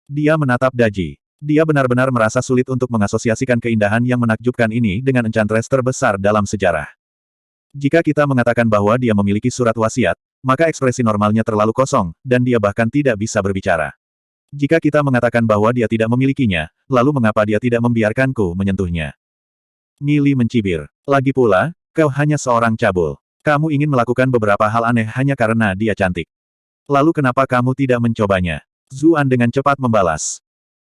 Dia menatap Daji. Dia benar-benar merasa sulit untuk mengasosiasikan keindahan yang menakjubkan ini dengan enchantress terbesar dalam sejarah. Jika kita mengatakan bahwa dia memiliki surat wasiat, maka ekspresi normalnya terlalu kosong, dan dia bahkan tidak bisa berbicara. Jika kita mengatakan bahwa dia tidak memilikinya, lalu mengapa dia tidak membiarkanku menyentuhnya? Mili mencibir. Lagi pula, kau hanya seorang cabul. Kamu ingin melakukan beberapa hal aneh hanya karena dia cantik. Lalu kenapa kamu tidak mencobanya? Zuan dengan cepat membalas.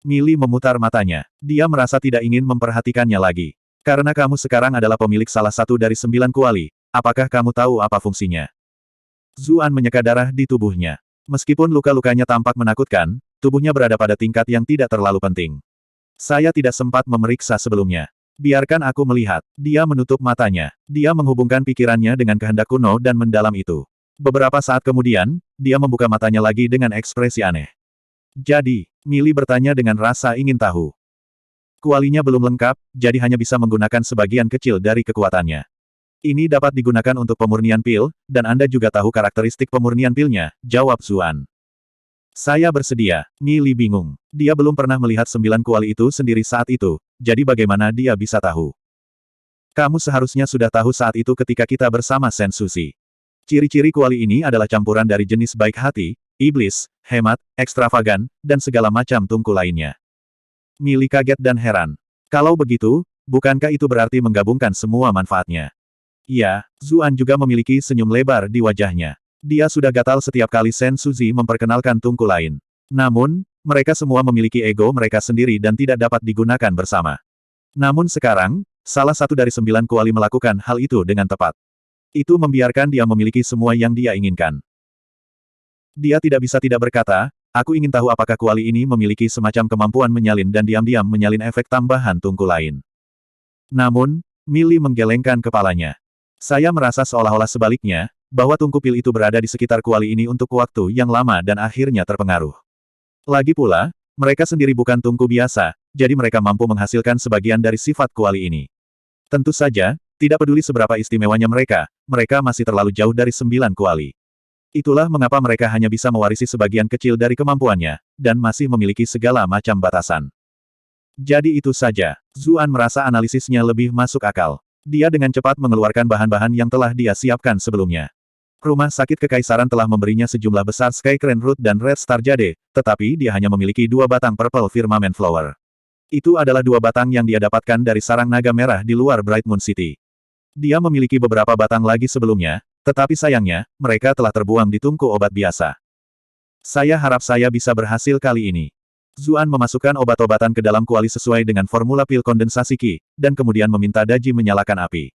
Mili memutar matanya. Dia merasa tidak ingin memperhatikannya lagi. Karena kamu sekarang adalah pemilik salah satu dari 9 kuali, apakah kamu tahu apa fungsinya? Zuan menyeka darah di tubuhnya. Meskipun luka-lukanya tampak menakutkan, tubuhnya berada pada tingkat yang tidak terlalu penting. Saya tidak sempat memeriksa sebelumnya. Biarkan aku melihat. Dia menutup matanya. Dia menghubungkan pikirannya dengan kehendak kuno dan mendalam itu. Beberapa saat kemudian, dia membuka matanya lagi dengan ekspresi aneh. Jadi, Mili bertanya dengan rasa ingin tahu. Kualinya belum lengkap, jadi hanya bisa menggunakan sebagian kecil dari kekuatannya. Ini dapat digunakan untuk pemurnian pil, dan Anda juga tahu karakteristik pemurnian pilnya, jawab Zuan. Saya bersedia. Mili bingung. Dia belum pernah melihat 9 kuali itu sendiri saat itu, jadi bagaimana dia bisa tahu? Kamu seharusnya sudah tahu saat itu ketika kita bersama Sen Sushi. Ciri-ciri kuali ini adalah campuran dari jenis baik hati, iblis, hemat, ekstravagan, dan segala macam tungku lainnya. Mili kaget dan heran. Kalau begitu, bukankah itu berarti menggabungkan semua manfaatnya? Iya, Zuan juga memiliki senyum lebar di wajahnya. Dia sudah gatal setiap kali Sen Suzy memperkenalkan tungku lain. Namun, mereka semua memiliki ego mereka sendiri dan tidak dapat digunakan bersama. Namun sekarang, salah satu dari 9 kuali melakukan hal itu dengan tepat. Itu membiarkan dia memiliki semua yang dia inginkan. Dia tidak bisa tidak berkata, aku ingin tahu apakah kuali ini memiliki semacam kemampuan menyalin dan diam-diam menyalin efek tambahan tungku lain. Namun, Mili menggelengkan kepalanya. Saya merasa seolah-olah sebaliknya, bahwa tungku pil itu berada di sekitar kuali ini untuk waktu yang lama dan akhirnya terpengaruh. Lagi pula, mereka sendiri bukan tungku biasa, jadi mereka mampu menghasilkan sebagian dari sifat kuali ini. Tentu saja, tidak peduli seberapa istimewanya mereka masih terlalu jauh dari 9 kuali. Itulah mengapa mereka hanya bisa mewarisi sebagian kecil dari kemampuannya, dan masih memiliki segala macam batasan. Jadi itu saja, Zuan merasa analisisnya lebih masuk akal. Dia dengan cepat mengeluarkan bahan-bahan yang telah dia siapkan sebelumnya. Rumah sakit kekaisaran telah memberinya sejumlah besar Sky Crane Root dan Red Star Jade, tetapi dia hanya memiliki 2 batang Purple Firmament Flower. Itu adalah 2 batang yang dia dapatkan dari sarang naga merah di luar Bright Moon City. Dia memiliki beberapa batang lagi sebelumnya, tetapi sayangnya, mereka telah terbuang di tungku obat biasa. Saya harap saya bisa berhasil kali ini. Zuan memasukkan obat-obatan ke dalam kuali sesuai dengan formula pil kondensasi Qi, dan kemudian meminta Daji menyalakan api.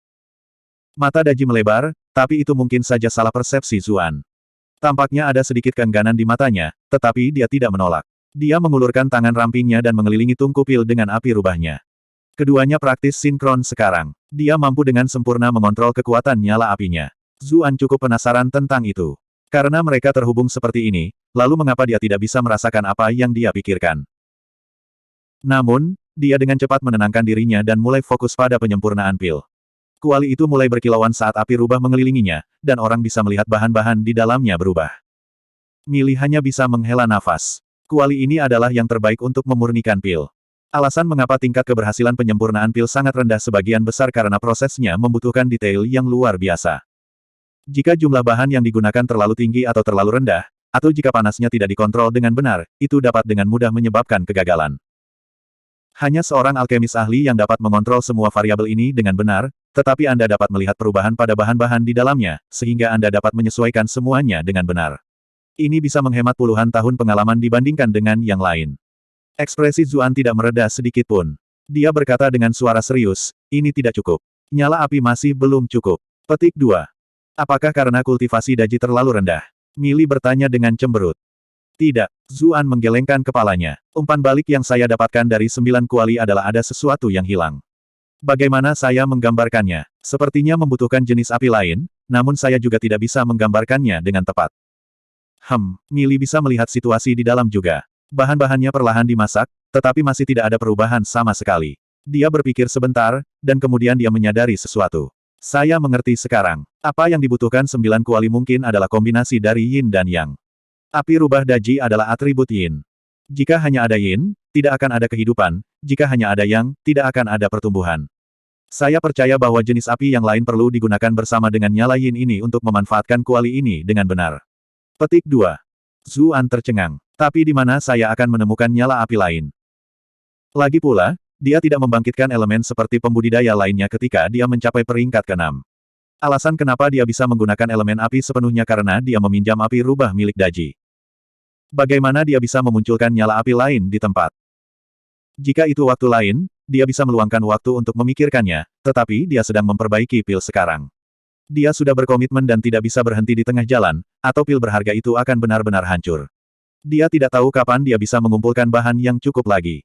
Mata Daji melebar, tapi itu mungkin saja salah persepsi Zuan. Tampaknya ada sedikit keengganan di matanya, tetapi dia tidak menolak. Dia mengulurkan tangan rampingnya dan mengelilingi tungku pil dengan api rubahnya. Keduanya praktis sinkron sekarang. Dia mampu dengan sempurna mengontrol kekuatan nyala apinya. Zuan cukup penasaran tentang itu. Karena mereka terhubung seperti ini, lalu mengapa dia tidak bisa merasakan apa yang dia pikirkan? Namun, dia dengan cepat menenangkan dirinya dan mulai fokus pada penyempurnaan pil. Kuali itu mulai berkilauan saat api rubah mengelilinginya, dan orang bisa melihat bahan-bahan di dalamnya berubah. Mili hanya bisa menghela nafas. Kuali ini adalah yang terbaik untuk memurnikan pil. Alasan mengapa tingkat keberhasilan penyempurnaan pil sangat rendah sebagian besar karena prosesnya membutuhkan detail yang luar biasa. Jika jumlah bahan yang digunakan terlalu tinggi atau terlalu rendah, atau jika panasnya tidak dikontrol dengan benar, itu dapat dengan mudah menyebabkan kegagalan. Hanya seorang alkemis ahli yang dapat mengontrol semua variabel ini dengan benar, tetapi Anda dapat melihat perubahan pada bahan-bahan di dalamnya, sehingga Anda dapat menyesuaikan semuanya dengan benar. Ini bisa menghemat puluhan tahun pengalaman dibandingkan dengan yang lain. Ekspresi Zuan tidak mereda sedikit pun. Dia berkata dengan suara serius, ini tidak cukup. Nyala api masih belum cukup. Petik 2. Apakah karena kultivasi Daji terlalu rendah? Mili bertanya dengan cemberut. Tidak, Zuan menggelengkan kepalanya. Umpan balik yang saya dapatkan dari 9 kuali adalah ada sesuatu yang hilang. Bagaimana saya menggambarkannya? Sepertinya membutuhkan jenis api lain, namun saya juga tidak bisa menggambarkannya dengan tepat. Mili bisa melihat situasi di dalam juga. Bahan-bahannya perlahan dimasak, tetapi masih tidak ada perubahan sama sekali. Dia berpikir sebentar, dan kemudian dia menyadari sesuatu. Saya mengerti sekarang. Apa yang dibutuhkan 9 kuali mungkin adalah kombinasi dari Yin dan Yang. Api rubah Daji adalah atribut Yin. Jika hanya ada yin, tidak akan ada kehidupan, jika hanya ada yang, tidak akan ada pertumbuhan. Saya percaya bahwa jenis api yang lain perlu digunakan bersama dengan nyala yin ini untuk memanfaatkan kuali ini dengan benar. Petik 2. Zuan tercengang. Tapi di mana saya akan menemukan nyala api lain? Lagi pula, dia tidak membangkitkan elemen seperti pembudidaya lainnya ketika dia mencapai peringkat ke-6. Alasan kenapa dia bisa menggunakan elemen api sepenuhnya karena dia meminjam api rubah milik Daji. Bagaimana dia bisa memunculkan nyala api lain di tempat? Jika itu waktu lain, dia bisa meluangkan waktu untuk memikirkannya, tetapi dia sedang memperbaiki pil sekarang. Dia sudah berkomitmen dan tidak bisa berhenti di tengah jalan, atau pil berharga itu akan benar-benar hancur. Dia tidak tahu kapan dia bisa mengumpulkan bahan yang cukup lagi.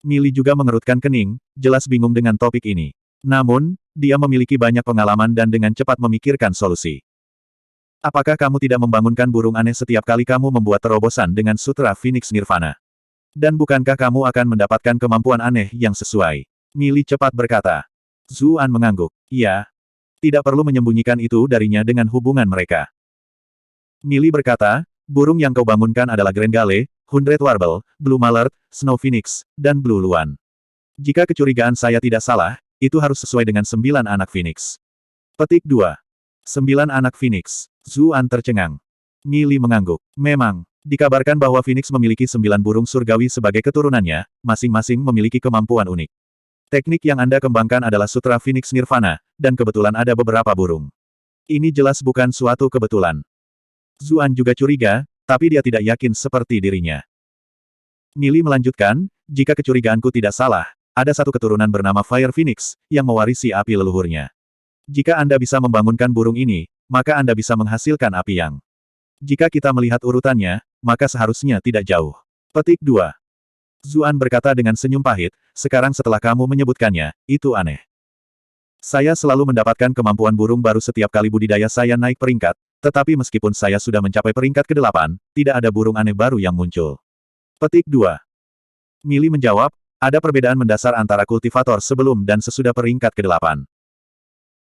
Mili juga mengerutkan kening, jelas bingung dengan topik ini. Namun, dia memiliki banyak pengalaman dan dengan cepat memikirkan solusi. Apakah kamu tidak membangunkan burung aneh setiap kali kamu membuat terobosan dengan Sutra Phoenix Nirvana? Dan bukankah kamu akan mendapatkan kemampuan aneh yang sesuai? Mili cepat berkata. Zuan mengangguk. Iya. Tidak perlu menyembunyikan itu darinya dengan hubungan mereka. Mili berkata, burung yang kau bangunkan adalah Grendale, Hundred Warble, Blue Mallard, Snow Phoenix, dan Blue Luan. Jika kecurigaan saya tidak salah, itu harus sesuai dengan 9 anak Phoenix. Petik 2. 9 anak Phoenix. Zuan tercengang. Mili mengangguk. Memang, dikabarkan bahwa Phoenix memiliki 9 burung surgawi sebagai keturunannya, masing-masing memiliki kemampuan unik. Teknik yang Anda kembangkan adalah Sutra Phoenix Nirvana, dan kebetulan ada beberapa burung. Ini jelas bukan suatu kebetulan. Zuan juga curiga, tapi dia tidak yakin seperti dirinya. Mili melanjutkan, jika kecurigaanku tidak salah, ada satu keturunan bernama Fire Phoenix, yang mewarisi api leluhurnya. Jika Anda bisa membangunkan burung ini, maka Anda bisa menghasilkan api yang. Jika kita melihat urutannya, maka seharusnya tidak jauh. Petik 2. Zuan berkata dengan senyum pahit, sekarang setelah kamu menyebutkannya, itu aneh. Saya selalu mendapatkan kemampuan burung baru setiap kali budidaya saya naik peringkat, tetapi meskipun saya sudah mencapai peringkat ke-8, tidak ada burung aneh baru yang muncul. Petik 2. Mili menjawab, ada perbedaan mendasar antara kultivator sebelum dan sesudah peringkat ke-8.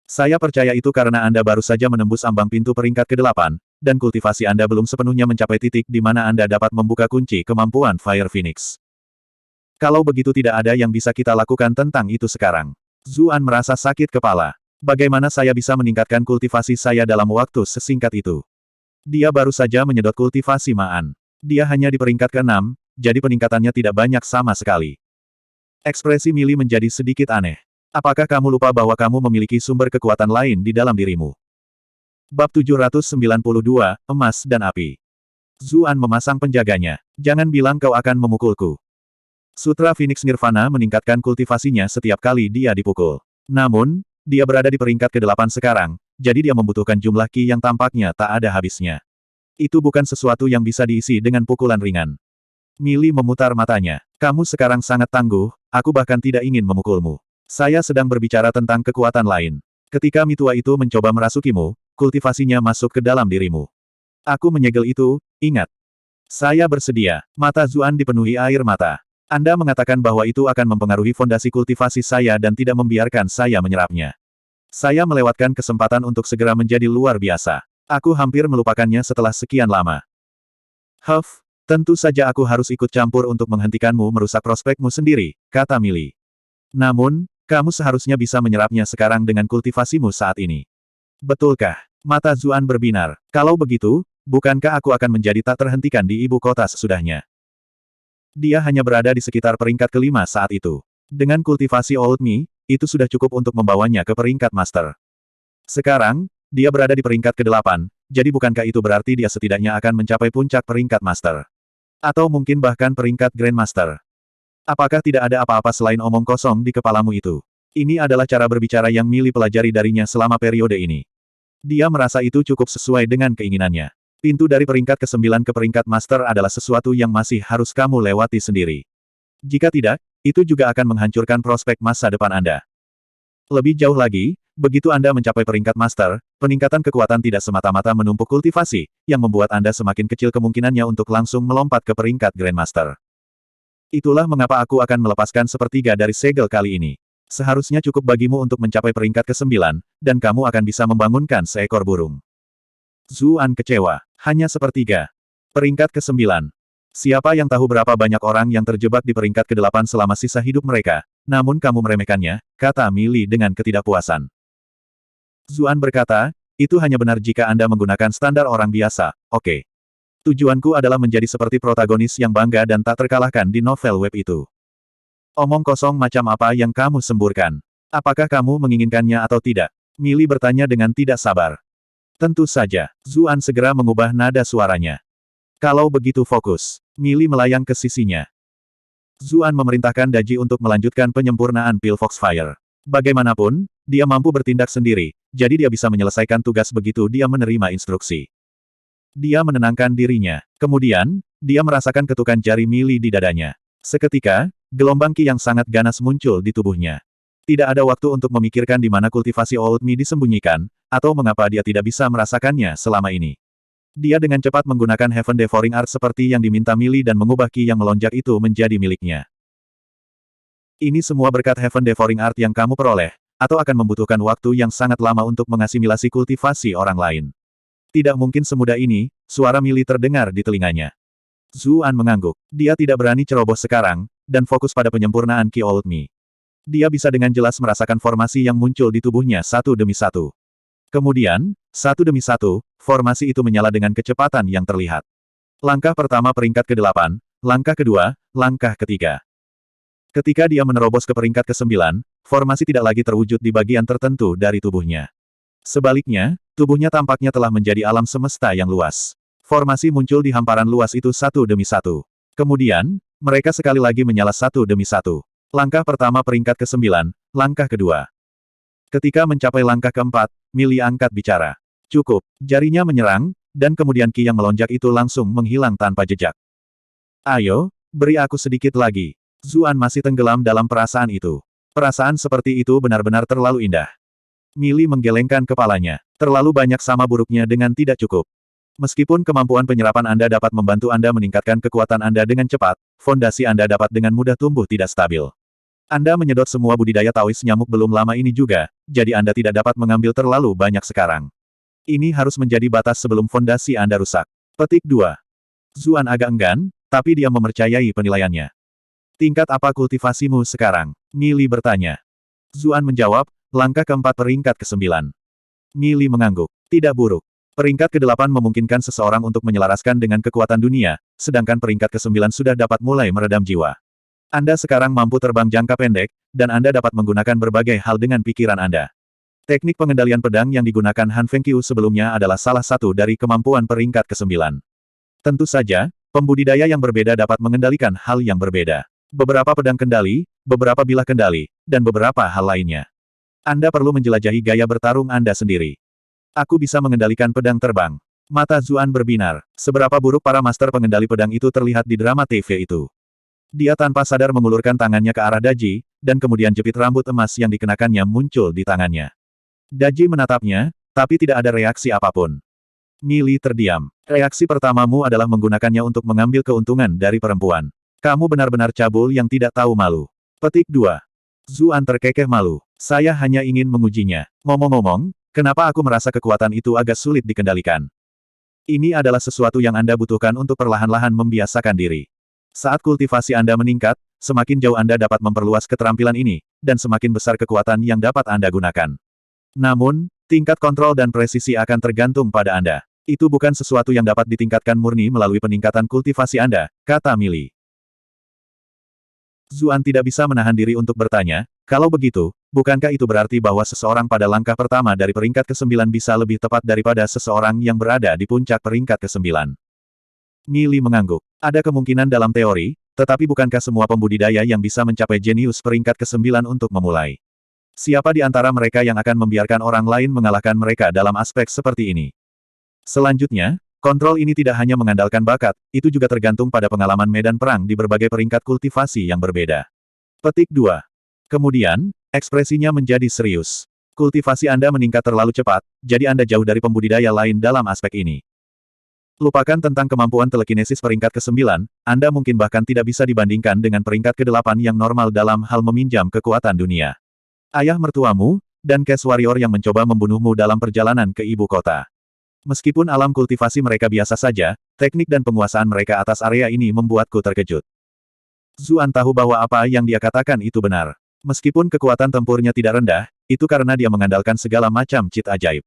Saya percaya itu karena Anda baru saja menembus ambang pintu peringkat ke-8, dan kultivasi Anda belum sepenuhnya mencapai titik di mana Anda dapat membuka kunci kemampuan Fire Phoenix. Kalau begitu tidak ada yang bisa kita lakukan tentang itu sekarang. Zuan merasa sakit kepala. Bagaimana saya bisa meningkatkan kultivasi saya dalam waktu sesingkat itu? Dia baru saja menyedot kultivasi Maan. Dia hanya di peringkat ke-6, jadi peningkatannya tidak banyak sama sekali. Ekspresi Mili menjadi sedikit aneh. Apakah kamu lupa bahwa kamu memiliki sumber kekuatan lain di dalam dirimu? Bab 792, Emas dan Api. Zuan memasang penjaganya. Jangan bilang kau akan memukulku. Sutra Phoenix Nirvana meningkatkan kultivasinya setiap kali dia dipukul. Namun, dia berada di peringkat ke-8 sekarang, jadi dia membutuhkan jumlah ki yang tampaknya tak ada habisnya. Itu bukan sesuatu yang bisa diisi dengan pukulan ringan. Mili memutar matanya. Kamu sekarang sangat tangguh, aku bahkan tidak ingin memukulmu. Saya sedang berbicara tentang kekuatan lain. Ketika mitua itu mencoba merasukimu, kultivasinya masuk ke dalam dirimu. Aku menyegel itu, ingat. Saya bersedia. Mata Zuan dipenuhi air mata. Anda mengatakan bahwa itu akan mempengaruhi fondasi kultivasi saya dan tidak membiarkan saya menyerapnya. Saya melewatkan kesempatan untuk segera menjadi luar biasa. Aku hampir melupakannya setelah sekian lama. Huff, tentu saja aku harus ikut campur untuk menghentikanmu merusak prospekmu sendiri, kata Mili. Namun, kamu seharusnya bisa menyerapnya sekarang dengan kultivasimu saat ini. Betulkah? Mata Zuan berbinar. Kalau begitu, bukankah aku akan menjadi tak terhentikan di ibu kota sesudahnya? Dia hanya berada di sekitar peringkat ke-5 saat itu. Dengan kultivasi Old Me, itu sudah cukup untuk membawanya ke peringkat Master. Sekarang, dia berada di peringkat ke-8, jadi bukankah itu berarti dia setidaknya akan mencapai puncak peringkat Master? Atau mungkin bahkan peringkat Grandmaster? Apakah tidak ada apa-apa selain omong kosong di kepalamu itu? Ini adalah cara berbicara yang Mili pelajari darinya selama periode ini. Dia merasa itu cukup sesuai dengan keinginannya. Pintu dari peringkat ke-9 ke peringkat Master adalah sesuatu yang masih harus kamu lewati sendiri. Jika tidak, itu juga akan menghancurkan prospek masa depan Anda. Lebih jauh lagi, begitu Anda mencapai peringkat Master, peningkatan kekuatan tidak semata-mata menumpuk kultivasi, yang membuat Anda semakin kecil kemungkinannya untuk langsung melompat ke peringkat Grandmaster. Itulah mengapa aku akan melepaskan sepertiga dari segel kali ini. Seharusnya cukup bagimu untuk mencapai peringkat ke-9, dan kamu akan bisa membangunkan seekor burung. Zuan kecewa. Hanya sepertiga. Peringkat ke-9. Siapa yang tahu berapa banyak orang yang terjebak di peringkat ke-8 selama sisa hidup mereka, namun kamu meremehkannya, kata Millie dengan ketidakpuasan. Zuan berkata, itu hanya benar jika Anda menggunakan standar orang biasa, oke. Tujuanku adalah menjadi seperti protagonis yang bangga dan tak terkalahkan di novel web itu. Omong kosong macam apa yang kamu semburkan? Apakah kamu menginginkannya atau tidak? Millie bertanya dengan tidak sabar. Tentu saja, Zuan segera mengubah nada suaranya. Kalau begitu fokus. Millie melayang ke sisinya. Zuan memerintahkan Daji untuk melanjutkan penyempurnaan pil Foxfire. Bagaimanapun, dia mampu bertindak sendiri, jadi dia bisa menyelesaikan tugas begitu dia menerima instruksi. Dia menenangkan dirinya. Kemudian, dia merasakan ketukan jari Millie di dadanya. Seketika, gelombang ki yang sangat ganas muncul di tubuhnya. Tidak ada waktu untuk memikirkan di mana kultivasi Old Mi disembunyikan, atau mengapa dia tidak bisa merasakannya selama ini. Dia dengan cepat menggunakan Heaven Devouring Art seperti yang diminta Millie dan mengubah ki yang melonjak itu menjadi miliknya. Ini semua berkat Heaven Devouring Art yang kamu peroleh, atau akan membutuhkan waktu yang sangat lama untuk mengasimilasi kultivasi orang lain. Tidak mungkin semudah ini, suara Millie terdengar di telinganya. Zuan mengangguk. Dia tidak berani ceroboh sekarang, dan fokus pada penyempurnaan Ki Old Mi. Dia bisa dengan jelas merasakan formasi yang muncul di tubuhnya satu demi satu. Kemudian, satu demi satu, formasi itu menyala dengan kecepatan yang terlihat. Langkah pertama peringkat ke-8, langkah kedua, langkah ketiga. Ketika dia menerobos ke peringkat ke-9, formasi tidak lagi terwujud di bagian tertentu dari tubuhnya. Sebaliknya, tubuhnya tampaknya telah menjadi alam semesta yang luas. Formasi muncul di hamparan luas itu satu demi satu. Kemudian, mereka sekali lagi menyala satu demi satu. Langkah pertama peringkat ke-9, langkah kedua. Ketika mencapai langkah keempat, Millie angkat bicara. Cukup, jarinya menyerang, dan kemudian ki yang melonjak itu langsung menghilang tanpa jejak. Ayo, beri aku sedikit lagi. Zuan masih tenggelam dalam perasaan itu. Perasaan seperti itu benar-benar terlalu indah. Millie menggelengkan kepalanya. Terlalu banyak sama buruknya dengan tidak cukup. Meskipun kemampuan penyerapan Anda dapat membantu Anda meningkatkan kekuatan Anda dengan cepat, fondasi Anda dapat dengan mudah tumbuh tidak stabil. Anda menyedot semua budidaya Taois nyamuk belum lama ini juga, jadi Anda tidak dapat mengambil terlalu banyak sekarang. Ini harus menjadi batas sebelum fondasi Anda rusak. Petik 2. Zuan agak enggan, tapi dia mempercayai penilaiannya. Tingkat apa kultivasimu sekarang? Millie bertanya. Zuan menjawab, langkah keempat peringkat ke-9. Millie mengangguk. Tidak buruk. Peringkat ke-8 memungkinkan seseorang untuk menyelaraskan dengan kekuatan dunia, sedangkan peringkat ke-9 sudah dapat mulai meredam jiwa. Anda sekarang mampu terbang jangka pendek, dan Anda dapat menggunakan berbagai hal dengan pikiran Anda. Teknik pengendalian pedang yang digunakan Han Fengqiu sebelumnya adalah salah satu dari kemampuan peringkat ke-9. Tentu saja, pembudidaya yang berbeda dapat mengendalikan hal yang berbeda. Beberapa pedang kendali, beberapa bilah kendali, dan beberapa hal lainnya. Anda perlu menjelajahi gaya bertarung Anda sendiri. Aku bisa mengendalikan pedang terbang. Mata Zuan berbinar. Seberapa buruk para master pengendali pedang itu terlihat di drama TV itu. Dia tanpa sadar mengulurkan tangannya ke arah Daji, dan kemudian jepit rambut emas yang dikenakannya muncul di tangannya. Daji menatapnya, tapi tidak ada reaksi apapun. Millie terdiam. Reaksi pertamamu adalah menggunakannya untuk mengambil keuntungan dari perempuan. Kamu benar-benar cabul yang tidak tahu malu. Petik 2. Zuan terkekeh malu. Saya hanya ingin mengujinya. Ngomong-ngomong, kenapa aku merasa kekuatan itu agak sulit dikendalikan? Ini adalah sesuatu yang Anda butuhkan untuk perlahan-lahan membiasakan diri. Saat kultivasi Anda meningkat, semakin jauh Anda dapat memperluas keterampilan ini, dan semakin besar kekuatan yang dapat Anda gunakan. Namun, tingkat kontrol dan presisi akan tergantung pada Anda. Itu bukan sesuatu yang dapat ditingkatkan murni melalui peningkatan kultivasi Anda, kata Millie. Zuan tidak bisa menahan diri untuk bertanya, kalau begitu, bukankah itu berarti bahwa seseorang pada langkah pertama dari peringkat ke-9 bisa lebih tepat daripada seseorang yang berada di puncak peringkat ke-9? Millie mengangguk. Ada kemungkinan dalam teori, tetapi bukankah semua pembudidaya yang bisa mencapai jenius peringkat ke-9 untuk memulai? Siapa di antara mereka yang akan membiarkan orang lain mengalahkan mereka dalam aspek seperti ini? Selanjutnya, kontrol ini tidak hanya mengandalkan bakat, itu juga tergantung pada pengalaman medan perang di berbagai peringkat kultivasi yang berbeda. Petik 2. Kemudian, ekspresinya menjadi serius. Kultivasi Anda meningkat terlalu cepat, jadi Anda jauh dari pembudidaya lain dalam aspek ini. Lupakan tentang kemampuan telekinesis peringkat ke-9, Anda mungkin bahkan tidak bisa dibandingkan dengan peringkat ke-8 yang normal dalam hal meminjam kekuatan dunia. Ayah mertuamu, dan Cash Warrior yang mencoba membunuhmu dalam perjalanan ke ibu kota. Meskipun alam kultivasi mereka biasa saja, teknik dan penguasaan mereka atas area ini membuatku terkejut. Zuan tahu bahwa apa yang dia katakan itu benar. Meskipun kekuatan tempurnya tidak rendah, itu karena dia mengandalkan segala macam cheat ajaib.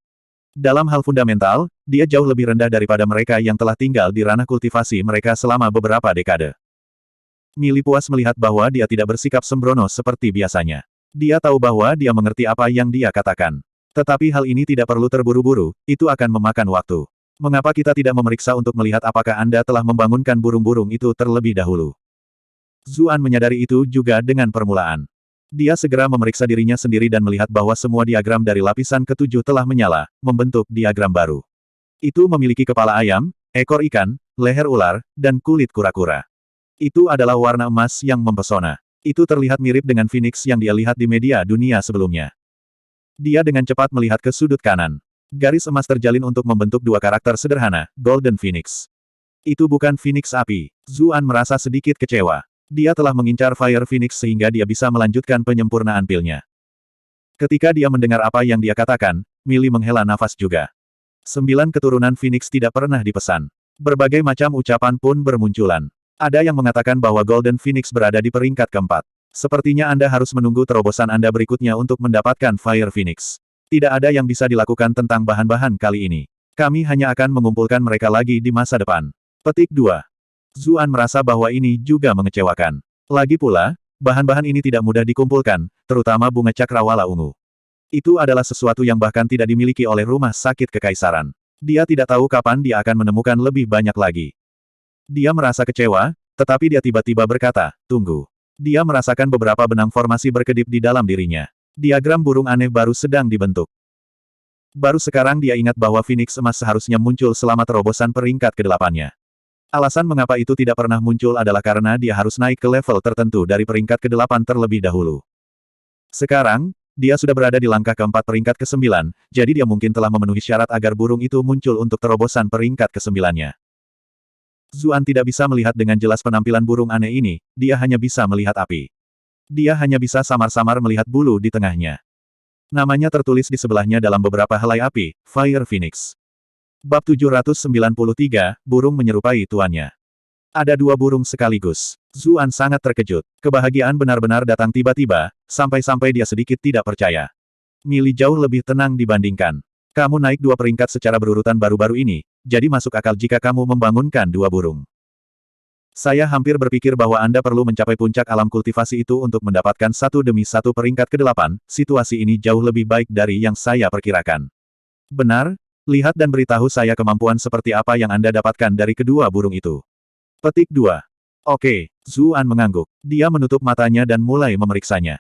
Dalam hal fundamental, dia jauh lebih rendah daripada mereka yang telah tinggal di ranah kultivasi mereka selama beberapa dekade. Mili puas melihat bahwa dia tidak bersikap sembrono seperti biasanya. Dia tahu bahwa dia mengerti apa yang dia katakan. Tetapi hal ini tidak perlu terburu-buru, itu akan memakan waktu. Mengapa kita tidak memeriksa untuk melihat apakah Anda telah membangunkan burung-burung itu terlebih dahulu? Zuan menyadari itu juga dengan permulaan. Dia segera memeriksa dirinya sendiri dan melihat bahwa semua diagram dari lapisan ketujuh telah menyala, membentuk diagram baru. Itu memiliki kepala ayam, ekor ikan, leher ular, dan kulit kura-kura. Itu adalah warna emas yang mempesona. Itu terlihat mirip dengan Phoenix yang dia lihat di media dunia sebelumnya. Dia dengan cepat melihat ke sudut kanan. Garis emas terjalin untuk membentuk dua karakter sederhana, Golden Phoenix. Itu bukan Phoenix api. Zuan merasa sedikit kecewa. Dia telah mengincar Fire Phoenix sehingga dia bisa melanjutkan penyempurnaan pilnya. Ketika dia mendengar apa yang dia katakan, Mili menghela nafas juga. 9 keturunan Phoenix tidak pernah dipesan. Berbagai macam ucapan pun bermunculan. Ada yang mengatakan bahwa Golden Phoenix berada di peringkat keempat. Sepertinya Anda harus menunggu terobosan Anda berikutnya untuk mendapatkan Fire Phoenix. Tidak ada yang bisa dilakukan tentang bahan-bahan kali ini. Kami hanya akan mengumpulkan mereka lagi di masa depan. Petik 2. Zuan merasa bahwa ini juga mengecewakan. Lagi pula, bahan-bahan ini tidak mudah dikumpulkan, terutama bunga cakrawala ungu. Itu adalah sesuatu yang bahkan tidak dimiliki oleh rumah sakit kekaisaran. Dia tidak tahu kapan dia akan menemukan lebih banyak lagi. Dia merasa kecewa, tetapi dia tiba-tiba berkata, tunggu. Dia merasakan beberapa benang formasi berkedip di dalam dirinya. Diagram burung aneh baru sedang dibentuk. Baru sekarang dia ingat bahwa Phoenix emas seharusnya muncul selama terobosan peringkat ke-8-nya. Alasan mengapa itu tidak pernah muncul adalah karena dia harus naik ke level tertentu dari peringkat ke-8 terlebih dahulu. Sekarang, dia sudah berada di langkah keempat peringkat ke-9, jadi dia mungkin telah memenuhi syarat agar burung itu muncul untuk terobosan peringkat ke-9-nya. Zuan tidak bisa melihat dengan jelas penampilan burung aneh ini, dia hanya bisa melihat api. Dia hanya bisa samar-samar melihat bulu di tengahnya. Namanya tertulis di sebelahnya dalam beberapa helai api, Fire Phoenix. Bab 793, burung menyerupai tuannya. Ada 2 burung sekaligus. Zuan sangat terkejut. Kebahagiaan benar-benar datang tiba-tiba, sampai-sampai dia sedikit tidak percaya. Mili jauh lebih tenang dibandingkan. Kamu naik 2 peringkat secara berurutan baru-baru ini, jadi masuk akal jika kamu membangunkan 2 burung. Saya hampir berpikir bahwa Anda perlu mencapai puncak alam kultivasi itu untuk mendapatkan satu demi satu peringkat ke-8, situasi ini jauh lebih baik dari yang saya perkirakan. Benar, lihat dan beritahu saya kemampuan seperti apa yang Anda dapatkan dari kedua burung itu. Petik 2. Oke, Zuan mengangguk. Dia menutup matanya dan mulai memeriksanya.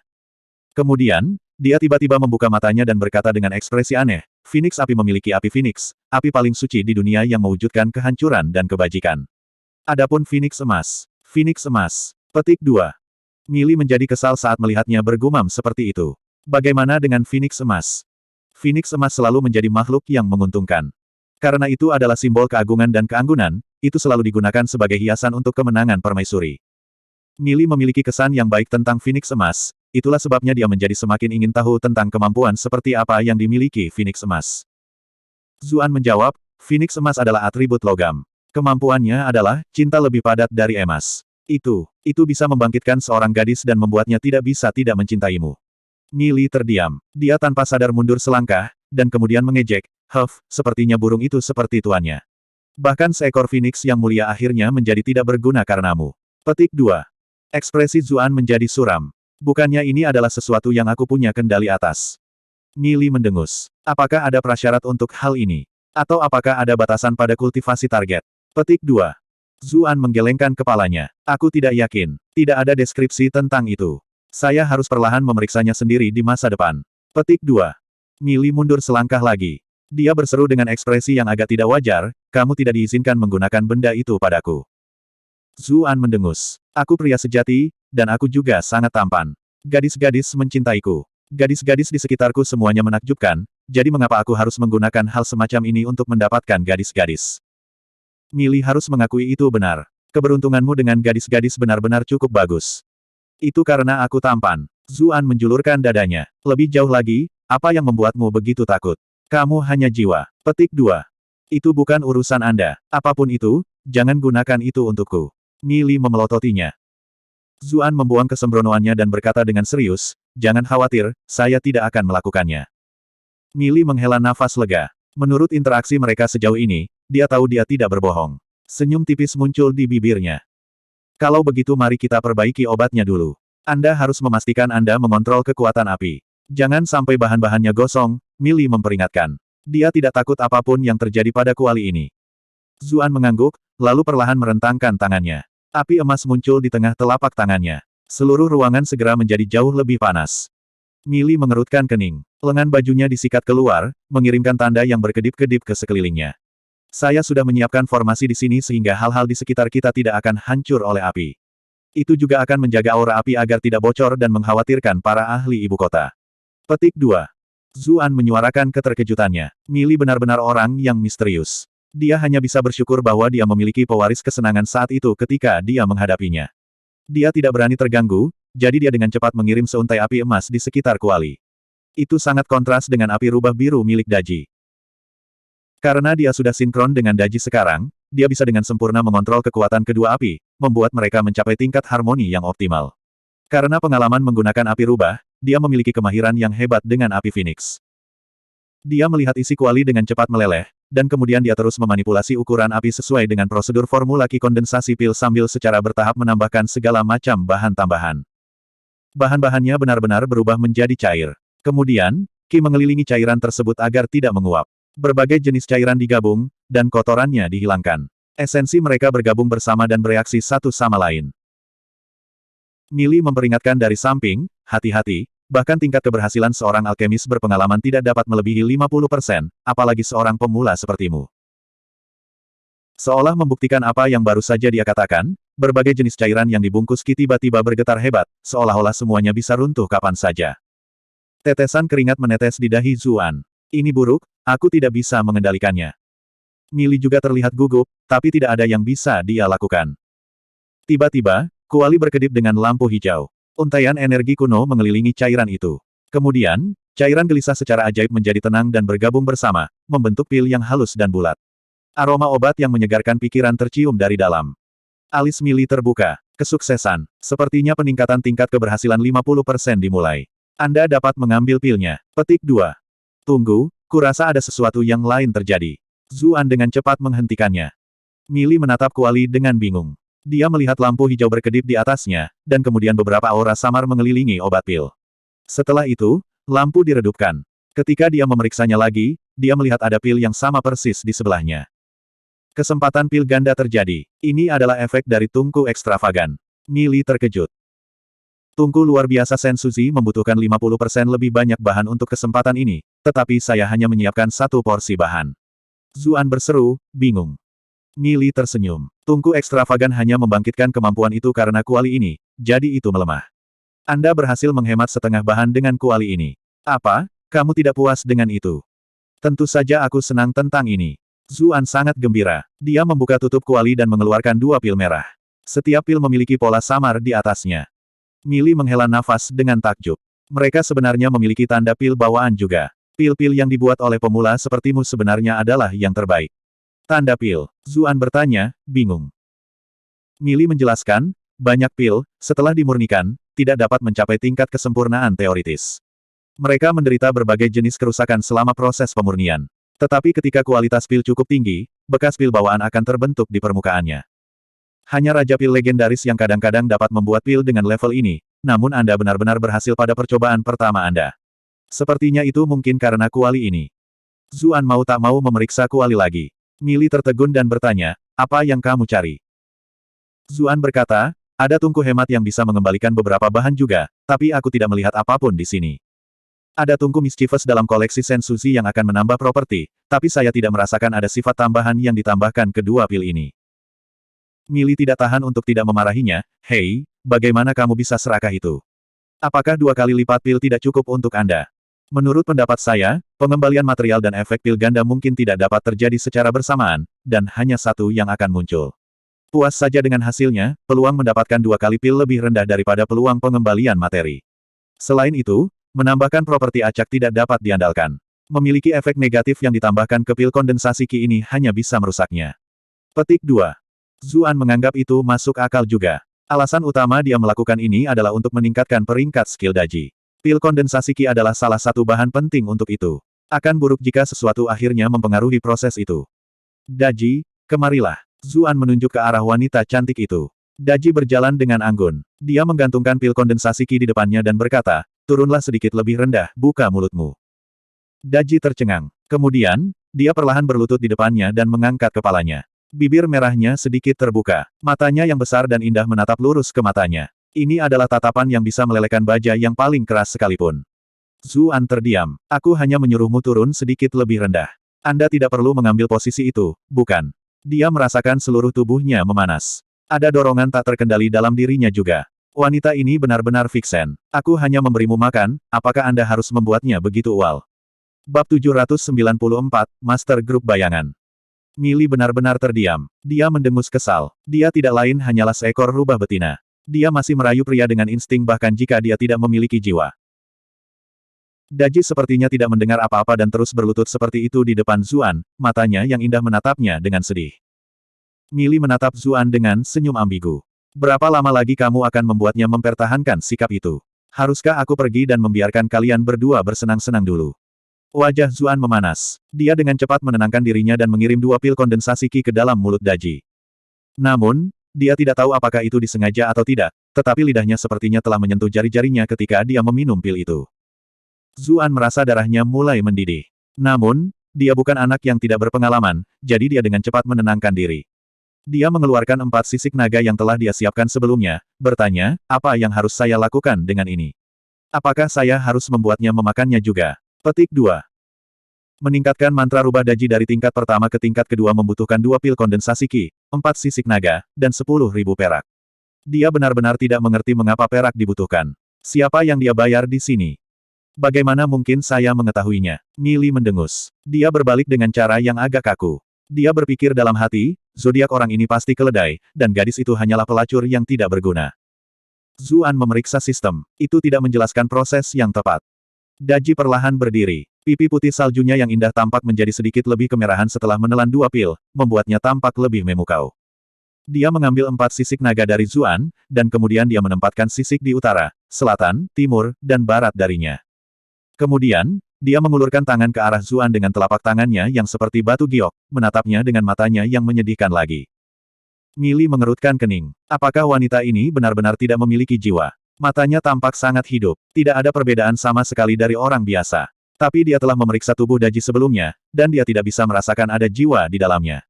Kemudian, dia tiba-tiba membuka matanya dan berkata dengan ekspresi aneh, Phoenix api memiliki api Phoenix, api paling suci di dunia yang mewujudkan kehancuran dan kebajikan. Adapun Phoenix emas. Phoenix emas. Petik 2. Mili menjadi kesal saat melihatnya bergumam seperti itu. Bagaimana dengan Phoenix emas? Phoenix emas selalu menjadi makhluk yang menguntungkan. Karena itu adalah simbol keagungan dan keanggunan, itu selalu digunakan sebagai hiasan untuk kemenangan permaisuri. Mili memiliki kesan yang baik tentang Phoenix emas, itulah sebabnya dia menjadi semakin ingin tahu tentang kemampuan seperti apa yang dimiliki Phoenix emas. Zuan menjawab, Phoenix emas adalah atribut logam. Kemampuannya adalah, cinta lebih padat dari emas. Itu bisa membangkitkan seorang gadis dan membuatnya tidak bisa tidak mencintaimu. Mili terdiam. Dia tanpa sadar mundur selangkah, dan kemudian mengejek, sepertinya burung itu seperti tuannya. Bahkan seekor Phoenix yang mulia akhirnya menjadi tidak berguna karenamu. Petik 2. Ekspresi Zuan menjadi suram. Bukannya ini adalah sesuatu yang aku punya kendali atas. Mili mendengus. Apakah ada prasyarat untuk hal ini? Atau apakah ada batasan pada kultivasi target? Petik 2. Zuan menggelengkan kepalanya. Aku tidak yakin. Tidak ada deskripsi tentang itu. Saya harus perlahan memeriksanya sendiri di masa depan. Petik 2. Mili mundur selangkah lagi. Dia berseru dengan ekspresi yang agak tidak wajar, kamu tidak diizinkan menggunakan benda itu padaku. Zuan mendengus. Aku pria sejati, dan aku juga sangat tampan. Gadis-gadis mencintaiku. Gadis-gadis di sekitarku semuanya menakjubkan, jadi mengapa aku harus menggunakan hal semacam ini untuk mendapatkan gadis-gadis? Mili harus mengakui itu benar. Keberuntunganmu dengan gadis-gadis benar-benar cukup bagus. Itu karena aku tampan. Zuan menjulurkan dadanya. Lebih jauh lagi, apa yang membuatmu begitu takut? Kamu hanya jiwa. Petik 2. Itu bukan urusan Anda. Apapun itu, jangan gunakan itu untukku. Mili memelototinya. Zuan membuang kesembronoannya dan berkata dengan serius, jangan khawatir, saya tidak akan melakukannya. Mili menghela nafas lega. Menurut interaksi mereka sejauh ini, dia tahu dia tidak berbohong. Senyum tipis muncul di bibirnya. Kalau begitu mari kita perbaiki obatnya dulu. Anda harus memastikan Anda mengontrol kekuatan api. Jangan sampai bahan-bahannya gosong, Mili memperingatkan. Dia tidak takut apapun yang terjadi pada kuali ini. Zuan mengangguk, lalu perlahan merentangkan tangannya. Api emas muncul di tengah telapak tangannya. Seluruh ruangan segera menjadi jauh lebih panas. Mili mengerutkan kening. Lengan bajunya disikat keluar, mengirimkan tanda yang berkedip-kedip ke sekelilingnya. Saya sudah menyiapkan formasi di sini sehingga hal-hal di sekitar kita tidak akan hancur oleh api. Itu juga akan menjaga aura api agar tidak bocor dan mengkhawatirkan para ahli ibu kota. Petik 2. Zuan menyuarakan keterkejutannya. Mili benar-benar orang yang misterius. Dia hanya bisa bersyukur bahwa dia memiliki pewaris kesenangan saat itu ketika dia menghadapinya. Dia tidak berani terganggu, jadi dia dengan cepat mengirim seuntai api emas di sekitar kuali. Itu sangat kontras dengan api rubah biru milik Daji. Karena dia sudah sinkron dengan Daji sekarang, dia bisa dengan sempurna mengontrol kekuatan kedua api, membuat mereka mencapai tingkat harmoni yang optimal. Karena pengalaman menggunakan api rubah, dia memiliki kemahiran yang hebat dengan api Phoenix. Dia melihat isi kuali dengan cepat meleleh, dan kemudian dia terus memanipulasi ukuran api sesuai dengan prosedur formula Ki kondensasi pil sambil secara bertahap menambahkan segala macam bahan tambahan. Bahan-bahannya benar-benar berubah menjadi cair. Kemudian, Ki mengelilingi cairan tersebut agar tidak menguap. Berbagai jenis cairan digabung, dan kotorannya dihilangkan. Esensi mereka bergabung bersama dan bereaksi satu sama lain. Mili memperingatkan dari samping, hati-hati, bahkan tingkat keberhasilan seorang alkemis berpengalaman tidak dapat melebihi 50%, apalagi seorang pemula sepertimu. Seolah membuktikan apa yang baru saja dia katakan, berbagai jenis cairan yang dibungkus Ki tiba-tiba bergetar hebat, seolah-olah semuanya bisa runtuh kapan saja. Tetesan keringat menetes di dahi Zuan. Ini buruk, aku tidak bisa mengendalikannya. Mili juga terlihat gugup, tapi tidak ada yang bisa dia lakukan. Tiba-tiba, kuali berkedip dengan lampu hijau. Untaian energi kuno mengelilingi cairan itu. Kemudian, cairan gelisah secara ajaib menjadi tenang dan bergabung bersama, membentuk pil yang halus dan bulat. Aroma obat yang menyegarkan pikiran tercium dari dalam. Alis Mili terbuka. Kesuksesan. Sepertinya peningkatan tingkat keberhasilan 50% dimulai. Anda dapat mengambil pilnya. Petik 2. Tunggu, kurasa ada sesuatu yang lain terjadi. Zuan dengan cepat menghentikannya. Mili menatap kuali dengan bingung. Dia melihat lampu hijau berkedip di atasnya, dan kemudian beberapa aura samar mengelilingi obat pil. Setelah itu, lampu diredupkan. Ketika dia memeriksanya lagi, dia melihat ada pil yang sama persis di sebelahnya. Kesempatan pil ganda terjadi. Ini adalah efek dari tungku ekstravagan. Mili terkejut. Tungku luar biasa Sensuzi membutuhkan 50% lebih banyak bahan untuk kesempatan ini, tetapi saya hanya menyiapkan satu porsi bahan. Zuan berseru, bingung. Mili tersenyum. Tungku ekstravagan hanya membangkitkan kemampuan itu karena kuali ini, jadi itu melemah. Anda berhasil menghemat setengah bahan dengan kuali ini. Apa? Kamu tidak puas dengan itu? Tentu saja aku senang tentang ini. Zuan sangat gembira. Dia membuka tutup kuali dan mengeluarkan dua pil merah. Setiap pil memiliki pola samar di atasnya. Mili menghela nafas dengan takjub. Mereka sebenarnya memiliki tanda pil bawaan juga. Pil-pil yang dibuat oleh pemula sepertimu sebenarnya adalah yang terbaik. Tanda pil. Zuan bertanya, bingung. Mili menjelaskan, banyak pil, setelah dimurnikan, tidak dapat mencapai tingkat kesempurnaan teoritis. Mereka menderita berbagai jenis kerusakan selama proses pemurnian. Tetapi ketika kualitas pil cukup tinggi, bekas pil bawaan akan terbentuk di permukaannya. Hanya Raja Pil legendaris yang kadang-kadang dapat membuat pil dengan level ini, namun Anda benar-benar berhasil pada percobaan pertama Anda. Sepertinya itu mungkin karena kuali ini. Zuan mau tak mau memeriksa kuali lagi. Mili tertegun dan bertanya, apa yang kamu cari? Zuan berkata, ada tungku hemat yang bisa mengembalikan beberapa bahan juga, tapi aku tidak melihat apapun di sini. Ada tungku mischievous dalam koleksi Sensuzi yang akan menambah properti, tapi saya tidak merasakan ada sifat tambahan yang ditambahkan kedua pil ini. Mili tidak tahan untuk tidak memarahinya, hei, bagaimana kamu bisa serakah itu? Apakah 2 kali lipat pil tidak cukup untuk Anda? Menurut pendapat saya, pengembalian material dan efek pil ganda mungkin tidak dapat terjadi secara bersamaan, dan hanya satu yang akan muncul. Puas saja dengan hasilnya, peluang mendapatkan 2 kali pil lebih rendah daripada peluang pengembalian materi. Selain itu, menambahkan properti acak tidak dapat diandalkan. Memiliki efek negatif yang ditambahkan ke pil kondensasi Ki ini hanya bisa merusaknya. Petik 2. Zuan menganggap itu masuk akal juga. Alasan utama dia melakukan ini adalah untuk meningkatkan peringkat skill Daji. Pil kondensasi Qi adalah salah satu bahan penting untuk itu. Akan buruk jika sesuatu akhirnya mempengaruhi proses itu. Daji, kemarilah. Zuan menunjuk ke arah wanita cantik itu. Daji berjalan dengan anggun. Dia menggantungkan pil kondensasi Qi di depannya dan berkata, turunlah sedikit lebih rendah, buka mulutmu. Daji tercengang. Kemudian, dia perlahan berlutut di depannya dan mengangkat kepalanya. Bibir merahnya sedikit terbuka. Matanya yang besar dan indah menatap lurus ke matanya. Ini adalah tatapan yang bisa melelehkan baja yang paling keras sekalipun. Zuan terdiam. Aku hanya menyuruhmu turun sedikit lebih rendah. Anda tidak perlu mengambil posisi itu, bukan? Dia merasakan seluruh tubuhnya memanas. Ada dorongan tak terkendali dalam dirinya juga. Wanita ini benar-benar fiksen. Aku hanya memberimu makan, apakah Anda harus membuatnya begitu ual? Bab 794, Master Grup Bayangan. Mili benar-benar terdiam. Dia mendengus kesal. Dia tidak lain hanyalah seekor rubah betina. Dia masih merayu pria dengan insting bahkan jika dia tidak memiliki jiwa. Daji sepertinya tidak mendengar apa-apa dan terus berlutut seperti itu di depan Zuan, matanya yang indah menatapnya dengan sedih. Mili menatap Zuan dengan senyum ambigu. Berapa lama lagi kamu akan membuatnya mempertahankan sikap itu? Haruskah aku pergi dan membiarkan kalian berdua bersenang-senang dulu? Wajah Zuan memanas. Dia dengan cepat menenangkan dirinya dan mengirim 2 pil kondensasi Qi ke dalam mulut Daji. Namun, dia tidak tahu apakah itu disengaja atau tidak, tetapi lidahnya sepertinya telah menyentuh jari-jarinya ketika dia meminum pil itu. Zuan merasa darahnya mulai mendidih. Namun, dia bukan anak yang tidak berpengalaman, jadi dia dengan cepat menenangkan diri. Dia mengeluarkan 4 sisik naga yang telah dia siapkan sebelumnya, bertanya, apa yang harus saya lakukan dengan ini? Apakah saya harus membuatnya memakannya juga? Petik 2. Meningkatkan mantra rubah Daji dari tingkat pertama ke tingkat kedua membutuhkan 2 pil kondensasi Qi, 4 sisik naga, dan 10.000 perak. Dia benar-benar tidak mengerti mengapa perak dibutuhkan. Siapa yang dia bayar di sini? Bagaimana mungkin saya mengetahuinya? Mili mendengus. Dia berbalik dengan cara yang agak kaku. Dia berpikir dalam hati, zodiak orang ini pasti keledai, dan gadis itu hanyalah pelacur yang tidak berguna. Zuan memeriksa sistem. Itu tidak menjelaskan proses yang tepat. Daji perlahan berdiri. Pipi putih saljunya yang indah tampak menjadi sedikit lebih kemerahan setelah menelan 2 pil, membuatnya tampak lebih memukau. Dia mengambil 4 sisik naga dari Zuan, dan kemudian dia menempatkan sisik di utara, selatan, timur, dan barat darinya. Kemudian, dia mengulurkan tangan ke arah Zuan dengan telapak tangannya yang seperti batu giok, menatapnya dengan matanya yang menyedihkan lagi. Mili mengerutkan kening. Apakah wanita ini benar-benar tidak memiliki jiwa? Matanya tampak sangat hidup. Tidak ada perbedaan sama sekali dari orang biasa. Tapi dia telah memeriksa tubuh Daji sebelumnya, dan dia tidak bisa merasakan ada jiwa di dalamnya.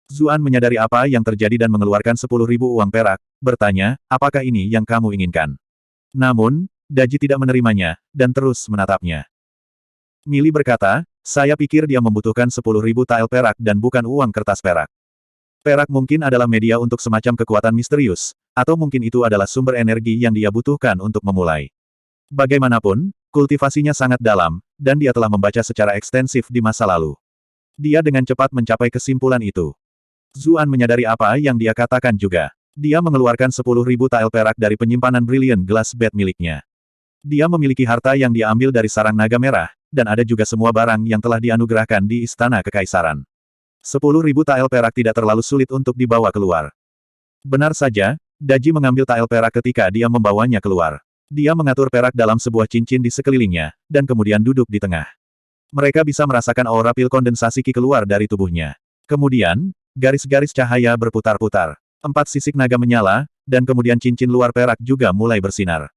Zuan menyadari apa yang terjadi dan mengeluarkan 10.000 uang perak, bertanya, apakah ini yang kamu inginkan? Namun, Daji tidak menerimanya, dan terus menatapnya. Mili berkata, saya pikir dia membutuhkan 10.000 tael perak dan bukan uang kertas perak. Perak mungkin adalah media untuk semacam kekuatan misterius, atau mungkin itu adalah sumber energi yang dia butuhkan untuk memulai. Bagaimanapun, kultivasinya sangat dalam, dan dia telah membaca secara ekstensif di masa lalu. Dia dengan cepat mencapai kesimpulan itu. Zuan menyadari apa yang dia katakan juga. Dia mengeluarkan 10.000 tael perak dari penyimpanan Brilliant Glass Bed miliknya. Dia memiliki harta yang dia ambil dari sarang naga merah, dan ada juga semua barang yang telah dianugerahkan di Istana Kekaisaran. 10.000 tael perak tidak terlalu sulit untuk dibawa keluar. Benar saja, Daji mengambil tael perak ketika dia membawanya keluar. Dia mengatur perak dalam sebuah cincin di sekelilingnya, dan kemudian duduk di tengah. Mereka bisa merasakan aura pil kondensasi Qi keluar dari tubuhnya. Kemudian, garis-garis cahaya berputar-putar. 4 sisik naga menyala, dan kemudian cincin luar perak juga mulai bersinar.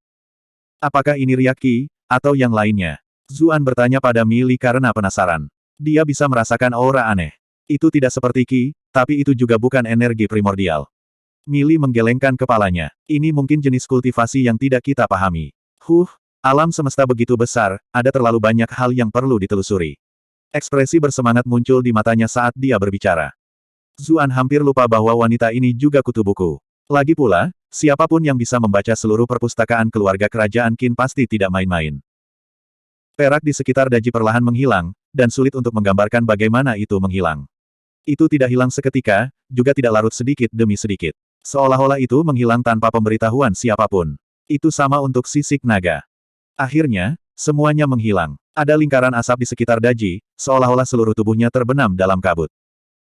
Apakah ini riak Qi, atau yang lainnya? Zuan bertanya pada Mili karena penasaran. Dia bisa merasakan aura aneh. Itu tidak seperti Qi, tapi itu juga bukan energi primordial. Mili menggelengkan kepalanya. Ini mungkin jenis kultivasi yang tidak kita pahami. Alam semesta begitu besar, ada terlalu banyak hal yang perlu ditelusuri. Ekspresi bersemangat muncul di matanya saat dia berbicara. Zuan hampir lupa bahwa wanita ini juga kutu buku. Lagi pula, siapapun yang bisa membaca seluruh perpustakaan keluarga kerajaan Qin pasti tidak main-main. Perak di sekitar Daji perlahan menghilang, dan sulit untuk menggambarkan bagaimana itu menghilang. Itu tidak hilang seketika, juga tidak larut sedikit demi sedikit. Seolah-olah itu menghilang tanpa pemberitahuan siapapun. Itu sama untuk sisik naga. Akhirnya, semuanya menghilang. Ada lingkaran asap di sekitar Daji, seolah-olah seluruh tubuhnya terbenam dalam kabut.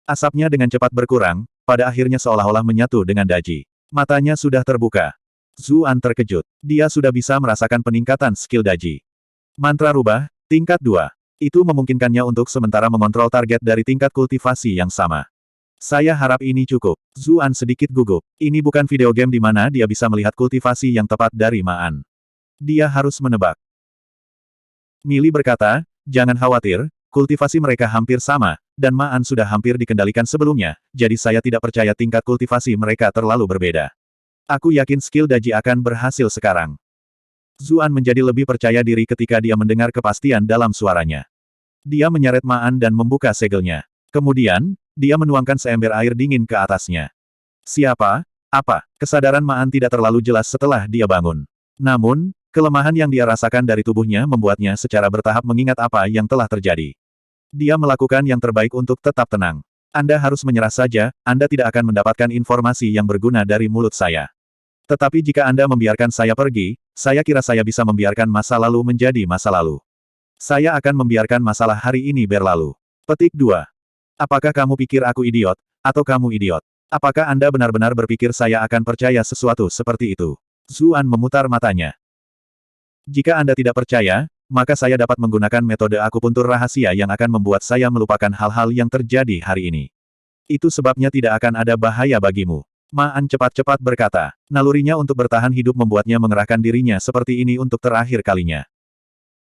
Asapnya dengan cepat berkurang, pada akhirnya seolah-olah menyatu dengan Daji. Matanya sudah terbuka. Zuan terkejut. Dia sudah bisa merasakan peningkatan skill Daji. Mantra rubah, tingkat 2. Itu memungkinkannya untuk sementara mengontrol target dari tingkat kultivasi yang sama. Saya harap ini cukup. Zuan sedikit gugup. Ini bukan video game di mana dia bisa melihat kultivasi yang tepat dari Maan. Dia harus menebak. Mili berkata, jangan khawatir, kultivasi mereka hampir sama, dan Maan sudah hampir dikendalikan sebelumnya, jadi saya tidak percaya tingkat kultivasi mereka terlalu berbeda. Aku yakin skill Daji akan berhasil sekarang. Zuan menjadi lebih percaya diri ketika dia mendengar kepastian dalam suaranya. Dia menyeret Maan dan membuka segelnya. Kemudian, dia menuangkan seember air dingin ke atasnya. Siapa? Apa? Kesadaran Maan tidak terlalu jelas setelah dia bangun. Namun, kelemahan yang dia rasakan dari tubuhnya membuatnya secara bertahap mengingat apa yang telah terjadi. Dia melakukan yang terbaik untuk tetap tenang. Anda harus menyerah saja, Anda tidak akan mendapatkan informasi yang berguna dari mulut saya. Tetapi jika Anda membiarkan saya pergi, saya kira saya bisa membiarkan masa lalu menjadi masa lalu. Saya akan membiarkan masalah hari ini berlalu. Petik 2. Apakah kamu pikir aku idiot, atau kamu idiot? Apakah Anda benar-benar berpikir saya akan percaya sesuatu seperti itu? Zuan memutar matanya. Jika Anda tidak percaya, maka saya dapat menggunakan metode akupuntur rahasia yang akan membuat saya melupakan hal-hal yang terjadi hari ini. Itu sebabnya tidak akan ada bahaya bagimu. Maan cepat-cepat berkata. Nalurinya untuk bertahan hidup membuatnya mengerahkan dirinya seperti ini untuk terakhir kalinya.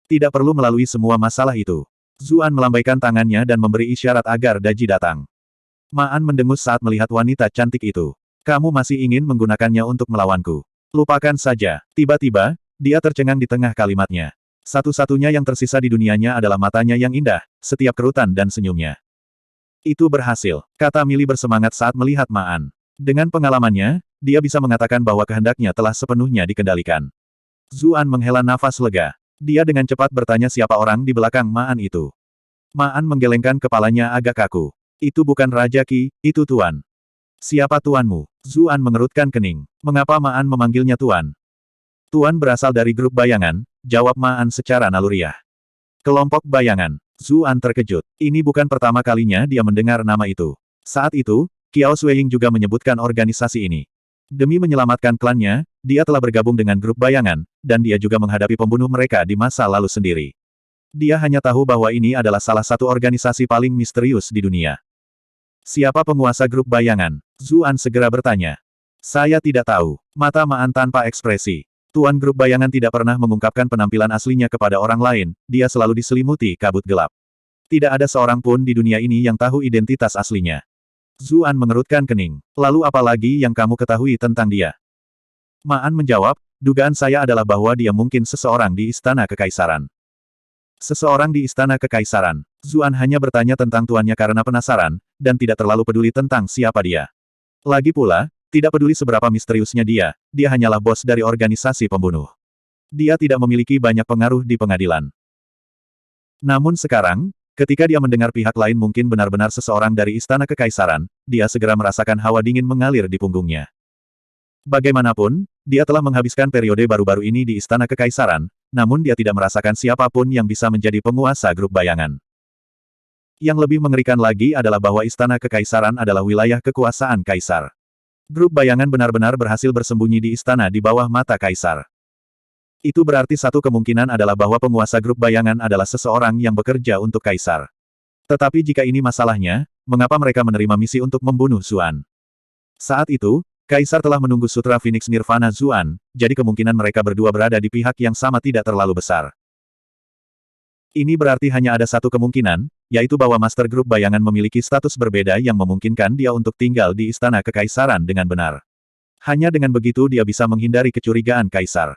Tidak perlu melalui semua masalah itu. Zuan melambaikan tangannya dan memberi isyarat agar Daji datang. Maan mendengus saat melihat wanita cantik itu. Kamu masih ingin menggunakannya untuk melawanku. Lupakan saja. Tiba-tiba, dia tercengang di tengah kalimatnya. Satu-satunya yang tersisa di dunianya adalah matanya yang indah, setiap kerutan dan senyumnya. Itu berhasil, kata Mili bersemangat saat melihat Maan. Dengan pengalamannya, dia bisa mengatakan bahwa kehendaknya telah sepenuhnya dikendalikan. Zuan menghela nafas lega. Dia dengan cepat bertanya siapa orang di belakang Maan itu. Maan menggelengkan kepalanya agak kaku. Itu bukan Raja Qi, itu Tuan. Siapa tuanmu? Zuan mengerutkan kening. Mengapa Maan memanggilnya Tuan? Tuan berasal dari grup bayangan, jawab Maan secara naluriah. Kelompok bayangan. Zuan terkejut. Ini bukan pertama kalinya dia mendengar nama itu. Saat itu, Qiao Suiying juga menyebutkan organisasi ini. Demi menyelamatkan klannya, dia telah bergabung dengan grup bayangan, dan dia juga menghadapi pembunuh mereka di masa lalu sendiri. Dia hanya tahu bahwa ini adalah salah satu organisasi paling misterius di dunia. Siapa penguasa grup bayangan? Zuan segera bertanya. Saya tidak tahu. Mata Maan tanpa ekspresi. Tuan grup bayangan tidak pernah mengungkapkan penampilan aslinya kepada orang lain, dia selalu diselimuti kabut gelap. Tidak ada seorang pun di dunia ini yang tahu identitas aslinya. Zuan mengerutkan kening. Lalu apa lagi yang kamu ketahui tentang dia? Maan menjawab, dugaan saya adalah bahwa dia mungkin seseorang di Istana Kekaisaran. Seseorang di Istana Kekaisaran. Zuan hanya bertanya tentang tuannya karena penasaran, dan tidak terlalu peduli tentang siapa dia. Lagi pula, tidak peduli seberapa misteriusnya dia hanyalah bos dari organisasi pembunuh. Dia tidak memiliki banyak pengaruh di pengadilan. Namun sekarang, ketika dia mendengar pihak lain mungkin benar-benar seseorang dari Istana Kekaisaran, dia segera merasakan hawa dingin mengalir di punggungnya. Bagaimanapun, dia telah menghabiskan periode baru-baru ini di Istana Kekaisaran, namun dia tidak merasakan siapapun yang bisa menjadi penguasa grup bayangan. Yang lebih mengerikan lagi adalah bahwa Istana Kekaisaran adalah wilayah kekuasaan Kaisar. Grup bayangan benar-benar berhasil bersembunyi di istana di bawah mata Kaisar. Itu berarti satu kemungkinan adalah bahwa penguasa grup bayangan adalah seseorang yang bekerja untuk Kaisar. Tetapi jika ini masalahnya, mengapa mereka menerima misi untuk membunuh Zuan? Saat itu, Kaisar telah menunggu Sutra Phoenix Nirvana Zuan, jadi kemungkinan mereka berdua berada di pihak yang sama tidak terlalu besar. Ini berarti hanya ada satu kemungkinan, yaitu bahwa Master Grup Bayangan memiliki status berbeda yang memungkinkan dia untuk tinggal di Istana Kekaisaran dengan benar. Hanya dengan begitu dia bisa menghindari kecurigaan Kaisar.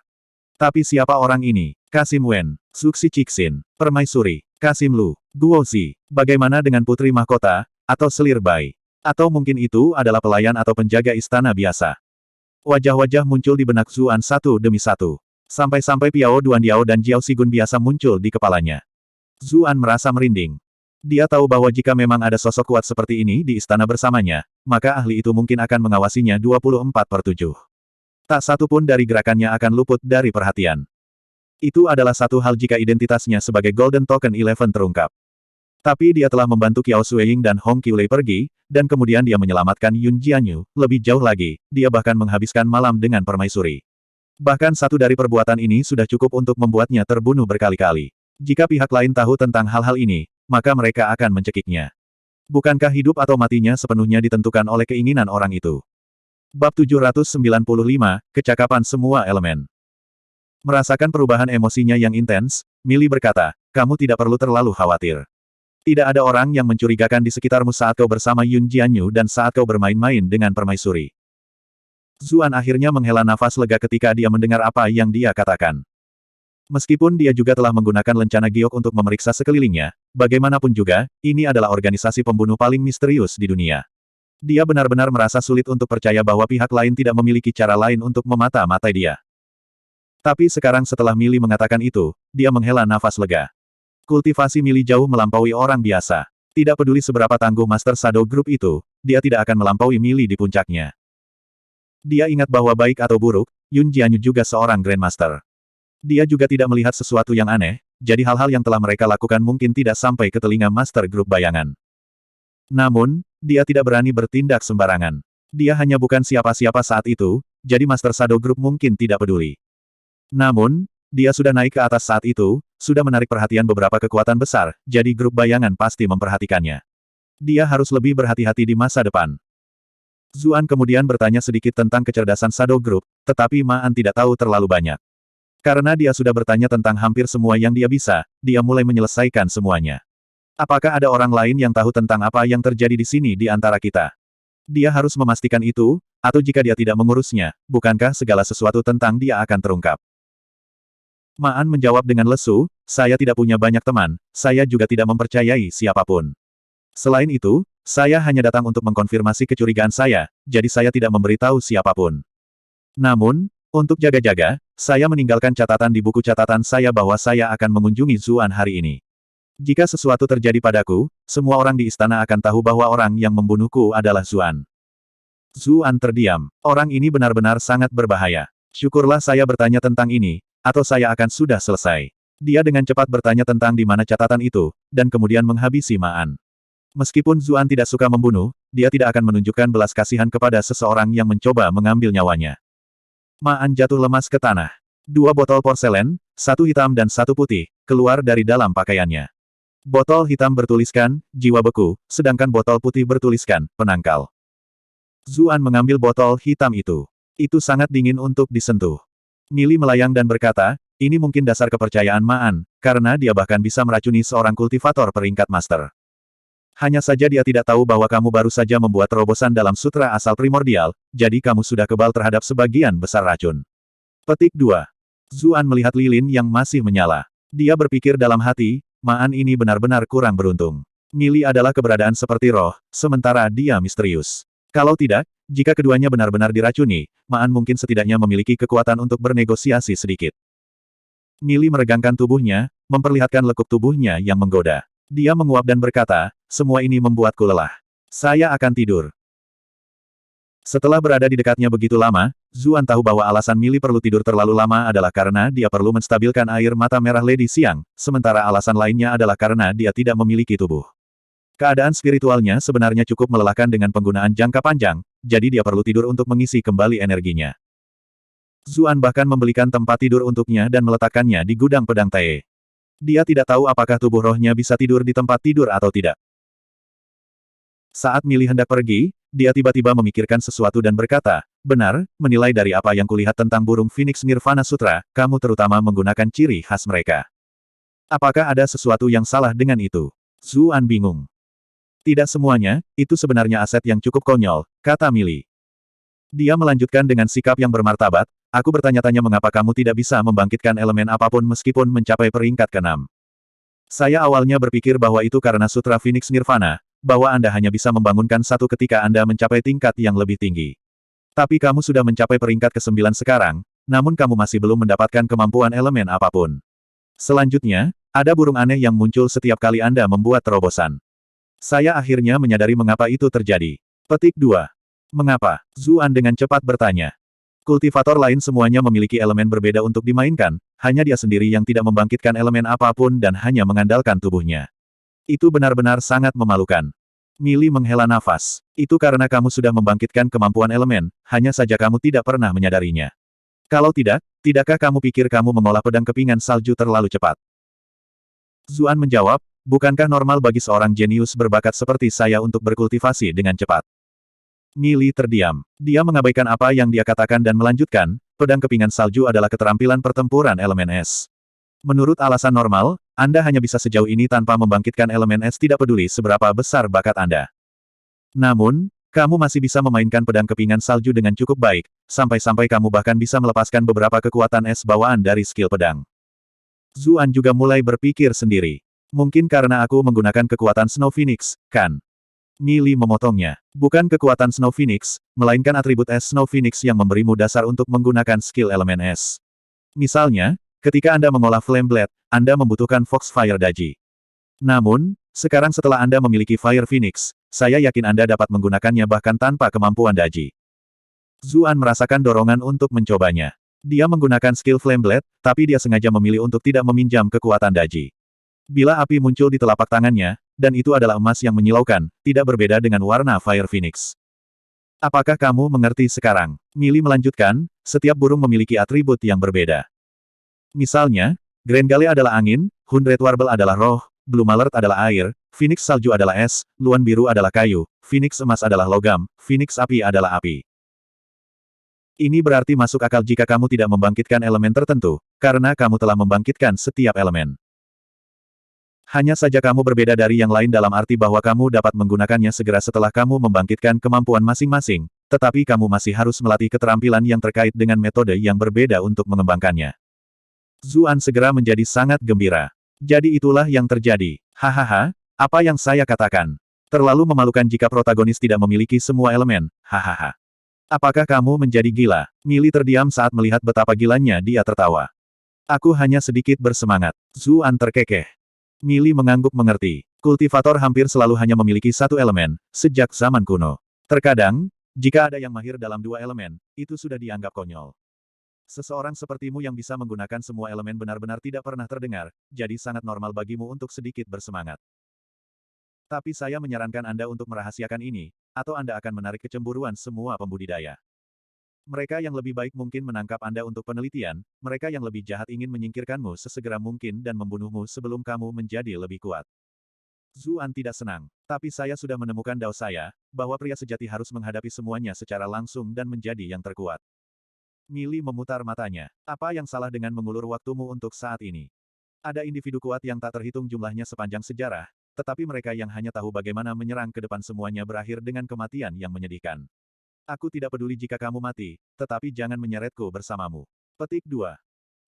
Tapi siapa orang ini? Kasim Wen, Suxi Cixin, Permaisuri, Kasim Lu, Guozi, bagaimana dengan Putri Mahkota, atau Selir Bai? Atau mungkin itu adalah pelayan atau penjaga istana biasa. Wajah-wajah muncul di benak Zuan satu demi satu. Sampai-sampai Piao Duandiao dan Jiao Sigun biasa muncul di kepalanya. Zuan merasa merinding. Dia tahu bahwa jika memang ada sosok kuat seperti ini di istana bersamanya, maka ahli itu mungkin akan mengawasinya 24/7. Tak satu pun dari gerakannya akan luput dari perhatian. Itu adalah satu hal jika identitasnya sebagai Golden Token 11 terungkap. Tapi dia telah membantu Qiao Suiying dan Hong Qiulei pergi, dan kemudian dia menyelamatkan Yun Jianyu. Lebih jauh lagi, dia bahkan menghabiskan malam dengan permaisuri. Bahkan satu dari perbuatan ini sudah cukup untuk membuatnya terbunuh berkali-kali. Jika pihak lain tahu tentang hal-hal ini, maka mereka akan mencekiknya. Bukankah hidup atau matinya sepenuhnya ditentukan oleh keinginan orang itu? Bab 795, Kecakapan Semua Elemen. Merasakan perubahan emosinya yang intens, Millie berkata, kamu tidak perlu terlalu khawatir. Tidak ada orang yang mencurigakan di sekitarmu saat kau bersama Yun Jianyu dan saat kau bermain-main dengan permaisuri. Zuan akhirnya menghela nafas lega ketika dia mendengar apa yang dia katakan. Meskipun dia juga telah menggunakan lencana giok untuk memeriksa sekelilingnya, bagaimanapun juga, ini adalah organisasi pembunuh paling misterius di dunia. Dia benar-benar merasa sulit untuk percaya bahwa pihak lain tidak memiliki cara lain untuk memata-matai dia. Tapi sekarang setelah Millie mengatakan itu, dia menghela nafas lega. Kultivasi Millie jauh melampaui orang biasa. Tidak peduli seberapa tangguh Master Shadow Group itu, dia tidak akan melampaui Millie di puncaknya. Dia ingat bahwa baik atau buruk, Yun Jianyu juga seorang Grandmaster. Dia juga tidak melihat sesuatu yang aneh, jadi hal-hal yang telah mereka lakukan mungkin tidak sampai ke telinga Master Group bayangan. Namun, dia tidak berani bertindak sembarangan. Dia hanya bukan siapa-siapa saat itu, jadi Master Shadow Group mungkin tidak peduli. Namun, dia sudah naik ke atas saat itu, sudah menarik perhatian beberapa kekuatan besar, jadi grup bayangan pasti memperhatikannya. Dia harus lebih berhati-hati di masa depan. Zuan kemudian bertanya sedikit tentang kecerdasan Shadow Group, tetapi Ma'an tidak tahu terlalu banyak. Karena dia sudah bertanya tentang hampir semua yang dia bisa, dia mulai menyelesaikan semuanya. Apakah ada orang lain yang tahu tentang apa yang terjadi di sini di antara kita? Dia harus memastikan itu, atau jika dia tidak mengurusnya, bukankah segala sesuatu tentang dia akan terungkap? Ma'an menjawab dengan lesu, saya tidak punya banyak teman, saya juga tidak mempercayai siapapun. Selain itu, saya hanya datang untuk mengkonfirmasi kecurigaan saya, jadi saya tidak memberitahu siapapun. Namun, untuk jaga-jaga, saya meninggalkan catatan di buku catatan saya bahwa saya akan mengunjungi Zuan hari ini. Jika sesuatu terjadi padaku, semua orang di istana akan tahu bahwa orang yang membunuhku adalah Zuan. Zuan terdiam. Orang ini benar-benar sangat berbahaya. Syukurlah saya bertanya tentang ini, atau saya akan sudah selesai. Dia dengan cepat bertanya tentang di mana catatan itu, dan kemudian menghabisi Ma'an. Meskipun Zuan tidak suka membunuh, dia tidak akan menunjukkan belas kasihan kepada seseorang yang mencoba mengambil nyawanya. Ma'an jatuh lemas ke tanah. 2 botol porselen, 1 hitam dan 1 putih, keluar dari dalam pakaiannya. Botol hitam bertuliskan, jiwa beku, sedangkan botol putih bertuliskan, penangkal. Zuan mengambil botol hitam itu. Itu sangat dingin untuk disentuh. Millie melayang dan berkata, ini mungkin dasar kepercayaan Ma'an, karena dia bahkan bisa meracuni seorang kultivator peringkat master. Hanya saja dia tidak tahu bahwa kamu baru saja membuat terobosan dalam sutra asal primordial, jadi kamu sudah kebal terhadap sebagian besar racun. Petik 2. Zuan melihat lilin yang masih menyala. Dia berpikir dalam hati, Ma'an ini benar-benar kurang beruntung. Millie adalah keberadaan seperti roh, sementara dia misterius. Kalau tidak, jika keduanya benar-benar diracuni, Ma'an mungkin setidaknya memiliki kekuatan untuk bernegosiasi sedikit. Millie meregangkan tubuhnya, memperlihatkan lekuk tubuhnya yang menggoda. Dia menguap dan berkata, semua ini membuatku lelah. Saya akan tidur. Setelah berada di dekatnya begitu lama, Zuan tahu bahwa alasan Millie perlu tidur terlalu lama adalah karena dia perlu menstabilkan air mata merah Lady Xiang, sementara alasan lainnya adalah karena dia tidak memiliki tubuh. Keadaan spiritualnya sebenarnya cukup melelahkan dengan penggunaan jangka panjang, jadi dia perlu tidur untuk mengisi kembali energinya. Zuan bahkan membelikan tempat tidur untuknya dan meletakkannya di gudang pedang Tae. Dia tidak tahu apakah tubuh rohnya bisa tidur di tempat tidur atau tidak. Saat Millie hendak pergi, dia tiba-tiba memikirkan sesuatu dan berkata, benar, menilai dari apa yang kulihat tentang burung Phoenix Nirvana Sutra, kamu terutama menggunakan ciri khas mereka. Apakah ada sesuatu yang salah dengan itu? Zuan bingung. Tidak semuanya, itu sebenarnya aset yang cukup konyol, kata Millie. Dia melanjutkan dengan sikap yang bermartabat, aku bertanya-tanya mengapa kamu tidak bisa membangkitkan elemen apapun meskipun mencapai peringkat ke-6. Saya awalnya berpikir bahwa itu karena Sutra Phoenix Nirvana, bahwa Anda hanya bisa membangunkan satu ketika Anda mencapai tingkat yang lebih tinggi. Tapi kamu sudah mencapai peringkat ke-9 sekarang, namun kamu masih belum mendapatkan kemampuan elemen apapun. Selanjutnya, ada burung aneh yang muncul setiap kali Anda membuat terobosan. Saya akhirnya menyadari mengapa itu terjadi. Petik 2. Mengapa? Zuan dengan cepat bertanya. Kultivator lain semuanya memiliki elemen berbeda untuk dimainkan, hanya dia sendiri yang tidak membangkitkan elemen apapun dan hanya mengandalkan tubuhnya. Itu benar-benar sangat memalukan. Mili menghela nafas. Itu karena kamu sudah membangkitkan kemampuan elemen, hanya saja kamu tidak pernah menyadarinya. Kalau tidak, tidakkah kamu pikir kamu mengolah pedang kepingan salju terlalu cepat? Zuan menjawab, bukankah normal bagi seorang jenius berbakat seperti saya untuk berkultivasi dengan cepat? Mili terdiam. Dia mengabaikan apa yang dia katakan dan melanjutkan, pedang kepingan salju adalah keterampilan pertempuran elemen es. Menurut alasan normal, Anda hanya bisa sejauh ini tanpa membangkitkan elemen es tidak peduli seberapa besar bakat Anda. Namun, kamu masih bisa memainkan pedang kepingan salju dengan cukup baik, sampai-sampai kamu bahkan bisa melepaskan beberapa kekuatan es bawaan dari skill pedang. Zuan juga mulai berpikir sendiri. Mungkin karena aku menggunakan kekuatan Snow Phoenix, kan? Mili memotongnya. Bukan kekuatan Snow Phoenix, melainkan atribut es Snow Phoenix yang memberimu dasar untuk menggunakan skill elemen es. Misalnya, ketika Anda mengolah Flame Blade, Anda membutuhkan Foxfire Daji. Namun, sekarang setelah Anda memiliki Fire Phoenix, saya yakin Anda dapat menggunakannya bahkan tanpa kemampuan Daji. Zuan merasakan dorongan untuk mencobanya. Dia menggunakan skill Flame Blade, tapi dia sengaja memilih untuk tidak meminjam kekuatan Daji. Bila api muncul di telapak tangannya, dan itu adalah emas yang menyilaukan, tidak berbeda dengan warna Fire Phoenix. Apakah kamu mengerti sekarang? Mili melanjutkan, setiap burung memiliki atribut yang berbeda. Misalnya, Grengale adalah angin, Hundred Warble adalah roh, Blue Malert adalah air, Phoenix salju adalah es, Luan biru adalah kayu, Phoenix emas adalah logam, Phoenix api adalah api. Ini berarti masuk akal jika kamu tidak membangkitkan elemen tertentu, karena kamu telah membangkitkan setiap elemen. Hanya saja kamu berbeda dari yang lain dalam arti bahwa kamu dapat menggunakannya segera setelah kamu membangkitkan kemampuan masing-masing, tetapi kamu masih harus melatih keterampilan yang terkait dengan metode yang berbeda untuk mengembangkannya. Zuan segera menjadi sangat gembira. Jadi itulah yang terjadi. Hahaha, apa yang saya katakan. Terlalu memalukan jika protagonis tidak memiliki semua elemen, hahaha. Apakah kamu menjadi gila? Mili terdiam saat melihat betapa gilanya dia tertawa. Aku hanya sedikit bersemangat. Zuan terkekeh. Mili mengangguk mengerti. Kultivator hampir selalu hanya memiliki satu elemen, sejak zaman kuno. Terkadang, jika ada yang mahir dalam dua elemen, itu sudah dianggap konyol. Seseorang sepertimu yang bisa menggunakan semua elemen benar-benar tidak pernah terdengar, jadi sangat normal bagimu untuk sedikit bersemangat. Tapi saya menyarankan Anda untuk merahasiakan ini, atau Anda akan menarik kecemburuan semua pembudidaya. Mereka yang lebih baik mungkin menangkap Anda untuk penelitian, mereka yang lebih jahat ingin menyingkirkanmu sesegera mungkin dan membunuhmu sebelum kamu menjadi lebih kuat. Zuan tidak senang, tapi saya sudah menemukan dao saya, bahwa pria sejati harus menghadapi semuanya secara langsung dan menjadi yang terkuat. Mili memutar matanya. Apa yang salah dengan mengulur waktumu untuk saat ini? Ada individu kuat yang tak terhitung jumlahnya sepanjang sejarah, tetapi mereka yang hanya tahu bagaimana menyerang ke depan semuanya berakhir dengan kematian yang menyedihkan. Aku tidak peduli jika kamu mati, tetapi jangan menyeretku bersamamu. Petik 2.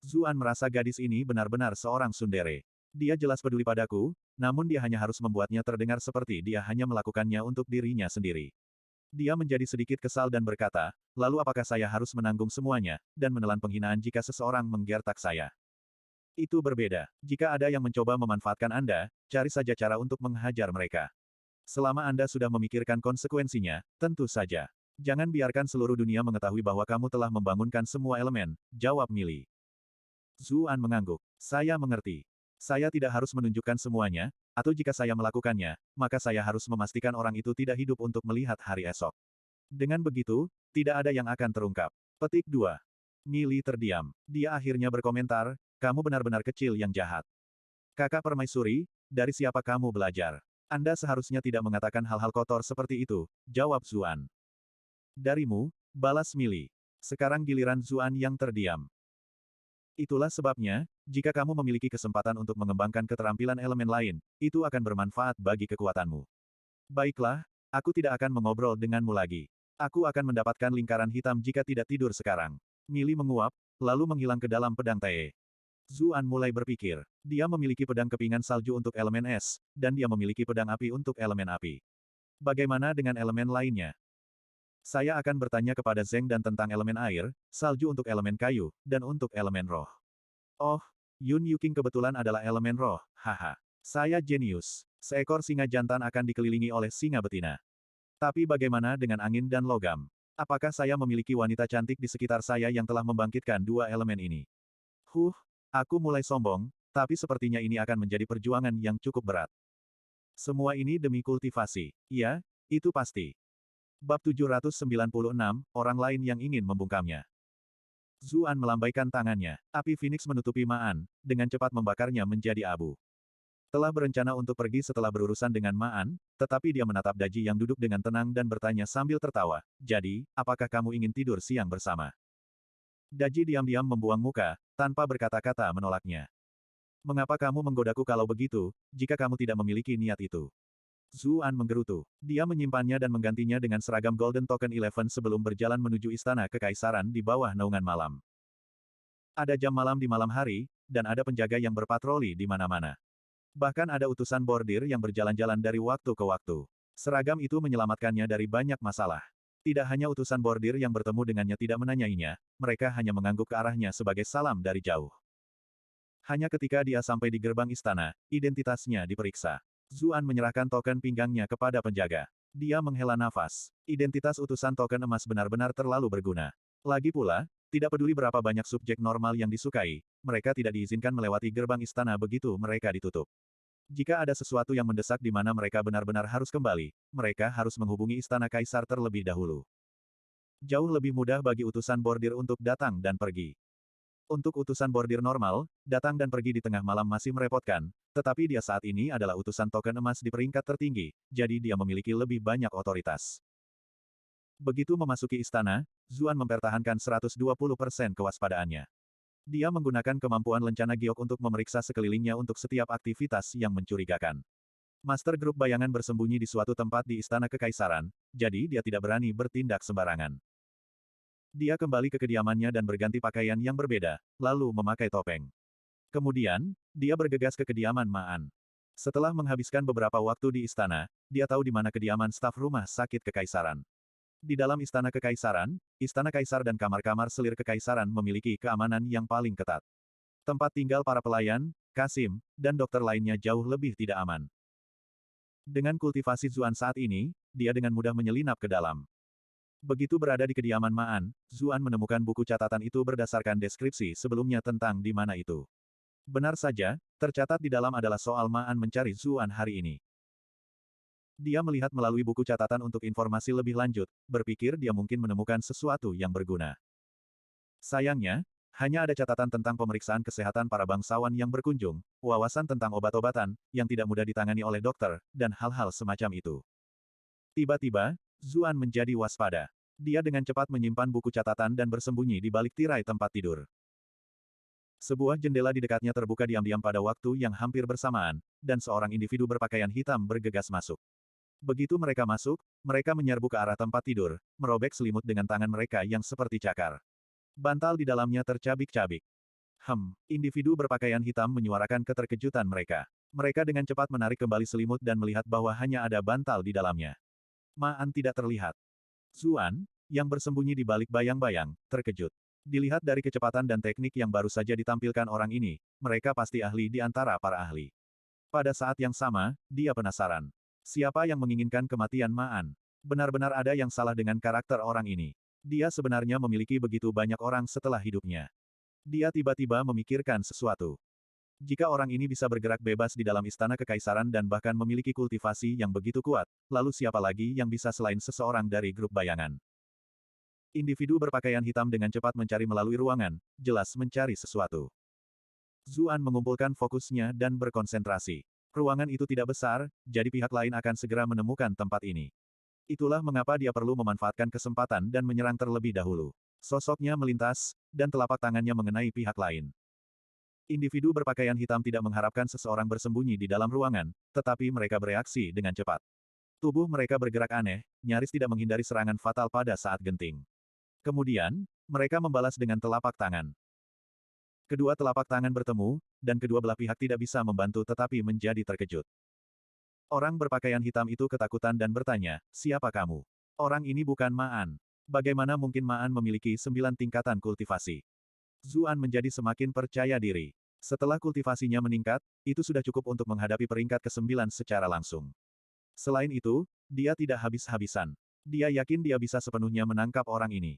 Zuan merasa gadis ini benar-benar seorang tsundere. Dia jelas peduli padaku, namun dia hanya harus membuatnya terdengar seperti dia hanya melakukannya untuk dirinya sendiri. Dia menjadi sedikit kesal dan berkata, lalu apakah saya harus menanggung semuanya, dan menelan penghinaan jika seseorang menggertak saya? Itu berbeda. Jika ada yang mencoba memanfaatkan Anda, cari saja cara untuk menghajar mereka. Selama Anda sudah memikirkan konsekuensinya, tentu saja. Jangan biarkan seluruh dunia mengetahui bahwa kamu telah membangunkan semua elemen, jawab Mili. Zuan mengangguk. Saya mengerti. Saya tidak harus menunjukkan semuanya, atau jika saya melakukannya, maka saya harus memastikan orang itu tidak hidup untuk melihat hari esok. Dengan begitu, tidak ada yang akan terungkap. Petik 2. Mili terdiam. Dia akhirnya berkomentar, kamu benar-benar kecil yang jahat. Kakak permaisuri, dari siapa kamu belajar? Anda seharusnya tidak mengatakan hal-hal kotor seperti itu, jawab Zuan. Darimu, balas Mili. Sekarang giliran Zuan yang terdiam. Itulah sebabnya, jika kamu memiliki kesempatan untuk mengembangkan keterampilan elemen lain, itu akan bermanfaat bagi kekuatanmu. Baiklah, aku tidak akan mengobrol denganmu lagi. Aku akan mendapatkan lingkaran hitam jika tidak tidur sekarang. Mili menguap, lalu menghilang ke dalam pedang Teye. Zuan mulai berpikir. Dia memiliki pedang kepingan salju untuk elemen es, dan dia memiliki pedang api untuk elemen api. Bagaimana dengan elemen lainnya? Saya akan bertanya kepada Zeng dan tentang elemen air, salju untuk elemen kayu, dan untuk elemen roh. Oh, Yun Yuking kebetulan adalah elemen roh, haha. Saya jenius. Seekor singa jantan akan dikelilingi oleh singa betina. Tapi bagaimana dengan angin dan logam? Apakah saya memiliki wanita cantik di sekitar saya yang telah membangkitkan dua elemen ini? Aku mulai sombong, tapi sepertinya ini akan menjadi perjuangan yang cukup berat. Semua ini demi kultivasi. Iya, itu pasti. Bab 796, orang lain yang ingin membungkamnya. Zuan melambaikan tangannya. Api Phoenix menutupi Maan, dengan cepat membakarnya menjadi abu. Telah berencana untuk pergi setelah berurusan dengan Maan, tetapi dia menatap Daji yang duduk dengan tenang dan bertanya sambil tertawa, "Jadi, apakah kamu ingin tidur siang bersama?" Daji diam-diam membuang muka, tanpa berkata-kata menolaknya. "Mengapa kamu menggodaku kalau begitu, jika kamu tidak memiliki niat itu?" Zuan menggerutu. Dia menyimpannya dan menggantinya dengan seragam Golden Token 11 sebelum berjalan menuju Istana Kekaisaran di bawah naungan malam. Ada jam malam di malam hari, dan ada penjaga yang berpatroli di mana-mana. Bahkan ada utusan bordir yang berjalan-jalan dari waktu ke waktu. Seragam itu menyelamatkannya dari banyak masalah. Tidak hanya utusan bordir yang bertemu dengannya tidak menanyainya, mereka hanya mengangguk ke arahnya sebagai salam dari jauh. Hanya ketika dia sampai di gerbang istana, identitasnya diperiksa. Zuan menyerahkan token pinggangnya kepada penjaga. Dia menghela nafas. Identitas utusan token emas benar-benar terlalu berguna. Lagi pula, tidak peduli berapa banyak subjek normal yang disukai, mereka tidak diizinkan melewati gerbang istana begitu mereka ditutup. Jika ada sesuatu yang mendesak di mana mereka benar-benar harus kembali, mereka harus menghubungi istana kaisar terlebih dahulu. Jauh lebih mudah bagi utusan bordir untuk datang dan pergi. Untuk utusan bordir normal, datang dan pergi di tengah malam masih merepotkan, tetapi dia saat ini adalah utusan token emas di peringkat tertinggi, jadi dia memiliki lebih banyak otoritas. Begitu memasuki istana, Zuan mempertahankan 120% kewaspadaannya. Dia menggunakan kemampuan lencana giok untuk memeriksa sekelilingnya untuk setiap aktivitas yang mencurigakan. Master grup bayangan bersembunyi di suatu tempat di Istana Kekaisaran, jadi dia tidak berani bertindak sembarangan. Dia kembali ke kediamannya dan berganti pakaian yang berbeda, lalu memakai topeng. Kemudian, dia bergegas ke kediaman Maan. Setelah menghabiskan beberapa waktu di istana, dia tahu di mana kediaman staf rumah sakit kekaisaran. Di dalam istana kekaisaran, istana kaisar dan kamar-kamar selir kekaisaran memiliki keamanan yang paling ketat. Tempat tinggal para pelayan, Kasim, dan dokter lainnya jauh lebih tidak aman. Dengan kultivasi Zuan saat ini, dia dengan mudah menyelinap ke dalam. Begitu berada di kediaman Maan, Zuan menemukan buku catatan itu berdasarkan deskripsi sebelumnya tentang di mana itu. Benar saja, tercatat di dalam adalah soal Maan mencari Zuan hari ini. Dia melihat melalui buku catatan untuk informasi lebih lanjut, berpikir dia mungkin menemukan sesuatu yang berguna. Sayangnya, hanya ada catatan tentang pemeriksaan kesehatan para bangsawan yang berkunjung, wawasan tentang obat-obatan, yang tidak mudah ditangani oleh dokter, dan hal-hal semacam itu. Tiba-tiba, Zuan menjadi waspada. Dia dengan cepat menyimpan buku catatan dan bersembunyi di balik tirai tempat tidur. Sebuah jendela di dekatnya terbuka diam-diam pada waktu yang hampir bersamaan, dan seorang individu berpakaian hitam bergegas masuk. Begitu mereka masuk, mereka menyerbu ke arah tempat tidur, merobek selimut dengan tangan mereka yang seperti cakar. Bantal di dalamnya tercabik-cabik. Individu berpakaian hitam menyuarakan keterkejutan mereka. Mereka dengan cepat menarik kembali selimut dan melihat bahwa hanya ada bantal di dalamnya. Maan tidak terlihat. Zuan, yang bersembunyi di balik bayang-bayang, terkejut. Dilihat dari kecepatan dan teknik yang baru saja ditampilkan orang ini, mereka pasti ahli di antara para ahli. Pada saat yang sama, dia penasaran. Siapa yang menginginkan kematian Maan? Benar-benar ada yang salah dengan karakter orang ini. Dia sebenarnya memiliki begitu banyak orang setelah hidupnya. Dia tiba-tiba memikirkan sesuatu. Jika orang ini bisa bergerak bebas di dalam istana kekaisaran dan bahkan memiliki kultivasi yang begitu kuat, lalu siapa lagi yang bisa selain seseorang dari grup bayangan? Individu berpakaian hitam dengan cepat mencari melalui ruangan, jelas mencari sesuatu. Zuan mengumpulkan fokusnya dan berkonsentrasi. Ruangan itu tidak besar, jadi pihak lain akan segera menemukan tempat ini. Itulah mengapa dia perlu memanfaatkan kesempatan dan menyerang terlebih dahulu. Sosoknya melintas, dan telapak tangannya mengenai pihak lain. Individu berpakaian hitam tidak mengharapkan seseorang bersembunyi di dalam ruangan, tetapi mereka bereaksi dengan cepat. Tubuh mereka bergerak aneh, nyaris tidak menghindari serangan fatal pada saat genting. Kemudian, mereka membalas dengan telapak tangan. Kedua telapak tangan bertemu, dan kedua belah pihak tidak bisa membantu tetapi menjadi terkejut. Orang berpakaian hitam itu ketakutan dan bertanya, "Siapa kamu?" Orang ini bukan Maan. Bagaimana mungkin Maan memiliki 9 tingkatan kultivasi? Zuan menjadi semakin percaya diri. Setelah kultivasinya meningkat, itu sudah cukup untuk menghadapi peringkat ke-9 secara langsung. Selain itu, dia tidak habis-habisan. Dia yakin dia bisa sepenuhnya menangkap orang ini.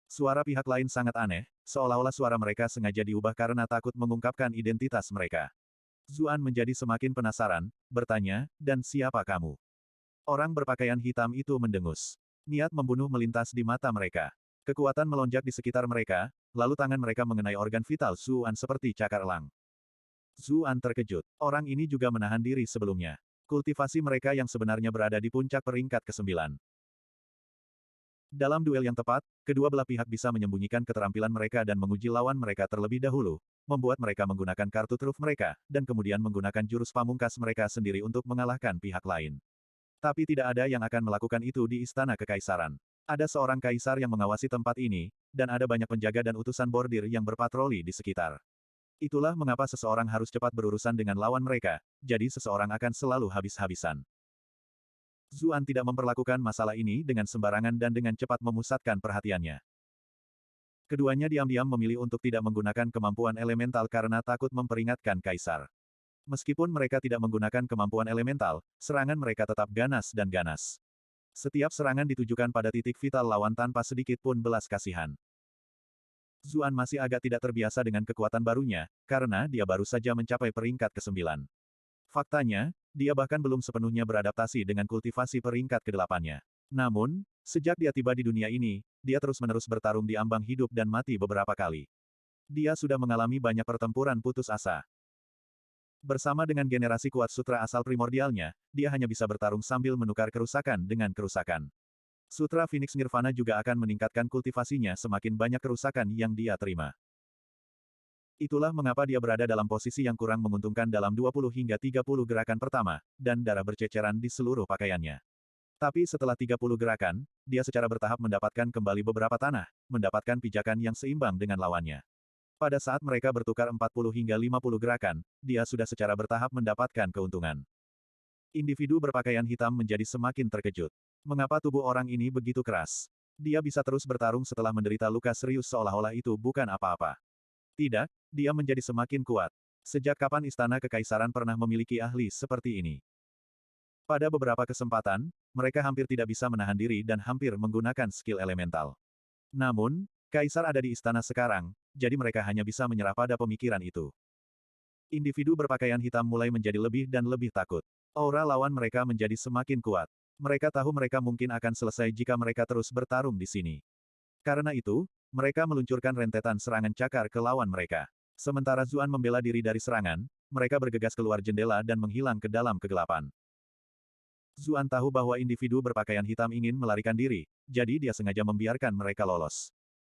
Suara pihak lain sangat aneh, seolah-olah suara mereka sengaja diubah karena takut mengungkapkan identitas mereka. Zuan menjadi semakin penasaran, bertanya, dan siapa kamu? Orang berpakaian hitam itu mendengus. Niat membunuh melintas di mata mereka. Kekuatan melonjak di sekitar mereka, lalu tangan mereka mengenai organ vital Zuan seperti cakar elang. Zuan terkejut. Orang ini juga menahan diri sebelumnya. Kultivasi mereka yang sebenarnya berada di puncak peringkat ke-9. Dalam duel yang tepat, kedua belah pihak bisa menyembunyikan keterampilan mereka dan menguji lawan mereka terlebih dahulu, membuat mereka menggunakan kartu truf mereka, dan kemudian menggunakan jurus pamungkas mereka sendiri untuk mengalahkan pihak lain. Tapi tidak ada yang akan melakukan itu di Istana Kekaisaran. Ada seorang kaisar yang mengawasi tempat ini, dan ada banyak penjaga dan utusan bordir yang berpatroli di sekitar. Itulah mengapa seseorang harus cepat berurusan dengan lawan mereka, jadi seseorang akan selalu habis-habisan. Zuan tidak memperlakukan masalah ini dengan sembarangan dan dengan cepat memusatkan perhatiannya. Keduanya diam-diam memilih untuk tidak menggunakan kemampuan elemental karena takut memperingatkan kaisar. Meskipun mereka tidak menggunakan kemampuan elemental, serangan mereka tetap ganas dan ganas. Setiap serangan ditujukan pada titik vital lawan tanpa sedikit pun belas kasihan. Zuan masih agak tidak terbiasa dengan kekuatan barunya, karena dia baru saja mencapai peringkat ke-9. Faktanya, dia bahkan belum sepenuhnya beradaptasi dengan kultivasi peringkat ke-8-nya. Namun, sejak dia tiba di dunia ini, dia terus-menerus bertarung di ambang hidup dan mati beberapa kali. Dia sudah mengalami banyak pertempuran putus asa. Bersama dengan generasi kuat sutra asal primordialnya, dia hanya bisa bertarung sambil menukar kerusakan dengan kerusakan. Sutra Phoenix Nirvana juga akan meningkatkan kultivasinya semakin banyak kerusakan yang dia terima. Itulah mengapa dia berada dalam posisi yang kurang menguntungkan dalam 20 hingga 30 gerakan pertama, dan darah berceceran di seluruh pakaiannya. Tapi setelah 30 gerakan, dia secara bertahap mendapatkan kembali beberapa tanah, mendapatkan pijakan yang seimbang dengan lawannya. Pada saat mereka bertukar 40 hingga 50 gerakan, dia sudah secara bertahap mendapatkan keuntungan. Individu berpakaian hitam menjadi semakin terkejut. Mengapa tubuh orang ini begitu keras? Dia bisa terus bertarung setelah menderita luka serius seolah-olah itu bukan apa-apa. Tidak, dia menjadi semakin kuat. Sejak kapan Istana Kekaisaran pernah memiliki ahli seperti ini? Pada beberapa kesempatan, mereka hampir tidak bisa menahan diri dan hampir menggunakan skill elemental. Namun, Kaisar ada di istana sekarang, jadi mereka hanya bisa menyerah pada pemikiran itu. Individu berpakaian hitam mulai menjadi lebih dan lebih takut. Aura lawan mereka menjadi semakin kuat. Mereka tahu mereka mungkin akan selesai jika mereka terus bertarung di sini. Karena itu, mereka meluncurkan rentetan serangan cakar ke lawan mereka. Sementara Zuan membela diri dari serangan, mereka bergegas keluar jendela dan menghilang ke dalam kegelapan. Zuan tahu bahwa individu berpakaian hitam ingin melarikan diri, jadi dia sengaja membiarkan mereka lolos.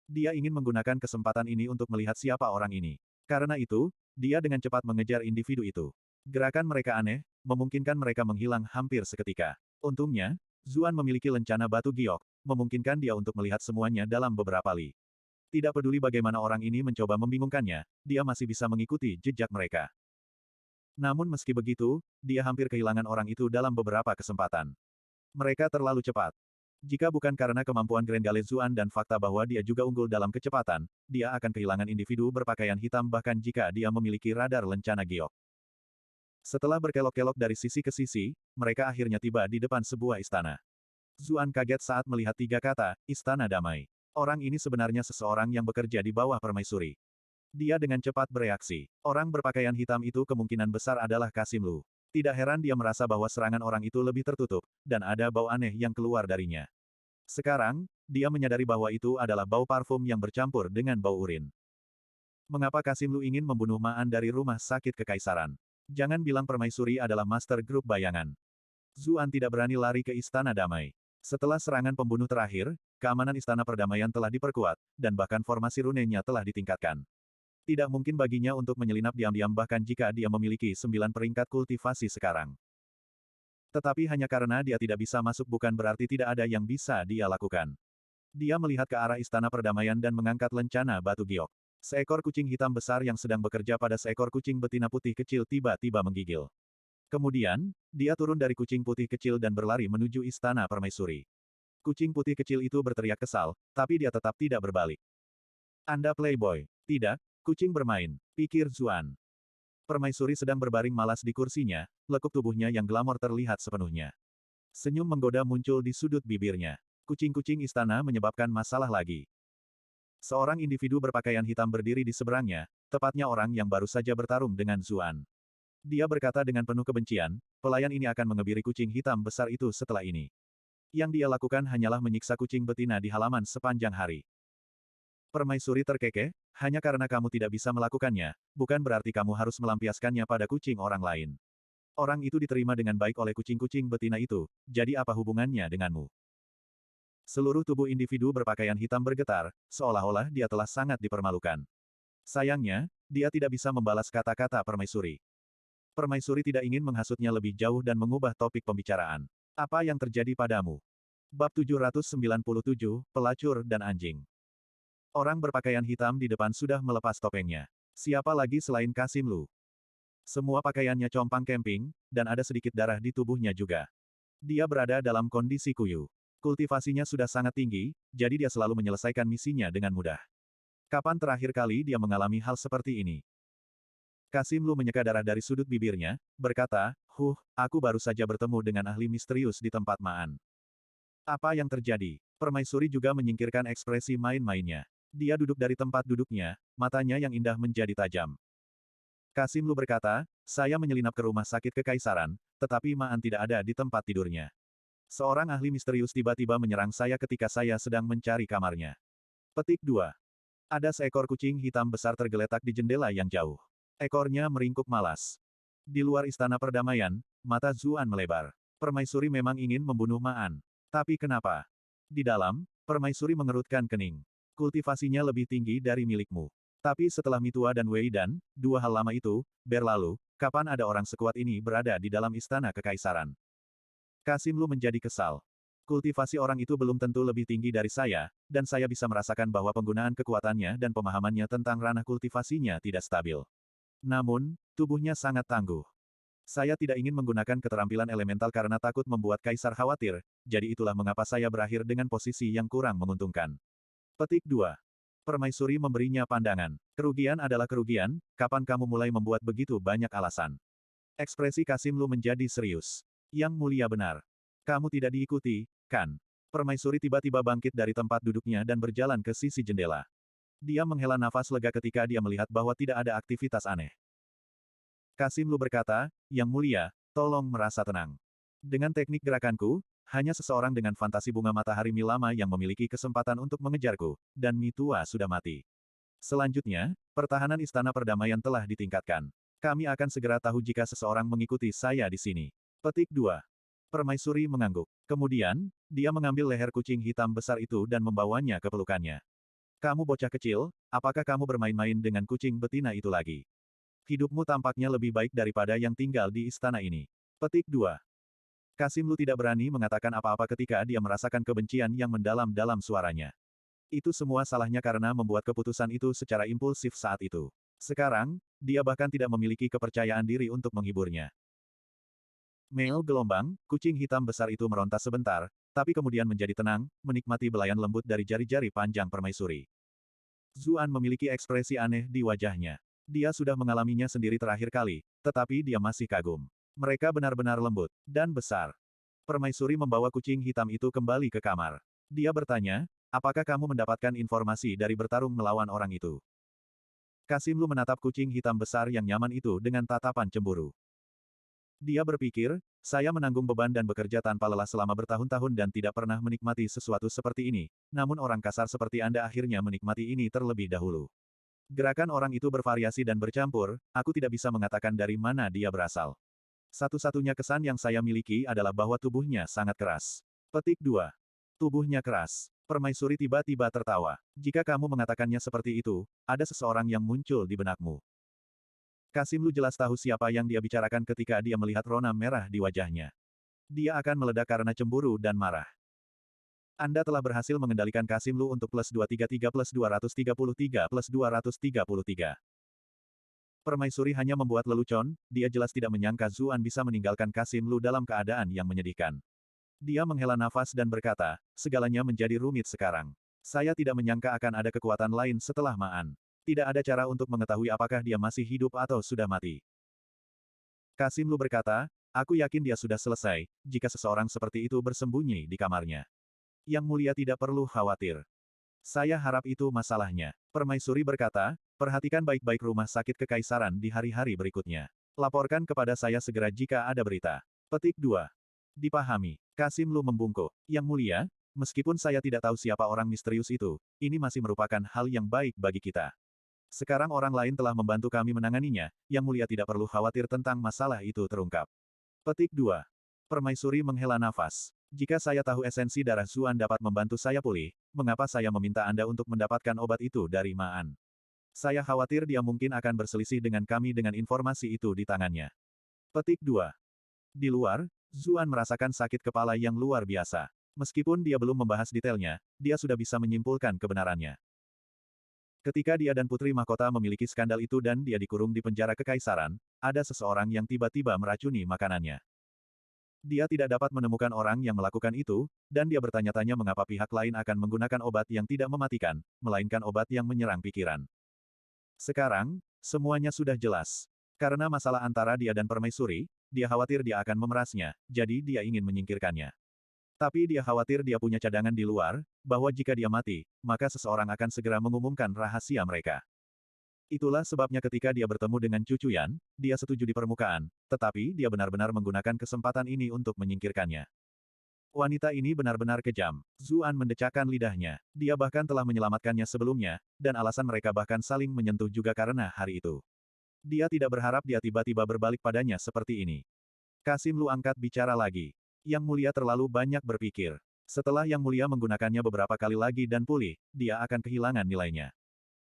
Dia ingin menggunakan kesempatan ini untuk melihat siapa orang ini. Karena itu, dia dengan cepat mengejar individu itu. Gerakan mereka aneh, memungkinkan mereka menghilang hampir seketika. Untungnya, Zuan memiliki lencana batu giok, memungkinkan dia untuk melihat semuanya dalam beberapa li. Tidak peduli bagaimana orang ini mencoba membingungkannya, dia masih bisa mengikuti jejak mereka. Namun meski begitu, dia hampir kehilangan orang itu dalam beberapa kesempatan. Mereka terlalu cepat. Jika bukan karena kemampuan Grenggale Zuan dan fakta bahwa dia juga unggul dalam kecepatan, dia akan kehilangan individu berpakaian hitam bahkan jika dia memiliki radar lencana giok. Setelah berkelok-kelok dari sisi ke sisi, mereka akhirnya tiba di depan sebuah istana. Zuan kaget saat melihat tiga kata, Istana Damai. Orang ini sebenarnya seseorang yang bekerja di bawah permaisuri. Dia dengan cepat bereaksi. Orang berpakaian hitam itu kemungkinan besar adalah Kasim Lu. Tidak heran dia merasa bahwa serangan orang itu lebih tertutup, dan ada bau aneh yang keluar darinya. Sekarang, dia menyadari bahwa itu adalah bau parfum yang bercampur dengan bau urin. Mengapa Kasim Lu ingin membunuh Ma'an dari rumah sakit kekaisaran? Jangan bilang permaisuri adalah master grup bayangan. Zuan tidak berani lari ke Istana Damai. Setelah serangan pembunuh terakhir, keamanan Istana Perdamaian telah diperkuat, dan bahkan formasi runenya telah ditingkatkan. Tidak mungkin baginya untuk menyelinap diam-diam bahkan jika dia memiliki 9 peringkat kultivasi sekarang. Tetapi hanya karena dia tidak bisa masuk bukan berarti tidak ada yang bisa dia lakukan. Dia melihat ke arah Istana Perdamaian dan mengangkat lencana batu giok. Seekor kucing hitam besar yang sedang bekerja pada seekor kucing betina putih kecil tiba-tiba menggigil. Kemudian, dia turun dari kucing putih kecil dan berlari menuju Istana Permaisuri. Kucing putih kecil itu berteriak kesal, tapi dia tetap tidak berbalik. Anda playboy. Tidak, kucing bermain, pikir Zuan. Permaisuri sedang berbaring malas di kursinya, lekuk tubuhnya yang glamor terlihat sepenuhnya. Senyum menggoda muncul di sudut bibirnya. Kucing-kucing istana menyebabkan masalah lagi. Seorang individu berpakaian hitam berdiri di seberangnya, tepatnya orang yang baru saja bertarung dengan Zuan. Dia berkata dengan penuh kebencian, pelayan ini akan mengebiri kucing hitam besar itu setelah ini. Yang dia lakukan hanyalah menyiksa kucing betina di halaman sepanjang hari. Permaisuri terkekeh, hanya karena kamu tidak bisa melakukannya, bukan berarti kamu harus melampiaskannya pada kucing orang lain. Orang itu diterima dengan baik oleh kucing-kucing betina itu, jadi apa hubungannya denganmu? Seluruh tubuh individu berpakaian hitam bergetar, seolah-olah dia telah sangat dipermalukan. Sayangnya, dia tidak bisa membalas kata-kata permaisuri. Permaisuri tidak ingin menghasutnya lebih jauh dan mengubah topik pembicaraan. Apa yang terjadi padamu? Bab 797, Pelacur dan Anjing. Orang berpakaian hitam di depan sudah melepas topengnya. Siapa lagi selain Kasim Lu? Semua pakaiannya compang camping, dan ada sedikit darah di tubuhnya juga. Dia berada dalam kondisi kuyu. Kultivasinya sudah sangat tinggi, jadi dia selalu menyelesaikan misinya dengan mudah. Kapan terakhir kali dia mengalami hal seperti ini? Kasim Lu menyeka darah dari sudut bibirnya, berkata, aku baru saja bertemu dengan ahli misterius di tempat Maan. Apa yang terjadi? Permaisuri juga menyingkirkan ekspresi main-mainnya. Dia duduk dari tempat duduknya, matanya yang indah menjadi tajam. Kasim Lu berkata, saya menyelinap ke rumah sakit kekaisaran, tetapi Maan tidak ada di tempat tidurnya. Seorang ahli misterius tiba-tiba menyerang saya ketika saya sedang mencari kamarnya. Petik 2. Ada seekor kucing hitam besar tergeletak di jendela yang jauh. Ekornya meringkuk malas. Di luar istana perdamaian, mata Zuan melebar. Permaisuri memang ingin membunuh Maan. Tapi kenapa? Di dalam, permaisuri mengerutkan kening. Kultivasinya lebih tinggi dari milikmu. Tapi setelah Mitua dan Wei Dan, dua hal lama itu, berlalu, kapan ada orang sekuat ini berada di dalam istana kekaisaran? Kasim Lu menjadi kesal. Kultivasi orang itu belum tentu lebih tinggi dari saya, dan saya bisa merasakan bahwa penggunaan kekuatannya dan pemahamannya tentang ranah kultivasinya tidak stabil. Namun, tubuhnya sangat tangguh. Saya tidak ingin menggunakan keterampilan elemental karena takut membuat kaisar khawatir, jadi itulah mengapa saya berakhir dengan posisi yang kurang menguntungkan. Petik 2. Permaisuri memberinya pandangan. Kerugian adalah kerugian, kapan kamu mulai membuat begitu banyak alasan? Ekspresi Kasim Lu menjadi serius. Yang mulia benar. Kamu tidak diikuti, kan? Permaisuri tiba-tiba bangkit dari tempat duduknya dan berjalan ke sisi jendela. Dia menghela nafas lega ketika dia melihat bahwa tidak ada aktivitas aneh. Kasim Lu berkata, Yang mulia, tolong merasa tenang. Dengan teknik gerakanku, hanya seseorang dengan fantasi bunga matahari Milama yang memiliki kesempatan untuk mengejarku, dan Mitua sudah mati. Selanjutnya, pertahanan istana perdamaian telah ditingkatkan. Kami akan segera tahu jika seseorang mengikuti saya di sini. Petik 2. Permaisuri mengangguk. Kemudian, dia mengambil leher kucing hitam besar itu dan membawanya ke pelukannya. Kamu bocah kecil, apakah kamu bermain-main dengan kucing betina itu lagi? Hidupmu tampaknya lebih baik daripada yang tinggal di istana ini. Petik 2. Kasim Lu tidak berani mengatakan apa-apa ketika dia merasakan kebencian yang mendalam dalam suaranya. Itu semua salahnya karena membuat keputusan itu secara impulsif saat itu. Sekarang, dia bahkan tidak memiliki kepercayaan diri untuk menghiburnya. Mel gelombang, kucing hitam besar itu meronta sebentar, tapi kemudian menjadi tenang, menikmati belayan lembut dari jari-jari panjang permaisuri. Zuan memiliki ekspresi aneh di wajahnya. Dia sudah mengalaminya sendiri terakhir kali, tetapi dia masih kagum. Mereka benar-benar lembut dan besar. Permaisuri membawa kucing hitam itu kembali ke kamar. Dia bertanya, apakah kamu mendapatkan informasi dari bertarung melawan orang itu? Kasim Lu menatap kucing hitam besar yang nyaman itu dengan tatapan cemburu. Dia berpikir, saya menanggung beban dan bekerja tanpa lelah selama bertahun-tahun dan tidak pernah menikmati sesuatu seperti ini, namun orang kasar seperti Anda akhirnya menikmati ini terlebih dahulu. Gerakan orang itu bervariasi dan bercampur, aku tidak bisa mengatakan dari mana dia berasal. Satu-satunya kesan yang saya miliki adalah bahwa tubuhnya sangat keras. Petik 2. Tubuhnya keras. Permaisuri tiba-tiba tertawa. Jika kamu mengatakannya seperti itu, ada seseorang yang muncul di benakmu. Kasim Lu jelas tahu siapa yang dia bicarakan ketika dia melihat rona merah di wajahnya. Dia akan meledak karena cemburu dan marah. Anda telah berhasil mengendalikan Kasim Lu untuk +233 +233 +233. Permaisuri hanya membuat lelucon, dia jelas tidak menyangka Zuan bisa meninggalkan Kasim Lu dalam keadaan yang menyedihkan. Dia menghela nafas dan berkata, segalanya menjadi rumit sekarang. Saya tidak menyangka akan ada kekuatan lain setelah Maan. Tidak ada cara untuk mengetahui apakah dia masih hidup atau sudah mati. Kasim Lu berkata, aku yakin dia sudah selesai, jika seseorang seperti itu bersembunyi di kamarnya. Yang mulia tidak perlu khawatir. Saya harap itu masalahnya. Permaisuri berkata, perhatikan baik-baik rumah sakit kekaisaran di hari-hari berikutnya. Laporkan kepada saya segera jika ada berita. Petik 2. Dipahami. Kasim Lu membungkuk. Yang mulia, meskipun saya tidak tahu siapa orang misterius itu, ini masih merupakan hal yang baik bagi kita. Sekarang orang lain telah membantu kami menanganinya, Yang Mulia tidak perlu khawatir tentang masalah itu terungkap. Petik 2. Permaisuri menghela nafas. Jika saya tahu esensi darah Zuan dapat membantu saya pulih, mengapa saya meminta Anda untuk mendapatkan obat itu dari Maan? Saya khawatir dia mungkin akan berselisih dengan kami dengan informasi itu di tangannya. Petik 2. Di luar, Zuan merasakan sakit kepala yang luar biasa. Meskipun dia belum membahas detailnya, dia sudah bisa menyimpulkan kebenarannya. Ketika dia dan Putri Mahkota memiliki skandal itu dan dia dikurung di penjara kekaisaran, ada seseorang yang tiba-tiba meracuni makanannya. Dia tidak dapat menemukan orang yang melakukan itu, dan dia bertanya-tanya mengapa pihak lain akan menggunakan obat yang tidak mematikan, melainkan obat yang menyerang pikiran. Sekarang, semuanya sudah jelas. Karena masalah antara dia dan permaisuri, dia khawatir dia akan memerasnya, jadi dia ingin menyingkirkannya. Tapi dia khawatir dia punya cadangan di luar, bahwa jika dia mati, maka seseorang akan segera mengumumkan rahasia mereka. Itulah sebabnya ketika dia bertemu dengan Cu Cuyan, dia setuju di permukaan, tetapi dia benar-benar menggunakan kesempatan ini untuk menyingkirkannya. Wanita ini benar-benar kejam. Zuan mendecakkan lidahnya. Dia bahkan telah menyelamatkannya sebelumnya, dan alasan mereka bahkan saling menyentuh juga karena hari itu. Dia tidak berharap dia tiba-tiba berbalik padanya seperti ini. Kasim Lu angkat bicara lagi. Yang Mulia terlalu banyak berpikir. Setelah Yang Mulia menggunakannya beberapa kali lagi dan pulih, dia akan kehilangan nilainya.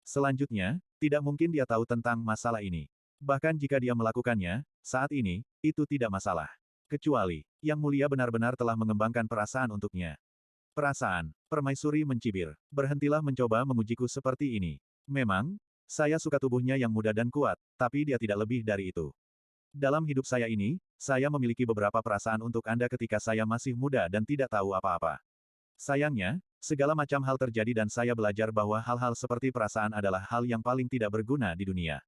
Selanjutnya, tidak mungkin dia tahu tentang masalah ini. Bahkan jika dia melakukannya, saat ini, itu tidak masalah. Kecuali, Yang Mulia benar-benar telah mengembangkan perasaan untuknya. Perasaan, permaisuri mencibir. Berhentilah mencoba mengujiku seperti ini. Memang, saya suka tubuhnya yang muda dan kuat, tapi dia tidak lebih dari itu. Dalam hidup saya ini, saya memiliki beberapa perasaan untuk Anda ketika saya masih muda dan tidak tahu apa-apa. Sayangnya, segala macam hal terjadi dan saya belajar bahwa hal-hal seperti perasaan adalah hal yang paling tidak berguna di dunia.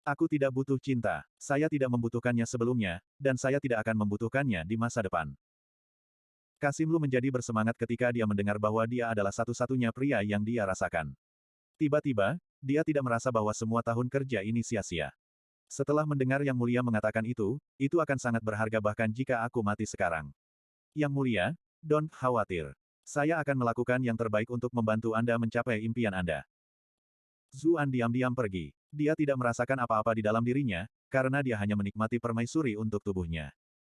Aku tidak butuh cinta, saya tidak membutuhkannya sebelumnya, dan saya tidak akan membutuhkannya di masa depan. Kasim Lu menjadi bersemangat ketika dia mendengar bahwa dia adalah satu-satunya pria yang dia rasakan. Tiba-tiba, dia tidak merasa bahwa semua tahun kerja ini sia-sia. Setelah mendengar Yang Mulia mengatakan itu akan sangat berharga bahkan jika aku mati sekarang. Yang Mulia, don't khawatir. Saya akan melakukan yang terbaik untuk membantu Anda mencapai impian Anda. Zuan diam-diam pergi. Dia tidak merasakan apa-apa di dalam dirinya, karena dia hanya menikmati permaisuri untuk tubuhnya.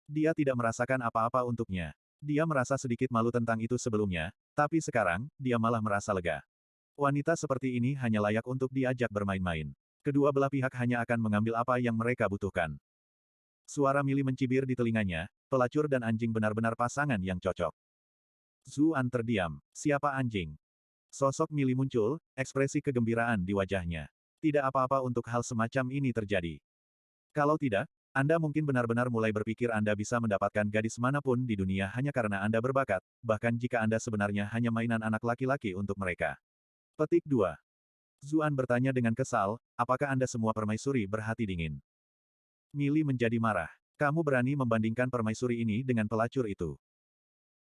Dia tidak merasakan apa-apa untuknya. Dia merasa sedikit malu tentang itu sebelumnya, tapi sekarang, dia malah merasa lega. Wanita seperti ini hanya layak untuk diajak bermain-main. Kedua belah pihak hanya akan mengambil apa yang mereka butuhkan. Suara Mili mencibir di telinganya, pelacur dan anjing benar-benar pasangan yang cocok. Zuan terdiam. Siapa anjing? Sosok Mili muncul, ekspresi kegembiraan di wajahnya. Tidak apa-apa untuk hal semacam ini terjadi. Kalau tidak, Anda mungkin benar-benar mulai berpikir Anda bisa mendapatkan gadis manapun di dunia hanya karena Anda berbakat, bahkan jika Anda sebenarnya hanya mainan anak laki-laki untuk mereka. Petik 2. Zuan bertanya dengan kesal, apakah Anda semua permaisuri berhati dingin? Mili menjadi marah. Kamu berani membandingkan permaisuri ini dengan pelacur itu.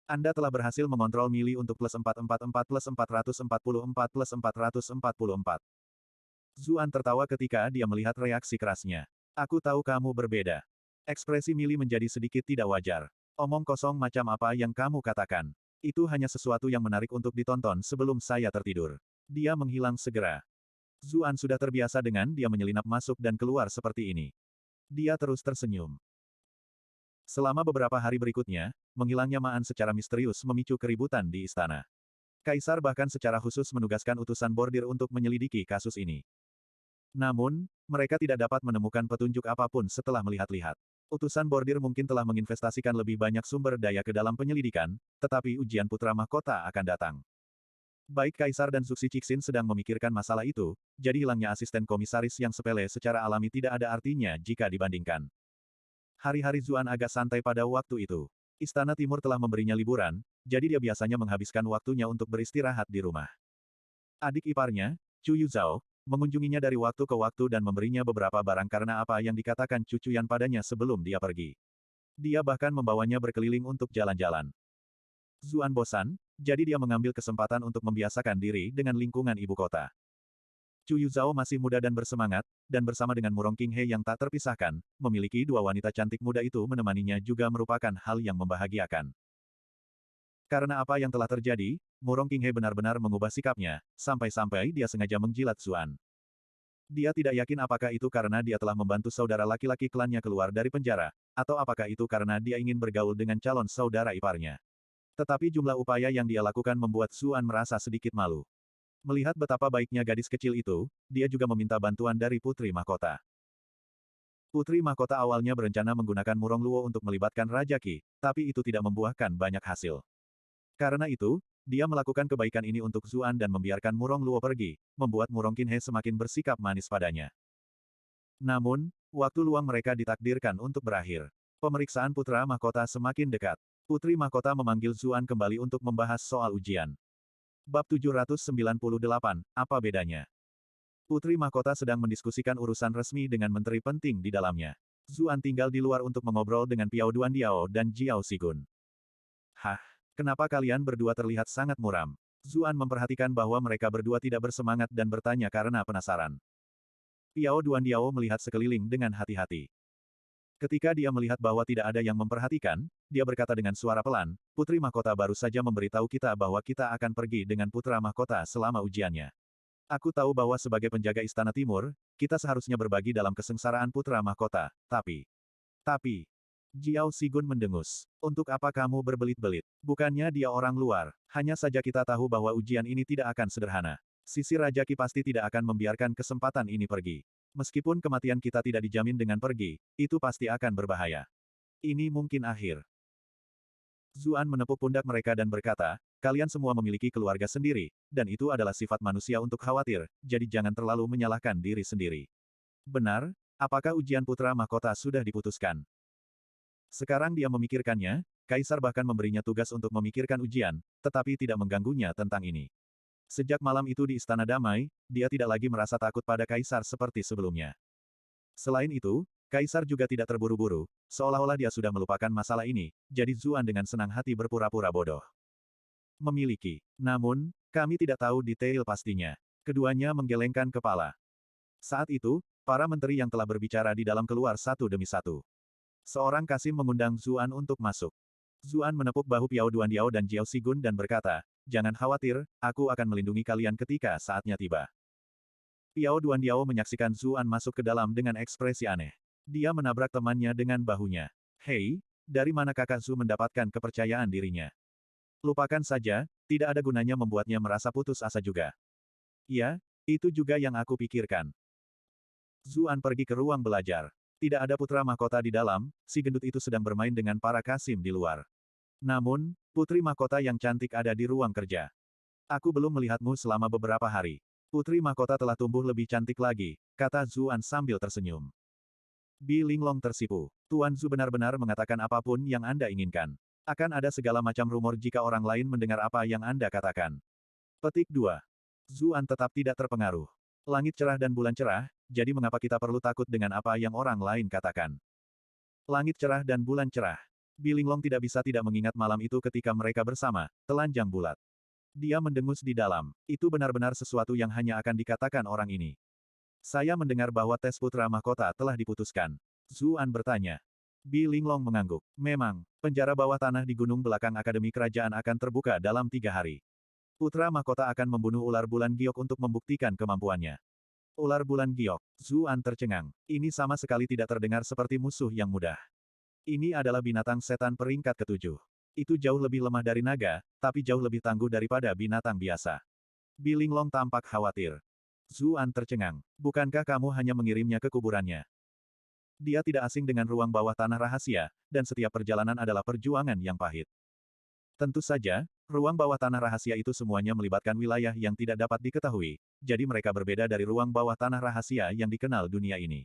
Anda telah berhasil mengontrol Mili untuk plus 444 plus 444 plus 444. Zuan tertawa ketika dia melihat reaksi kerasnya. Aku tahu kamu berbeda. Ekspresi Mili menjadi sedikit tidak wajar. Omong kosong macam apa yang kamu katakan. Itu hanya sesuatu yang menarik untuk ditonton sebelum saya tertidur. Dia menghilang segera. Zuan sudah terbiasa dengan dia menyelinap masuk dan keluar seperti ini. Dia terus tersenyum. Selama beberapa hari berikutnya, menghilangnya Maan secara misterius memicu keributan di istana. Kaisar bahkan secara khusus menugaskan utusan bordir untuk menyelidiki kasus ini. Namun, mereka tidak dapat menemukan petunjuk apapun setelah melihat-lihat. Utusan bordir mungkin telah menginvestasikan lebih banyak sumber daya ke dalam penyelidikan, tetapi ujian putra mahkota akan datang. Baik Kaisar dan Zuxi Cixin sedang memikirkan masalah itu, jadi hilangnya asisten komisaris yang sepele secara alami tidak ada artinya jika dibandingkan. Hari-hari Zuan agak santai pada waktu itu. Istana Timur telah memberinya liburan, jadi dia biasanya menghabiskan waktunya untuk beristirahat di rumah. Adik iparnya, Chu Yuzhao, mengunjunginya dari waktu ke waktu dan memberinya beberapa barang karena apa yang dikatakan Cu Cuyan padanya sebelum dia pergi. Dia bahkan membawanya berkeliling untuk jalan-jalan. Zuan bosan, jadi dia mengambil kesempatan untuk membiasakan diri dengan lingkungan ibu kota. Chu Yuzhao masih muda dan bersemangat, dan bersama dengan Murong Qinghe yang tak terpisahkan, memiliki dua wanita cantik muda itu menemaninya juga merupakan hal yang membahagiakan. Karena apa yang telah terjadi, Murong Qinghe benar-benar mengubah sikapnya, sampai-sampai dia sengaja menjilat Zuan. Dia tidak yakin apakah itu karena dia telah membantu saudara laki-laki klannya keluar dari penjara, atau apakah itu karena dia ingin bergaul dengan calon saudara iparnya. Tetapi jumlah upaya yang dia lakukan membuat Zuan merasa sedikit malu. Melihat betapa baiknya gadis kecil itu, dia juga meminta bantuan dari Putri Mahkota. Putri Mahkota awalnya berencana menggunakan Murong Luo untuk melibatkan Raja Qi, tapi itu tidak membuahkan banyak hasil. Karena itu, dia melakukan kebaikan ini untuk Zuan dan membiarkan Murong Luo pergi, membuat Murong Qinhe semakin bersikap manis padanya. Namun, waktu luang mereka ditakdirkan untuk berakhir. Pemeriksaan Putra Mahkota semakin dekat. Putri Mahkota memanggil Zuan kembali untuk membahas soal ujian. Bab 798, apa bedanya? Putri Mahkota sedang mendiskusikan urusan resmi dengan menteri penting di dalamnya. Zuan tinggal di luar untuk mengobrol dengan Piao Duandiao dan Jiao Sigun. Hah? Kenapa kalian berdua terlihat sangat muram? Zuan memperhatikan bahwa mereka berdua tidak bersemangat dan bertanya karena penasaran. Piao Duandiao melihat sekeliling dengan hati-hati. Ketika dia melihat bahwa tidak ada yang memperhatikan, dia berkata dengan suara pelan, Putri Mahkota baru saja memberitahu kita bahwa kita akan pergi dengan Putra Mahkota selama ujiannya. Aku tahu bahwa sebagai penjaga Istana Timur, kita seharusnya berbagi dalam kesengsaraan Putra Mahkota, tapi... Jiao Sigun mendengus. Untuk apa kamu berbelit-belit? Bukannya dia orang luar. Hanya saja kita tahu bahwa ujian ini tidak akan sederhana. Sisi Raja Qi pasti tidak akan membiarkan kesempatan ini pergi. Meskipun kematian kita tidak dijamin dengan pergi, itu pasti akan berbahaya. Ini mungkin akhir. Zuan menepuk pundak mereka dan berkata, kalian semua memiliki keluarga sendiri, dan itu adalah sifat manusia untuk khawatir, jadi jangan terlalu menyalahkan diri sendiri. Benar, apakah ujian Putra Mahkota sudah diputuskan? Sekarang dia memikirkannya, Kaisar bahkan memberinya tugas untuk memikirkan ujian, tetapi tidak mengganggunya tentang ini. Sejak malam itu di Istana Damai, dia tidak lagi merasa takut pada Kaisar seperti sebelumnya. Selain itu, Kaisar juga tidak terburu-buru, seolah-olah dia sudah melupakan masalah ini, jadi Zuan dengan senang hati berpura-pura bodoh. Memiliki. Namun, kami tidak tahu detail pastinya. Keduanya menggelengkan kepala. Saat itu, para menteri yang telah berbicara di dalam keluar satu demi satu. Seorang Kasim mengundang Zuan untuk masuk. Zuan menepuk bahu Piao Duandiao dan Jiao Sigun dan berkata, jangan khawatir, aku akan melindungi kalian ketika saatnya tiba. Piao Duandiao menyaksikan Zuan masuk ke dalam dengan ekspresi aneh. Dia menabrak temannya dengan bahunya. Hei, dari mana kakak Zu mendapatkan kepercayaan dirinya? Lupakan saja, tidak ada gunanya membuatnya merasa putus asa juga. Ya, itu juga yang aku pikirkan. Zuan pergi ke ruang belajar. Tidak ada Putra Mahkota di dalam, si gendut itu sedang bermain dengan para Kasim di luar. Namun, Putri Mahkota yang cantik ada di ruang kerja. Aku belum melihatmu selama beberapa hari. Putri Mahkota telah tumbuh lebih cantik lagi, kata Zuan sambil tersenyum. Bi Linglong tersipu. Tuan Zu benar-benar mengatakan apapun yang Anda inginkan. Akan ada segala macam rumor jika orang lain mendengar apa yang Anda katakan. Petik 2. Zuan tetap tidak terpengaruh. Langit cerah dan bulan cerah, jadi mengapa kita perlu takut dengan apa yang orang lain katakan? Langit cerah dan bulan cerah. Bi Linglong tidak bisa tidak mengingat malam itu ketika mereka bersama, telanjang bulat. Dia mendengus di dalam. Itu benar-benar sesuatu yang hanya akan dikatakan orang ini. Saya mendengar bahwa tes Putra Mahkota telah diputuskan. Zuan bertanya. Bi Linglong mengangguk. Memang, penjara bawah tanah di gunung belakang Akademi Kerajaan akan terbuka dalam 3 hari. Putra Mahkota akan membunuh ular bulan giok untuk membuktikan kemampuannya. Ular bulan giok. Zuan tercengang. Ini sama sekali tidak terdengar seperti musuh yang mudah. Ini adalah binatang setan peringkat ke-7. Itu jauh lebih lemah dari naga, tapi jauh lebih tangguh daripada binatang biasa. Bi Linglong tampak khawatir. Zuan tercengang. Bukankah kamu hanya mengirimnya ke kuburannya? Dia tidak asing dengan ruang bawah tanah rahasia, dan setiap perjalanan adalah perjuangan yang pahit. Tentu saja, ruang bawah tanah rahasia itu semuanya melibatkan wilayah yang tidak dapat diketahui, jadi mereka berbeda dari ruang bawah tanah rahasia yang dikenal dunia ini.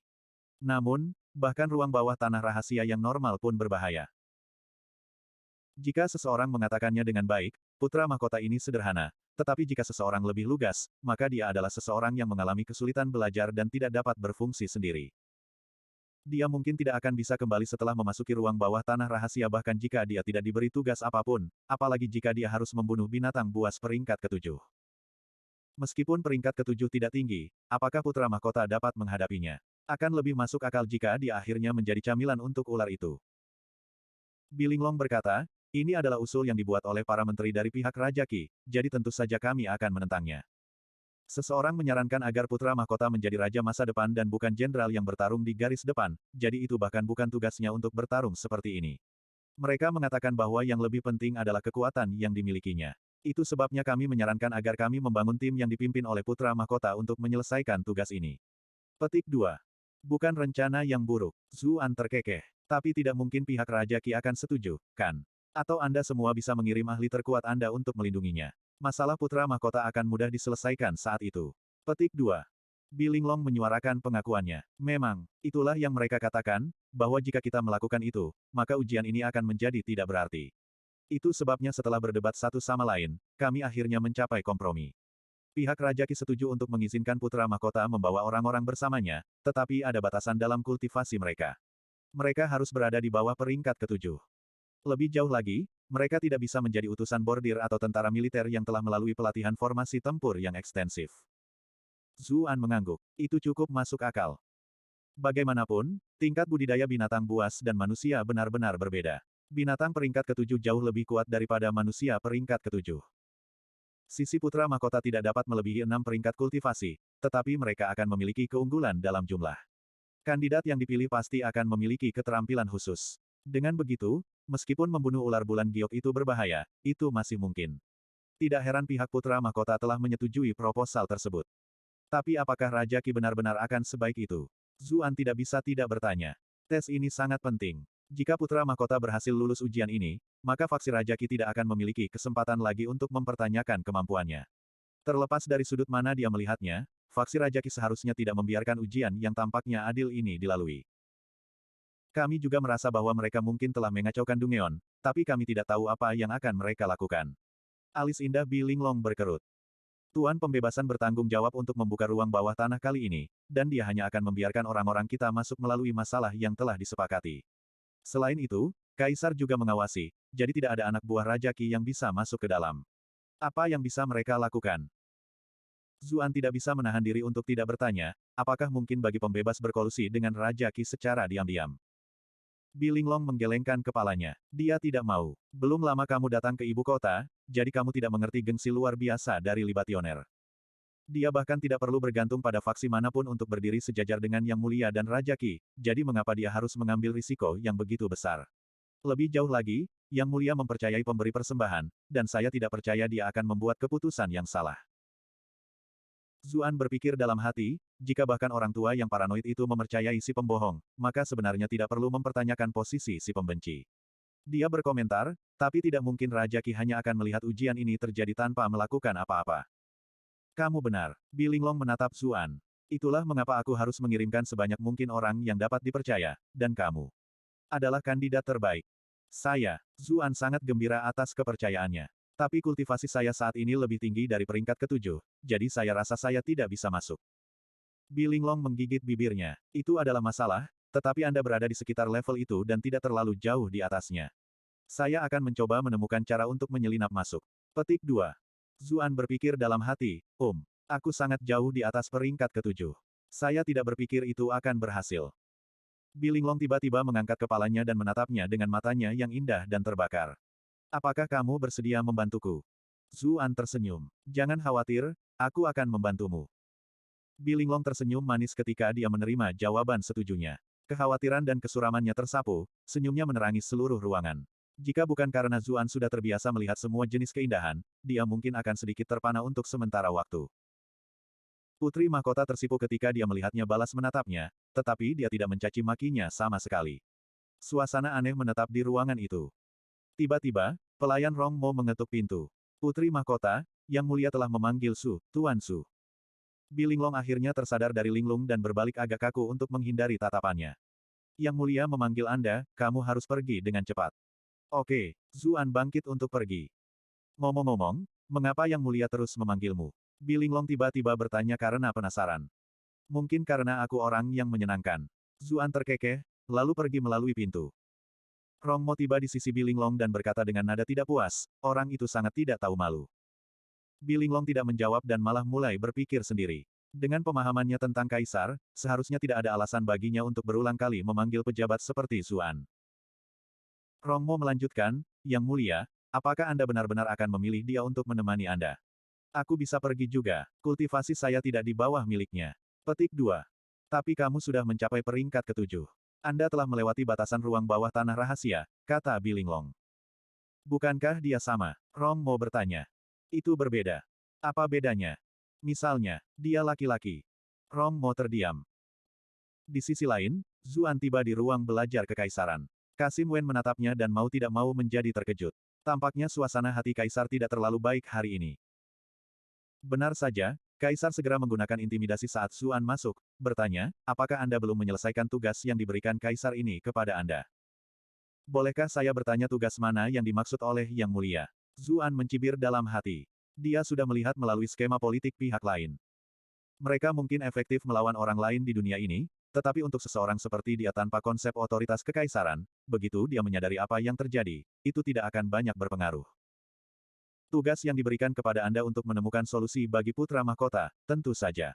Namun, bahkan ruang bawah tanah rahasia yang normal pun berbahaya. Jika seseorang mengatakannya dengan baik, Putra Mahkota ini sederhana, tetapi jika seseorang lebih lugas, maka dia adalah seseorang yang mengalami kesulitan belajar dan tidak dapat berfungsi sendiri. Dia mungkin tidak akan bisa kembali setelah memasuki ruang bawah tanah rahasia bahkan jika dia tidak diberi tugas apapun, apalagi jika dia harus membunuh binatang buas peringkat ke-7. Meskipun peringkat ketujuh tidak tinggi, apakah putra mahkota dapat menghadapinya? Akan lebih masuk akal jika dia akhirnya menjadi camilan untuk ular itu. Bilinglong berkata, ini adalah usul yang dibuat oleh para menteri dari pihak Raja Qi, jadi tentu saja kami akan menentangnya. Seseorang menyarankan agar putra mahkota menjadi raja masa depan dan bukan jenderal yang bertarung di garis depan, jadi itu bahkan bukan tugasnya untuk bertarung seperti ini. Mereka mengatakan bahwa yang lebih penting adalah kekuatan yang dimilikinya. Itu sebabnya kami menyarankan agar kami membangun tim yang dipimpin oleh putra mahkota untuk menyelesaikan tugas ini. Petik 2. Bukan rencana yang buruk. Zuan terkekeh. Tapi tidak mungkin pihak Raja Qi akan setuju, kan? Atau Anda semua bisa mengirim ahli terkuat Anda untuk melindunginya. Masalah putra mahkota akan mudah diselesaikan saat itu. Petik 2. Bilinglong menyuarakan pengakuannya. Memang, itulah yang mereka katakan, bahwa jika kita melakukan itu, maka ujian ini akan menjadi tidak berarti. Itu sebabnya setelah berdebat satu sama lain, kami akhirnya mencapai kompromi. Pihak Raja Qi setuju untuk mengizinkan putra mahkota membawa orang-orang bersamanya, tetapi ada batasan dalam kultivasi mereka. Mereka harus berada di bawah peringkat ketujuh. Lebih jauh lagi, mereka tidak bisa menjadi utusan bordir atau tentara militer yang telah melalui pelatihan formasi tempur yang ekstensif. Zuan mengangguk. Itu cukup masuk akal. Bagaimanapun, tingkat budidaya binatang buas dan manusia benar-benar berbeda. Binatang peringkat ketujuh jauh lebih kuat daripada manusia peringkat ketujuh. Sisi putra mahkota tidak dapat melebihi 6 peringkat kultivasi, tetapi mereka akan memiliki keunggulan dalam jumlah. Kandidat yang dipilih pasti akan memiliki keterampilan khusus. Dengan begitu, meskipun membunuh ular bulan giok itu berbahaya, itu masih mungkin. Tidak heran pihak putra mahkota telah menyetujui proposal tersebut. Tapi apakah Raja Qi benar-benar akan sebaik itu? Zuan tidak bisa tidak bertanya. Tes ini sangat penting. Jika putra mahkota berhasil lulus ujian ini, maka faksi Raja Qi tidak akan memiliki kesempatan lagi untuk mempertanyakan kemampuannya. Terlepas dari sudut mana dia melihatnya, faksi Raja Qi seharusnya tidak membiarkan ujian yang tampaknya adil ini dilalui. Kami juga merasa bahwa mereka mungkin telah mengacaukan Dungeon, tapi kami tidak tahu apa yang akan mereka lakukan. Alis indah Bilinglong berkerut. Tuan Pembebasan bertanggung jawab untuk membuka ruang bawah tanah kali ini, dan dia hanya akan membiarkan orang-orang kita masuk melalui masalah yang telah disepakati. Selain itu, Kaisar juga mengawasi, jadi tidak ada anak buah Raja Qi yang bisa masuk ke dalam. Apa yang bisa mereka lakukan? Zuan tidak bisa menahan diri untuk tidak bertanya, apakah mungkin bagi pembebas berkolusi dengan Raja Qi secara diam-diam. Bilinglong menggelengkan kepalanya. Dia tidak mau. Belum lama kamu datang ke ibu kota, jadi kamu tidak mengerti gengsi luar biasa dari Libationer. Dia bahkan tidak perlu bergantung pada faksi manapun untuk berdiri sejajar dengan Yang Mulia dan Raja Qi, jadi mengapa dia harus mengambil risiko yang begitu besar? Lebih jauh lagi, Yang Mulia mempercayai pemberi persembahan, dan saya tidak percaya dia akan membuat keputusan yang salah. Zuan berpikir dalam hati, jika bahkan orang tua yang paranoid itu mempercayai si pembohong, maka sebenarnya tidak perlu mempertanyakan posisi si pembenci. Dia berkomentar, tapi tidak mungkin Raja Qi hanya akan melihat ujian ini terjadi tanpa melakukan apa-apa. Kamu benar. Bilinglong menatap Zuan. Itulah mengapa aku harus mengirimkan sebanyak mungkin orang yang dapat dipercaya, dan kamu adalah kandidat terbaik. Saya, Zuan sangat gembira atas kepercayaannya. Tapi kultivasi saya saat ini lebih tinggi dari peringkat ketujuh, jadi saya rasa saya tidak bisa masuk. Bilinglong menggigit bibirnya. Itu adalah masalah, tetapi Anda berada di sekitar level itu dan tidak terlalu jauh di atasnya. Saya akan mencoba menemukan cara untuk menyelinap masuk. Petik 2. Zuan berpikir dalam hati, aku sangat jauh di atas peringkat ketujuh. Saya tidak berpikir itu akan berhasil. Bilinglong tiba-tiba mengangkat kepalanya dan menatapnya dengan matanya yang indah dan terbakar. Apakah kamu bersedia membantuku? Zuan tersenyum. Jangan khawatir, aku akan membantumu. Bilinglong tersenyum manis ketika dia menerima jawaban setujunya. Kekhawatiran dan kesuramannya tersapu, senyumnya menerangi seluruh ruangan. Jika bukan karena Zuan sudah terbiasa melihat semua jenis keindahan, dia mungkin akan sedikit terpana untuk sementara waktu. Putri mahkota tersipu ketika dia melihatnya balas menatapnya, tetapi dia tidak mencaci makinya sama sekali. Suasana aneh menetap di ruangan itu. Tiba-tiba, pelayan Rong Mo mengetuk pintu. Putri mahkota, Yang Mulia telah memanggil Su, Tuan Su. Bilinglong akhirnya tersadar dari linglung dan berbalik agak kaku untuk menghindari tatapannya. Yang Mulia memanggil Anda, kamu harus pergi dengan cepat. Oke, Zuan bangkit untuk pergi. Ngomong-ngomong, mengapa Yang Mulia terus memanggilmu? Bilinglong tiba-tiba bertanya karena penasaran. Mungkin karena aku orang yang menyenangkan. Zuan terkekeh, lalu pergi melalui pintu. Rong Mo tiba di sisi Bilinglong dan berkata dengan nada tidak puas, orang itu sangat tidak tahu malu. Bilinglong tidak menjawab dan malah mulai berpikir sendiri. Dengan pemahamannya tentang kaisar, seharusnya tidak ada alasan baginya untuk berulang kali memanggil pejabat seperti Zuan. Rongmo melanjutkan, Yang Mulia, apakah Anda benar-benar akan memilih dia untuk menemani Anda? Aku bisa pergi juga, kultivasi saya tidak di bawah miliknya. Petik 2. Tapi kamu sudah mencapai peringkat ketujuh. Anda telah melewati batasan ruang bawah tanah rahasia, kata Bilinglong. Bukankah dia sama? Rongmo bertanya. Itu berbeda. Apa bedanya? Misalnya, dia laki-laki. Rongmo terdiam. Di sisi lain, Zuan tiba di ruang belajar kekaisaran. Kasim Wen menatapnya dan mau tidak mau menjadi terkejut. Tampaknya suasana hati kaisar tidak terlalu baik hari ini. Benar saja, kaisar segera menggunakan intimidasi saat Zuan masuk, bertanya, apakah Anda belum menyelesaikan tugas yang diberikan kaisar ini kepada Anda? Bolehkah saya bertanya tugas mana yang dimaksud oleh Yang Mulia? Zuan mencibir dalam hati. Dia sudah melihat melalui skema politik pihak lain. Mereka mungkin efektif melawan orang lain di dunia ini, tetapi untuk seseorang seperti dia tanpa konsep otoritas kekaisaran, begitu dia menyadari apa yang terjadi, itu tidak akan banyak berpengaruh. Tugas yang diberikan kepada Anda untuk menemukan solusi bagi putra mahkota, tentu saja.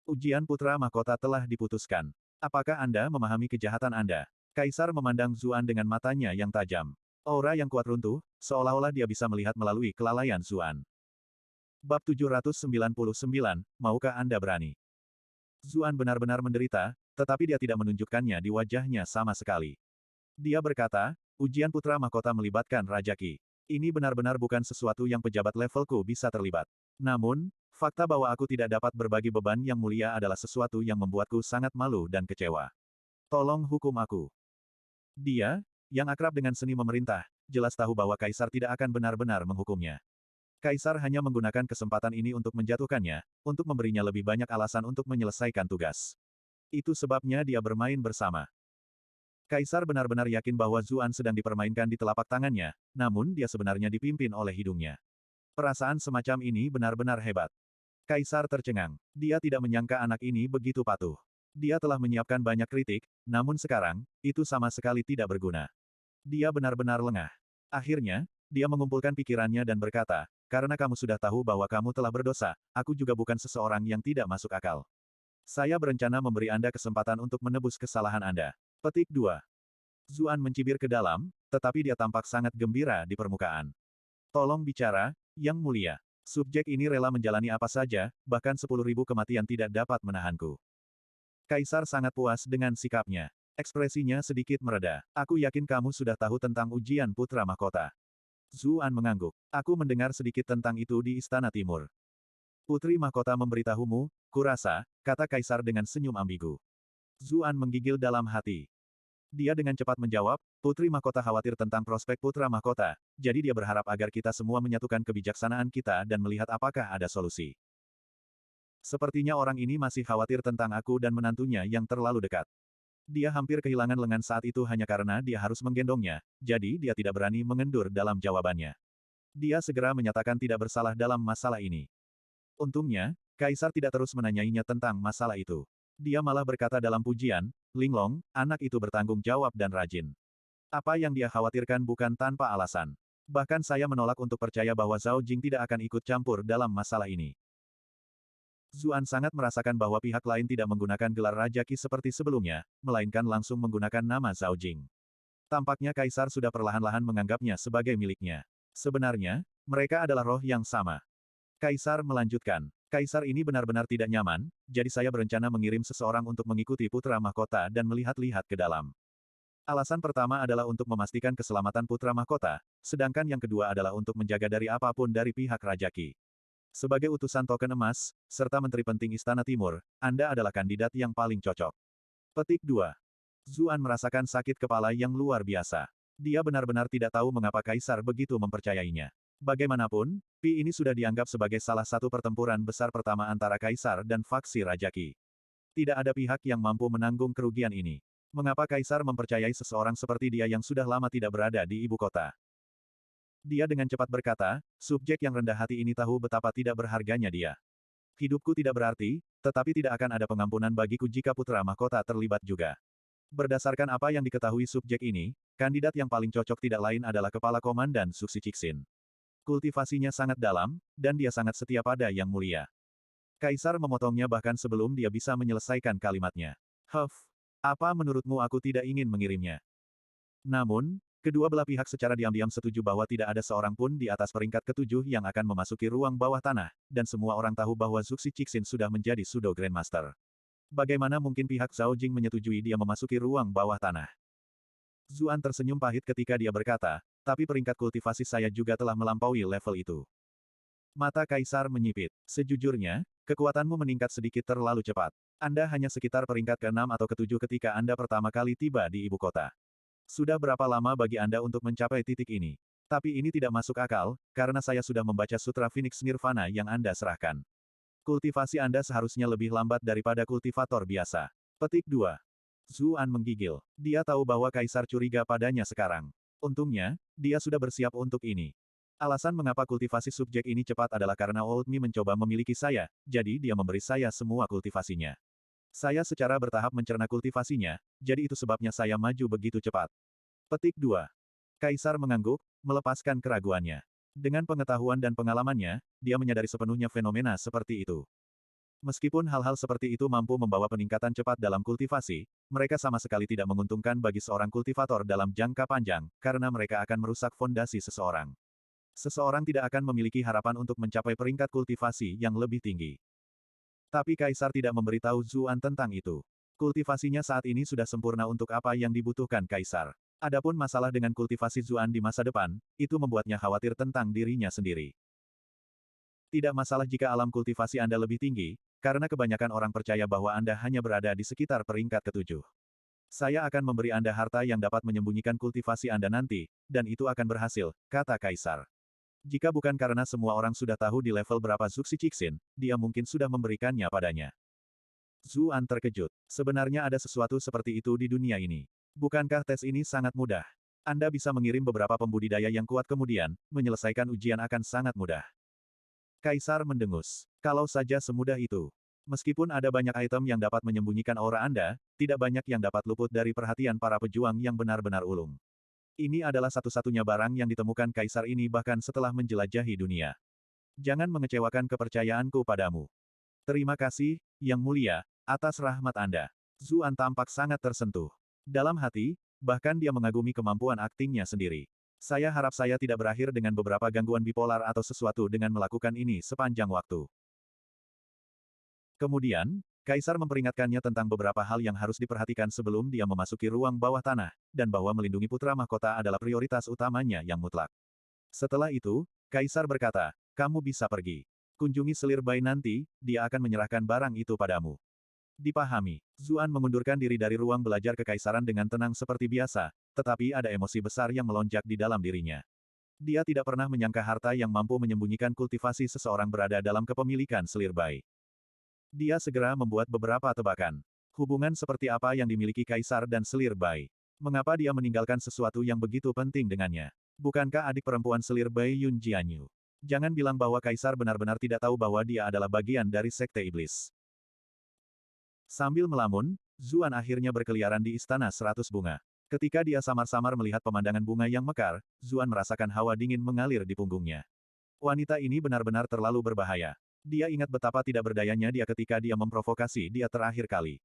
Ujian putra mahkota telah diputuskan. Apakah Anda memahami kejahatan Anda? Kaisar memandang Zuan dengan matanya yang tajam. Aura yang kuat runtuh, seolah-olah dia bisa melihat melalui kelalaian Zuan. Bab 799, maukah Anda berani? Zuan benar-benar menderita, tetapi dia tidak menunjukkannya di wajahnya sama sekali. Dia berkata, ujian putra mahkota melibatkan Raja Qi. Ini benar-benar bukan sesuatu yang pejabat levelku bisa terlibat. Namun, fakta bahwa aku tidak dapat berbagi beban yang mulia adalah sesuatu yang membuatku sangat malu dan kecewa. Tolong hukum aku. Dia, yang akrab dengan seni memerintah, jelas tahu bahwa kaisar tidak akan benar-benar menghukumnya. Kaisar hanya menggunakan kesempatan ini untuk menjatuhkannya, untuk memberinya lebih banyak alasan untuk menyelesaikan tugas. Itu sebabnya dia bermain bersama. Kaisar benar-benar yakin bahwa Zuan sedang dipermainkan di telapak tangannya, namun dia sebenarnya dipimpin oleh hidungnya. Perasaan semacam ini benar-benar hebat. Kaisar tercengang. Dia tidak menyangka anak ini begitu patuh. Dia telah menyiapkan banyak kritik, namun sekarang, itu sama sekali tidak berguna. Dia benar-benar lengah. Akhirnya, dia mengumpulkan pikirannya dan berkata, karena kamu sudah tahu bahwa kamu telah berdosa, aku juga bukan seseorang yang tidak masuk akal. Saya berencana memberi Anda kesempatan untuk menebus kesalahan Anda. Petik 2. Zuan mencibir ke dalam, tetapi dia tampak sangat gembira di permukaan. Tolong bicara, Yang Mulia. Subjek ini rela menjalani apa saja, bahkan 10.000 kematian tidak dapat menahanku. Kaisar sangat puas dengan sikapnya. Ekspresinya sedikit mereda. Aku yakin kamu sudah tahu tentang ujian putra mahkota. Zuan mengangguk. Aku mendengar sedikit tentang itu di Istana Timur. Putri mahkota memberitahumu, kurasa, kata Kaisar dengan senyum ambigu. Zuan menggigil dalam hati. Dia dengan cepat menjawab, Putri mahkota khawatir tentang prospek putra mahkota, jadi dia berharap agar kita semua menyatukan kebijaksanaan kita dan melihat apakah ada solusi. Sepertinya orang ini masih khawatir tentang aku dan menantunya yang terlalu dekat. Dia hampir kehilangan lengan saat itu hanya karena dia harus menggendongnya, jadi dia tidak berani mengendur dalam jawabannya. Dia segera menyatakan tidak bersalah dalam masalah ini. Untungnya, Kaisar tidak terus menanyainya tentang masalah itu. Dia malah berkata dalam pujian, Linglong, anak itu bertanggung jawab dan rajin. Apa yang dia khawatirkan bukan tanpa alasan. Bahkan saya menolak untuk percaya bahwa Zhao Jing tidak akan ikut campur dalam masalah ini. Zuan sangat merasakan bahwa pihak lain tidak menggunakan gelar Raja Qi seperti sebelumnya, melainkan langsung menggunakan nama Zhao Jing. Tampaknya Kaisar sudah perlahan-lahan menganggapnya sebagai miliknya. Sebenarnya, mereka adalah roh yang sama. Kaisar melanjutkan. Kaisar ini benar-benar tidak nyaman, jadi saya berencana mengirim seseorang untuk mengikuti putra mahkota dan melihat-lihat ke dalam. Alasan pertama adalah untuk memastikan keselamatan putra mahkota, sedangkan yang kedua adalah untuk menjaga dari apapun dari pihak Raja Qi. Sebagai utusan token emas, serta menteri penting Istana Timur, Anda adalah kandidat yang paling cocok. Petik 2. Zuan merasakan sakit kepala yang luar biasa. Dia benar-benar tidak tahu mengapa Kaisar begitu mempercayainya. Bagaimanapun, Pi ini sudah dianggap sebagai salah satu pertempuran besar pertama antara Kaisar dan faksi Raja Qi. Tidak ada pihak yang mampu menanggung kerugian ini. Mengapa Kaisar mempercayai seseorang seperti dia yang sudah lama tidak berada di ibu kota? Dia dengan cepat berkata, subjek yang rendah hati ini tahu betapa tidak berharganya dia. Hidupku tidak berarti, tetapi tidak akan ada pengampunan bagiku jika putra mahkota terlibat juga. Berdasarkan apa yang diketahui subjek ini, kandidat yang paling cocok tidak lain adalah Kepala Komandan Suksi Cixin. Kultivasinya sangat dalam, dan dia sangat setia pada Yang Mulia. Kaisar memotongnya bahkan sebelum dia bisa menyelesaikan kalimatnya. Apa menurutmu aku tidak ingin mengirimnya? Namun, kedua belah pihak secara diam-diam setuju bahwa tidak ada seorang pun di atas peringkat ketujuh yang akan memasuki ruang bawah tanah, dan semua orang tahu bahwa Zuxi Cixin sudah menjadi Pseudo Grandmaster. Bagaimana mungkin pihak Zhao Jing menyetujui dia memasuki ruang bawah tanah? Zuan tersenyum pahit ketika dia berkata, tapi peringkat kultivasi saya juga telah melampaui level itu. Mata Kaisar menyipit. Sejujurnya, kekuatanmu meningkat sedikit terlalu cepat. Anda hanya sekitar peringkat ke-6 atau ke-7 ketika Anda pertama kali tiba di ibu kota. Sudah berapa lama bagi Anda untuk mencapai titik ini? Tapi ini tidak masuk akal, karena saya sudah membaca Sutra Phoenix Nirvana yang Anda serahkan. Kultivasi Anda seharusnya lebih lambat daripada kultivator biasa. Petik 2. Zuan menggigil. Dia tahu bahwa Kaisar curiga padanya sekarang. Untungnya, dia sudah bersiap untuk ini. Alasan mengapa kultivasi subjek ini cepat adalah karena Old Me mencoba memiliki saya, jadi dia memberi saya semua kultivasinya. Saya secara bertahap mencerna kultivasinya, jadi itu sebabnya saya maju begitu cepat. Petik 2. Kaisar mengangguk, melepaskan keraguannya. Dengan pengetahuan dan pengalamannya, dia menyadari sepenuhnya fenomena seperti itu. Meskipun hal-hal seperti itu mampu membawa peningkatan cepat dalam kultivasi, mereka sama sekali tidak menguntungkan bagi seorang kultivator dalam jangka panjang, karena mereka akan merusak fondasi seseorang. Seseorang tidak akan memiliki harapan untuk mencapai peringkat kultivasi yang lebih tinggi. Tapi Kaisar tidak memberitahu Zuan tentang itu. Kultivasinya saat ini sudah sempurna untuk apa yang dibutuhkan Kaisar. Adapun masalah dengan kultivasi Zuan di masa depan, itu membuatnya khawatir tentang dirinya sendiri. Tidak masalah jika alam kultivasi Anda lebih tinggi, karena kebanyakan orang percaya bahwa Anda hanya berada di sekitar peringkat ke-7. Saya akan memberi Anda harta yang dapat menyembunyikan kultivasi Anda nanti, dan itu akan berhasil, kata Kaisar. Jika bukan karena semua orang sudah tahu di level berapa Zuxi Cixin, dia mungkin sudah memberikannya padanya. Zuan terkejut. Sebenarnya ada sesuatu seperti itu di dunia ini. Bukankah tes ini sangat mudah? Anda bisa mengirim beberapa pembudidaya yang kuat kemudian, menyelesaikan ujian akan sangat mudah. Kaisar mendengus. Kalau saja semudah itu. Meskipun ada banyak item yang dapat menyembunyikan aura Anda, tidak banyak yang dapat luput dari perhatian para pejuang yang benar-benar ulung. Ini adalah satu-satunya barang yang ditemukan Kaisar ini bahkan setelah menjelajahi dunia. Jangan mengecewakan kepercayaanku padamu. Terima kasih, Yang Mulia, atas rahmat Anda. Zuan tampak sangat tersentuh. Dalam hati, bahkan dia mengagumi kemampuan aktingnya sendiri. Saya harap saya tidak berakhir dengan beberapa gangguan bipolar atau sesuatu dengan melakukan ini sepanjang waktu. Kemudian, Kaisar memperingatkannya tentang beberapa hal yang harus diperhatikan sebelum dia memasuki ruang bawah tanah, dan bahwa melindungi putra mahkota adalah prioritas utamanya yang mutlak. Setelah itu, Kaisar berkata, kamu bisa pergi. Kunjungi selir Bai nanti, dia akan menyerahkan barang itu padamu. Dipahami. Zuan mengundurkan diri dari ruang belajar kekaisaran dengan tenang seperti biasa, tetapi ada emosi besar yang melonjak di dalam dirinya. Dia tidak pernah menyangka harta yang mampu menyembunyikan kultivasi seseorang berada dalam kepemilikan selir Bai. Dia segera membuat beberapa tebakan. Hubungan seperti apa yang dimiliki Kaisar dan selir Bai? Mengapa dia meninggalkan sesuatu yang begitu penting dengannya? Bukankah adik perempuan selir Bai Yun Jianyu? Jangan bilang bahwa Kaisar benar-benar tidak tahu bahwa dia adalah bagian dari Sekte Iblis. Sambil melamun, Zuan akhirnya berkeliaran di Istana 100 Bunga. Ketika dia samar-samar melihat pemandangan bunga yang mekar, Zuan merasakan hawa dingin mengalir di punggungnya. Wanita ini benar-benar terlalu berbahaya. Dia ingat betapa tidak berdayanya dia ketika dia memprovokasi dia terakhir kali.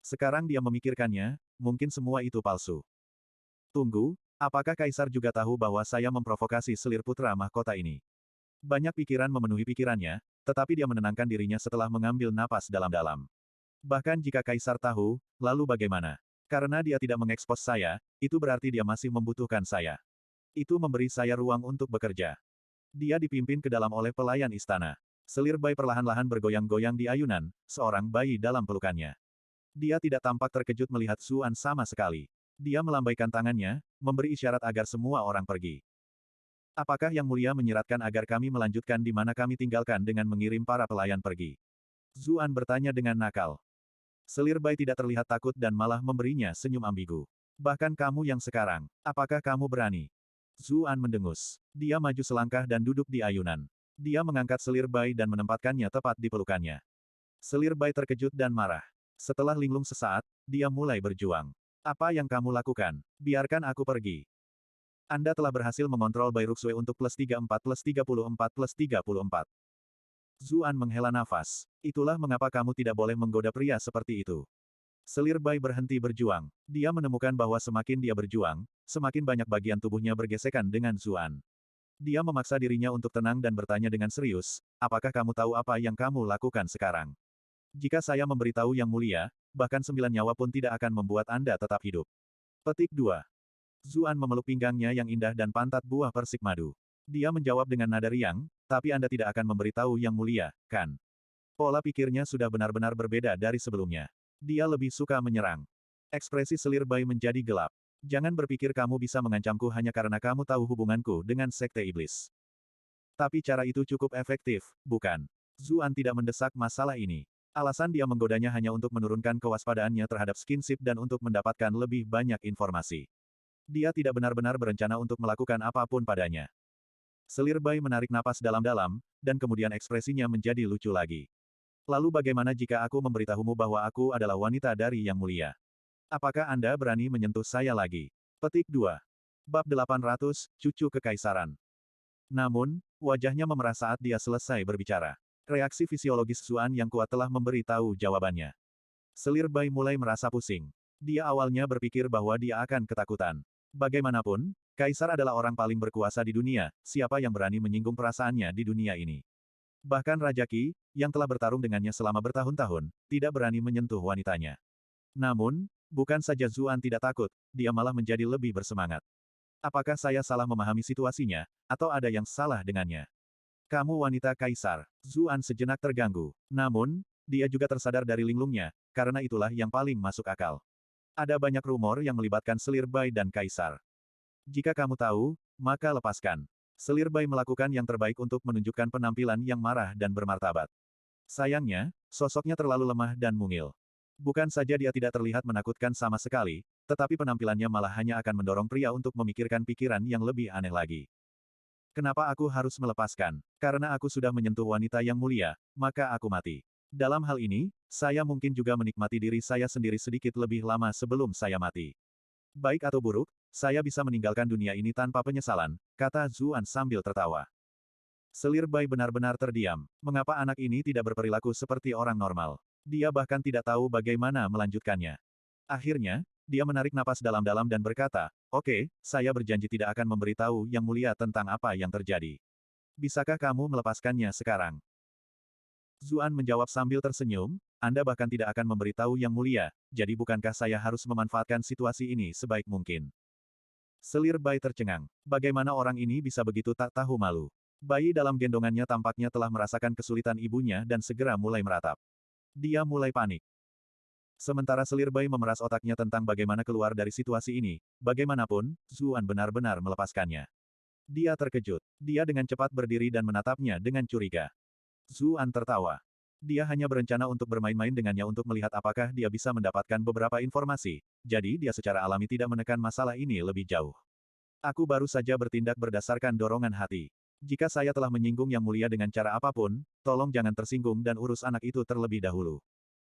Sekarang dia memikirkannya, mungkin semua itu palsu. Tunggu, apakah Kaisar juga tahu bahwa saya memprovokasi selir putra mahkota ini? Banyak pikiran memenuhi pikirannya, tetapi dia menenangkan dirinya setelah mengambil napas dalam-dalam. Bahkan jika Kaisar tahu, lalu bagaimana? Karena dia tidak mengekspos saya, itu berarti dia masih membutuhkan saya. Itu memberi saya ruang untuk bekerja. Dia dipimpin ke dalam oleh pelayan istana. Selir Bai perlahan-lahan bergoyang-goyang di ayunan, seorang bayi dalam pelukannya. Dia tidak tampak terkejut melihat Zuan sama sekali. Dia melambaikan tangannya, memberi isyarat agar semua orang pergi. Apakah Yang Mulia menyiratkan agar kami melanjutkan di mana kami tinggalkan dengan mengirim para pelayan pergi? Zuan bertanya dengan nakal. Selir Bai tidak terlihat takut dan malah memberinya senyum ambigu. Bahkan kamu yang sekarang, apakah kamu berani? Zuan mendengus. Dia maju selangkah dan duduk di ayunan. Dia mengangkat selir Bai dan menempatkannya tepat di pelukannya. Selir Bai terkejut dan marah. Setelah linglung sesaat, dia mulai berjuang. Apa yang kamu lakukan? Biarkan aku pergi. Anda telah berhasil mengontrol Bairuxue untuk +34 +34 +34. Zuan menghela nafas. Itulah mengapa kamu tidak boleh menggoda pria seperti itu. Selir Bai berhenti berjuang. Dia menemukan bahwa semakin dia berjuang, semakin banyak bagian tubuhnya bergesekan dengan Zuan. Dia memaksa dirinya untuk tenang dan bertanya dengan serius, apakah kamu tahu apa yang kamu lakukan sekarang? Jika saya memberitahu Yang Mulia, bahkan 9 nyawa pun tidak akan membuat Anda tetap hidup. Petik 2. Zuan memeluk pinggangnya yang indah dan pantat buah persik madu. Dia menjawab dengan nada riang, tapi Anda tidak akan memberitahu Yang Mulia, kan? Pola pikirnya sudah benar-benar berbeda dari sebelumnya. Dia lebih suka menyerang. Ekspresi Selir Bai menjadi gelap. Jangan berpikir kamu bisa mengancamku hanya karena kamu tahu hubunganku dengan Sekte Iblis. Tapi cara itu cukup efektif, bukan? Zuan tidak mendesak masalah ini. Alasan dia menggodanya hanya untuk menurunkan kewaspadaannya terhadap skinship dan untuk mendapatkan lebih banyak informasi. Dia tidak benar-benar berencana untuk melakukan apapun padanya. Selir Bai menarik napas dalam-dalam, dan kemudian ekspresinya menjadi lucu lagi. Lalu bagaimana jika aku memberitahumu bahwa aku adalah wanita dari Yang Mulia? Apakah Anda berani menyentuh saya lagi? Petik 2. Bab 800, Cucu Kekaisaran. Namun, wajahnya memerah saat dia selesai berbicara. Reaksi fisiologis Zuan yang kuat telah memberi tahu jawabannya. Selir Bai mulai merasa pusing. Dia awalnya berpikir bahwa dia akan ketakutan. Bagaimanapun, Kaisar adalah orang paling berkuasa di dunia, siapa yang berani menyinggung perasaannya di dunia ini. Bahkan Raja Qi, yang telah bertarung dengannya selama bertahun-tahun, tidak berani menyentuh wanitanya. Namun, bukan saja Zuan tidak takut, dia malah menjadi lebih bersemangat. Apakah saya salah memahami situasinya, atau ada yang salah dengannya? Kamu wanita Kaisar. Zuan sejenak terganggu. Namun, dia juga tersadar dari linglungnya, karena itulah yang paling masuk akal. Ada banyak rumor yang melibatkan Selir Bai dan Kaisar. Jika kamu tahu, maka lepaskan. Selir Bai melakukan yang terbaik untuk menunjukkan penampilan yang marah dan bermartabat. Sayangnya, sosoknya terlalu lemah dan mungil. Bukan saja dia tidak terlihat menakutkan sama sekali, tetapi penampilannya malah hanya akan mendorong pria untuk memikirkan pikiran yang lebih aneh lagi. Kenapa aku harus melepaskan? Karena aku sudah menyentuh wanita yang mulia, maka aku mati. Dalam hal ini, saya mungkin juga menikmati diri saya sendiri sedikit lebih lama sebelum saya mati. Baik atau buruk, saya bisa meninggalkan dunia ini tanpa penyesalan, kata Zuan sambil tertawa. Selir Bai benar-benar terdiam. Mengapa anak ini tidak berperilaku seperti orang normal? Dia bahkan tidak tahu bagaimana melanjutkannya. Akhirnya, dia menarik napas dalam-dalam dan berkata, "Oke, saya berjanji tidak akan memberitahu Yang Mulia tentang apa yang terjadi. Bisakah kamu melepaskannya sekarang?" Zuan menjawab sambil tersenyum, Anda bahkan tidak akan memberitahu Yang Mulia, jadi bukankah saya harus memanfaatkan situasi ini sebaik mungkin? Selir Bai tercengang. Bagaimana orang ini bisa begitu tak tahu malu? Bayi dalam gendongannya tampaknya telah merasakan kesulitan ibunya dan segera mulai meratap. Dia mulai panik. Sementara Selir Bai memeras otaknya tentang bagaimana keluar dari situasi ini, bagaimanapun, Zuan benar-benar melepaskannya. Dia terkejut. Dia dengan cepat berdiri dan menatapnya dengan curiga. Zuan tertawa. Dia hanya berencana untuk bermain-main dengannya untuk melihat apakah dia bisa mendapatkan beberapa informasi, jadi dia secara alami tidak menekan masalah ini lebih jauh. Aku baru saja bertindak berdasarkan dorongan hati. Jika saya telah menyinggung Yang Mulia dengan cara apapun, tolong jangan tersinggung dan urus anak itu terlebih dahulu.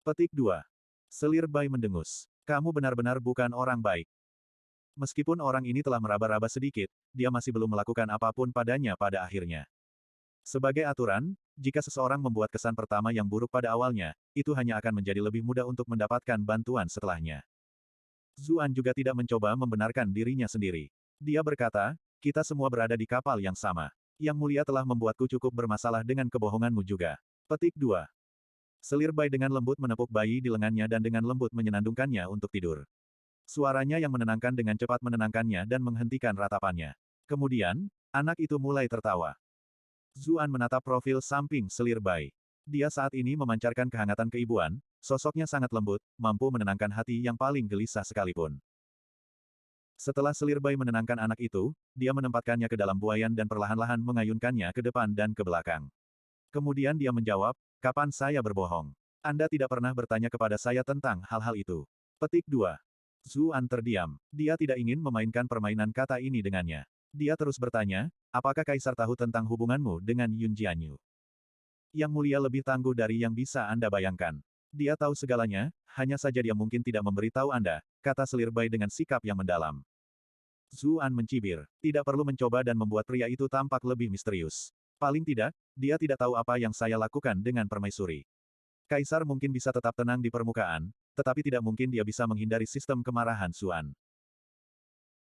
Petik 2. Selir Bai mendengus. Kamu benar-benar bukan orang baik. Meskipun orang ini telah meraba-raba sedikit, dia masih belum melakukan apapun padanya pada akhirnya. Sebagai aturan, jika seseorang membuat kesan pertama yang buruk pada awalnya, itu hanya akan menjadi lebih mudah untuk mendapatkan bantuan setelahnya. Zuan juga tidak mencoba membenarkan dirinya sendiri. Dia berkata, kita semua berada di kapal yang sama. Yang Mulia telah membuatku cukup bermasalah dengan kebohonganmu juga. Petik 2. Selir Bai dengan lembut menepuk bayi di lengannya dan dengan lembut menyenandungkannya untuk tidur. Suaranya yang menenangkan dengan cepat menenangkannya dan menghentikan ratapannya. Kemudian, anak itu mulai tertawa. Zuan menatap profil samping Selir Bai. Dia saat ini memancarkan kehangatan keibuan, sosoknya sangat lembut, mampu menenangkan hati yang paling gelisah sekalipun. Setelah Selir Bai menenangkan anak itu, dia menempatkannya ke dalam buayan dan perlahan-lahan mengayunkannya ke depan dan ke belakang. Kemudian dia menjawab, kapan saya berbohong? Anda tidak pernah bertanya kepada saya tentang hal-hal itu. Petik 2. Zuan terdiam. Dia tidak ingin memainkan permainan kata ini dengannya. Dia terus bertanya, apakah Kaisar tahu tentang hubunganmu dengan Yun Jianyu? Yang Mulia lebih tangguh dari yang bisa Anda bayangkan. Dia tahu segalanya, hanya saja dia mungkin tidak memberitahu Anda, kata Selir Bai dengan sikap yang mendalam. Zuan mencibir. Tidak perlu mencoba dan membuat pria itu tampak lebih misterius. Paling tidak, dia tidak tahu apa yang saya lakukan dengan permaisuri. Kaisar mungkin bisa tetap tenang di permukaan, tetapi tidak mungkin dia bisa menghindari sistem kemarahan Zuan.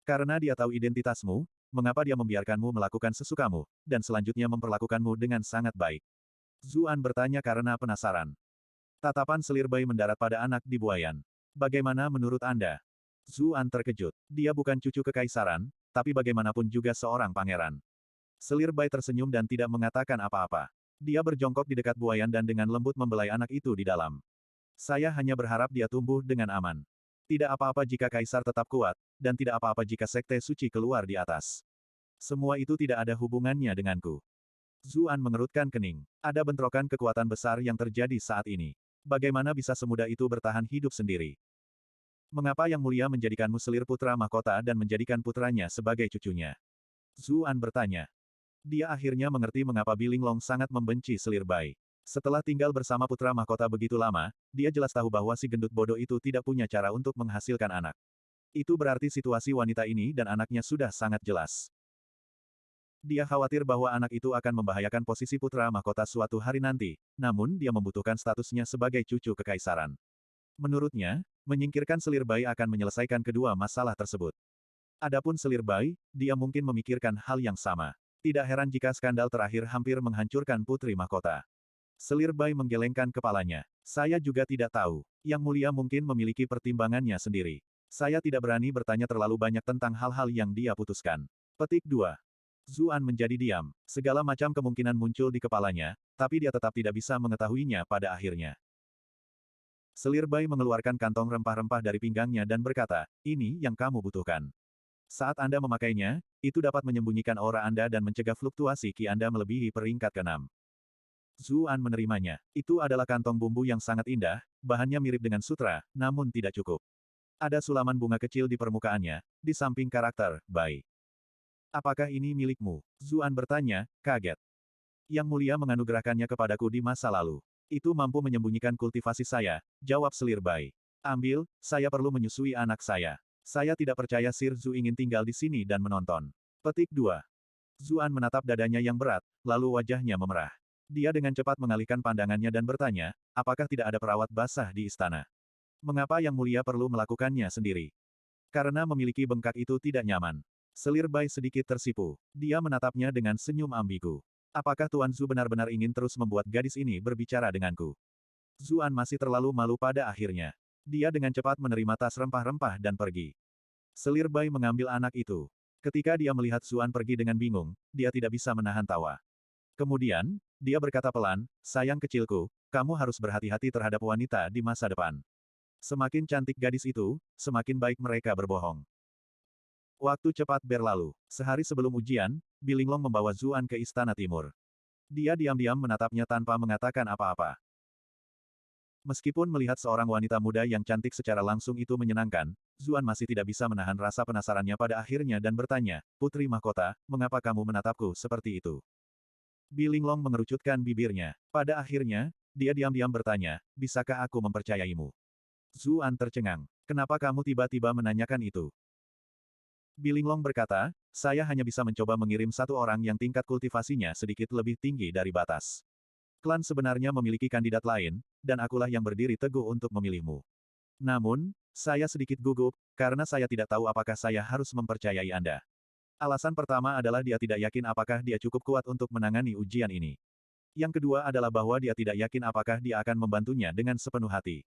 Karena dia tahu identitasmu, mengapa dia membiarkanmu melakukan sesukamu, dan selanjutnya memperlakukanmu dengan sangat baik? Zuan bertanya karena penasaran. Tatapan selir bayi mendarat pada anak di buayan. Bagaimana menurut Anda? Zuan terkejut. Dia bukan cucu kekaisaran, tapi bagaimanapun juga seorang pangeran. Selir bayi tersenyum dan tidak mengatakan apa-apa. Dia berjongkok di dekat buayan dan dengan lembut membelai anak itu di dalam. Saya hanya berharap dia tumbuh dengan aman. Tidak apa-apa jika kaisar tetap kuat, dan tidak apa-apa jika sekte suci keluar di atas. Semua itu tidak ada hubungannya denganku. Zuan mengerutkan kening. Ada bentrokan kekuatan besar yang terjadi saat ini. Bagaimana bisa semudah itu bertahan hidup sendiri? Mengapa Yang Mulia menjadikanmu selir putra mahkota dan menjadikan putranya sebagai cucunya? Zuan bertanya. Dia akhirnya mengerti mengapa Bilinglong sangat membenci selir bayi. Setelah tinggal bersama putra mahkota begitu lama, dia jelas tahu bahwa si gendut bodoh itu tidak punya cara untuk menghasilkan anak. Itu berarti situasi wanita ini dan anaknya sudah sangat jelas. Dia khawatir bahwa anak itu akan membahayakan posisi putra mahkota suatu hari nanti, namun dia membutuhkan statusnya sebagai cucu kekaisaran. Menurutnya, menyingkirkan selir bayi akan menyelesaikan kedua masalah tersebut. Adapun selir bayi, dia mungkin memikirkan hal yang sama. Tidak heran jika skandal terakhir hampir menghancurkan putri mahkota. Selir bayi menggelengkan kepalanya. Saya juga tidak tahu. Yang Mulia mungkin memiliki pertimbangannya sendiri. Saya tidak berani bertanya terlalu banyak tentang hal-hal yang dia putuskan. Petik 2. Zuan menjadi diam. Segala macam kemungkinan muncul di kepalanya, tapi dia tetap tidak bisa mengetahuinya pada akhirnya. Selir bayi mengeluarkan kantong rempah-rempah dari pinggangnya dan berkata, ini yang kamu butuhkan. Saat Anda memakainya, itu dapat menyembunyikan aura Anda dan mencegah fluktuasi ki Anda melebihi peringkat ke-6. Zuan menerimanya. Itu adalah kantong bumbu yang sangat indah, bahannya mirip dengan sutra, namun tidak cukup. Ada sulaman bunga kecil di permukaannya, di samping karakter, bayi. Apakah ini milikmu? Zuan bertanya, kaget. Yang Mulia menganugerahkannya kepadaku di masa lalu. Itu mampu menyembunyikan kultivasi saya, jawab selir bayi. Ambil, saya perlu menyusui anak saya. Saya tidak percaya Sir Zhu ingin tinggal di sini dan menonton. Petik 2. Zuan menatap dadanya yang berat, lalu wajahnya memerah. Dia dengan cepat mengalihkan pandangannya dan bertanya, apakah tidak ada perawat basah di istana? Mengapa Yang Mulia perlu melakukannya sendiri? Karena memiliki bengkak itu tidak nyaman. Selir bayi sedikit tersipu. Dia menatapnya dengan senyum ambigu. Apakah Tuan Zhu benar-benar ingin terus membuat gadis ini berbicara denganku? Zuan masih terlalu malu pada akhirnya. Dia dengan cepat menerima tas rempah-rempah dan pergi. Selir bayi mengambil anak itu. Ketika dia melihat Zuan pergi dengan bingung, dia tidak bisa menahan tawa. Kemudian, dia berkata pelan, sayang kecilku, kamu harus berhati-hati terhadap wanita di masa depan. Semakin cantik gadis itu, semakin baik mereka berbohong. Waktu cepat berlalu. Sehari sebelum ujian, Bilinglong membawa Zuan ke Istana Timur. Dia diam-diam menatapnya tanpa mengatakan apa-apa. Meskipun melihat seorang wanita muda yang cantik secara langsung itu menyenangkan, Zuan masih tidak bisa menahan rasa penasarannya pada akhirnya dan bertanya, Putri Mahkota, mengapa kamu menatapku seperti itu? Bilinglong mengerucutkan bibirnya. Pada akhirnya, dia diam-diam bertanya, bisakah aku mempercayaimu? Zuan tercengang. Kenapa kamu tiba-tiba menanyakan itu? Bilinglong berkata, saya hanya bisa mencoba mengirim satu orang yang tingkat kultivasinya sedikit lebih tinggi dari batas. Klan sebenarnya memiliki kandidat lain, dan akulah yang berdiri teguh untuk memilihmu. Namun, saya sedikit gugup, karena saya tidak tahu apakah saya harus mempercayai Anda. Alasan pertama adalah dia tidak yakin apakah dia cukup kuat untuk menangani ujian ini. Yang kedua adalah bahwa dia tidak yakin apakah dia akan membantunya dengan sepenuh hati.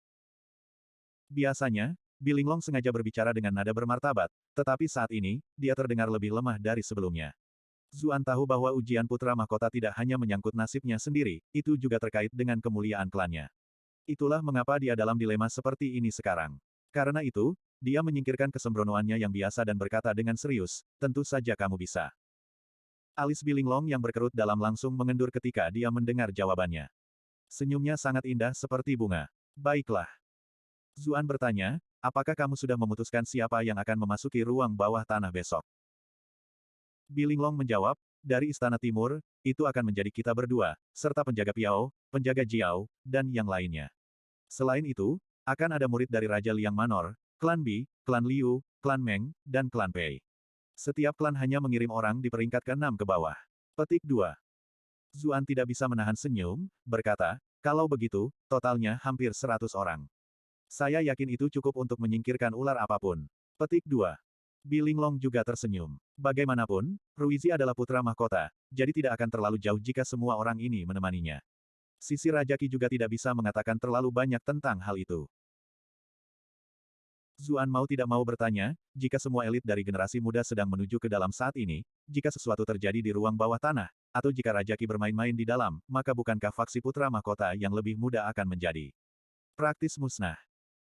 Biasanya, Bilinglong sengaja berbicara dengan nada bermartabat, tetapi saat ini, dia terdengar lebih lemah dari sebelumnya. Zuan tahu bahwa ujian putra mahkota tidak hanya menyangkut nasibnya sendiri, itu juga terkait dengan kemuliaan klannya. Itulah mengapa dia dalam dilema seperti ini sekarang. Karena itu, dia menyingkirkan kesembronoannya yang biasa dan berkata dengan serius, tentu saja kamu bisa. Alis Bilinglong yang berkerut dalam langsung mengendur ketika dia mendengar jawabannya. Senyumnya sangat indah seperti bunga. Baiklah. Zuan bertanya, apakah kamu sudah memutuskan siapa yang akan memasuki ruang bawah tanah besok? Bilinglong menjawab, dari Istana Timur, itu akan menjadi kita berdua, serta penjaga Piao, penjaga Jiao, dan yang lainnya. Selain itu, akan ada murid dari Raja Liang Manor, Klan Bi, Klan Liu, Klan Meng, dan Klan Pei. Setiap klan hanya mengirim orang di peringkat ke-6 ke bawah. Petik 2. Zuan tidak bisa menahan senyum, berkata, kalau begitu, totalnya hampir 100 orang. Saya yakin itu cukup untuk menyingkirkan ular apapun. Petik 2. Bilinglong juga tersenyum. Bagaimanapun, Ruizi adalah putra mahkota, jadi tidak akan terlalu jauh jika semua orang ini menemaninya. Sisi Raja Qi juga tidak bisa mengatakan terlalu banyak tentang hal itu. Zuan mau tidak mau bertanya, jika semua elit dari generasi muda sedang menuju ke dalam saat ini, jika sesuatu terjadi di ruang bawah tanah, atau jika Raja Qi bermain-main di dalam, maka bukankah faksi putra mahkota yang lebih muda akan menjadi praktis musnah?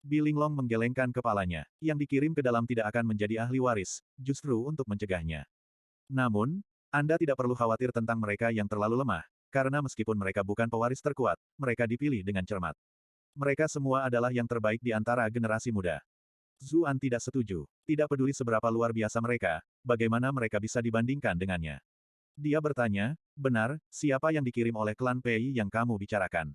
Bilinglong menggelengkan kepalanya. Yang dikirim ke dalam tidak akan menjadi ahli waris, justru untuk mencegahnya. Namun, Anda tidak perlu khawatir tentang mereka yang terlalu lemah, karena meskipun mereka bukan pewaris terkuat, mereka dipilih dengan cermat. Mereka semua adalah yang terbaik di antara generasi muda. Zuan tidak setuju. Tidak peduli seberapa luar biasa mereka, bagaimana mereka bisa dibandingkan dengannya. Dia bertanya, benar, siapa yang dikirim oleh klan Pei yang kamu bicarakan?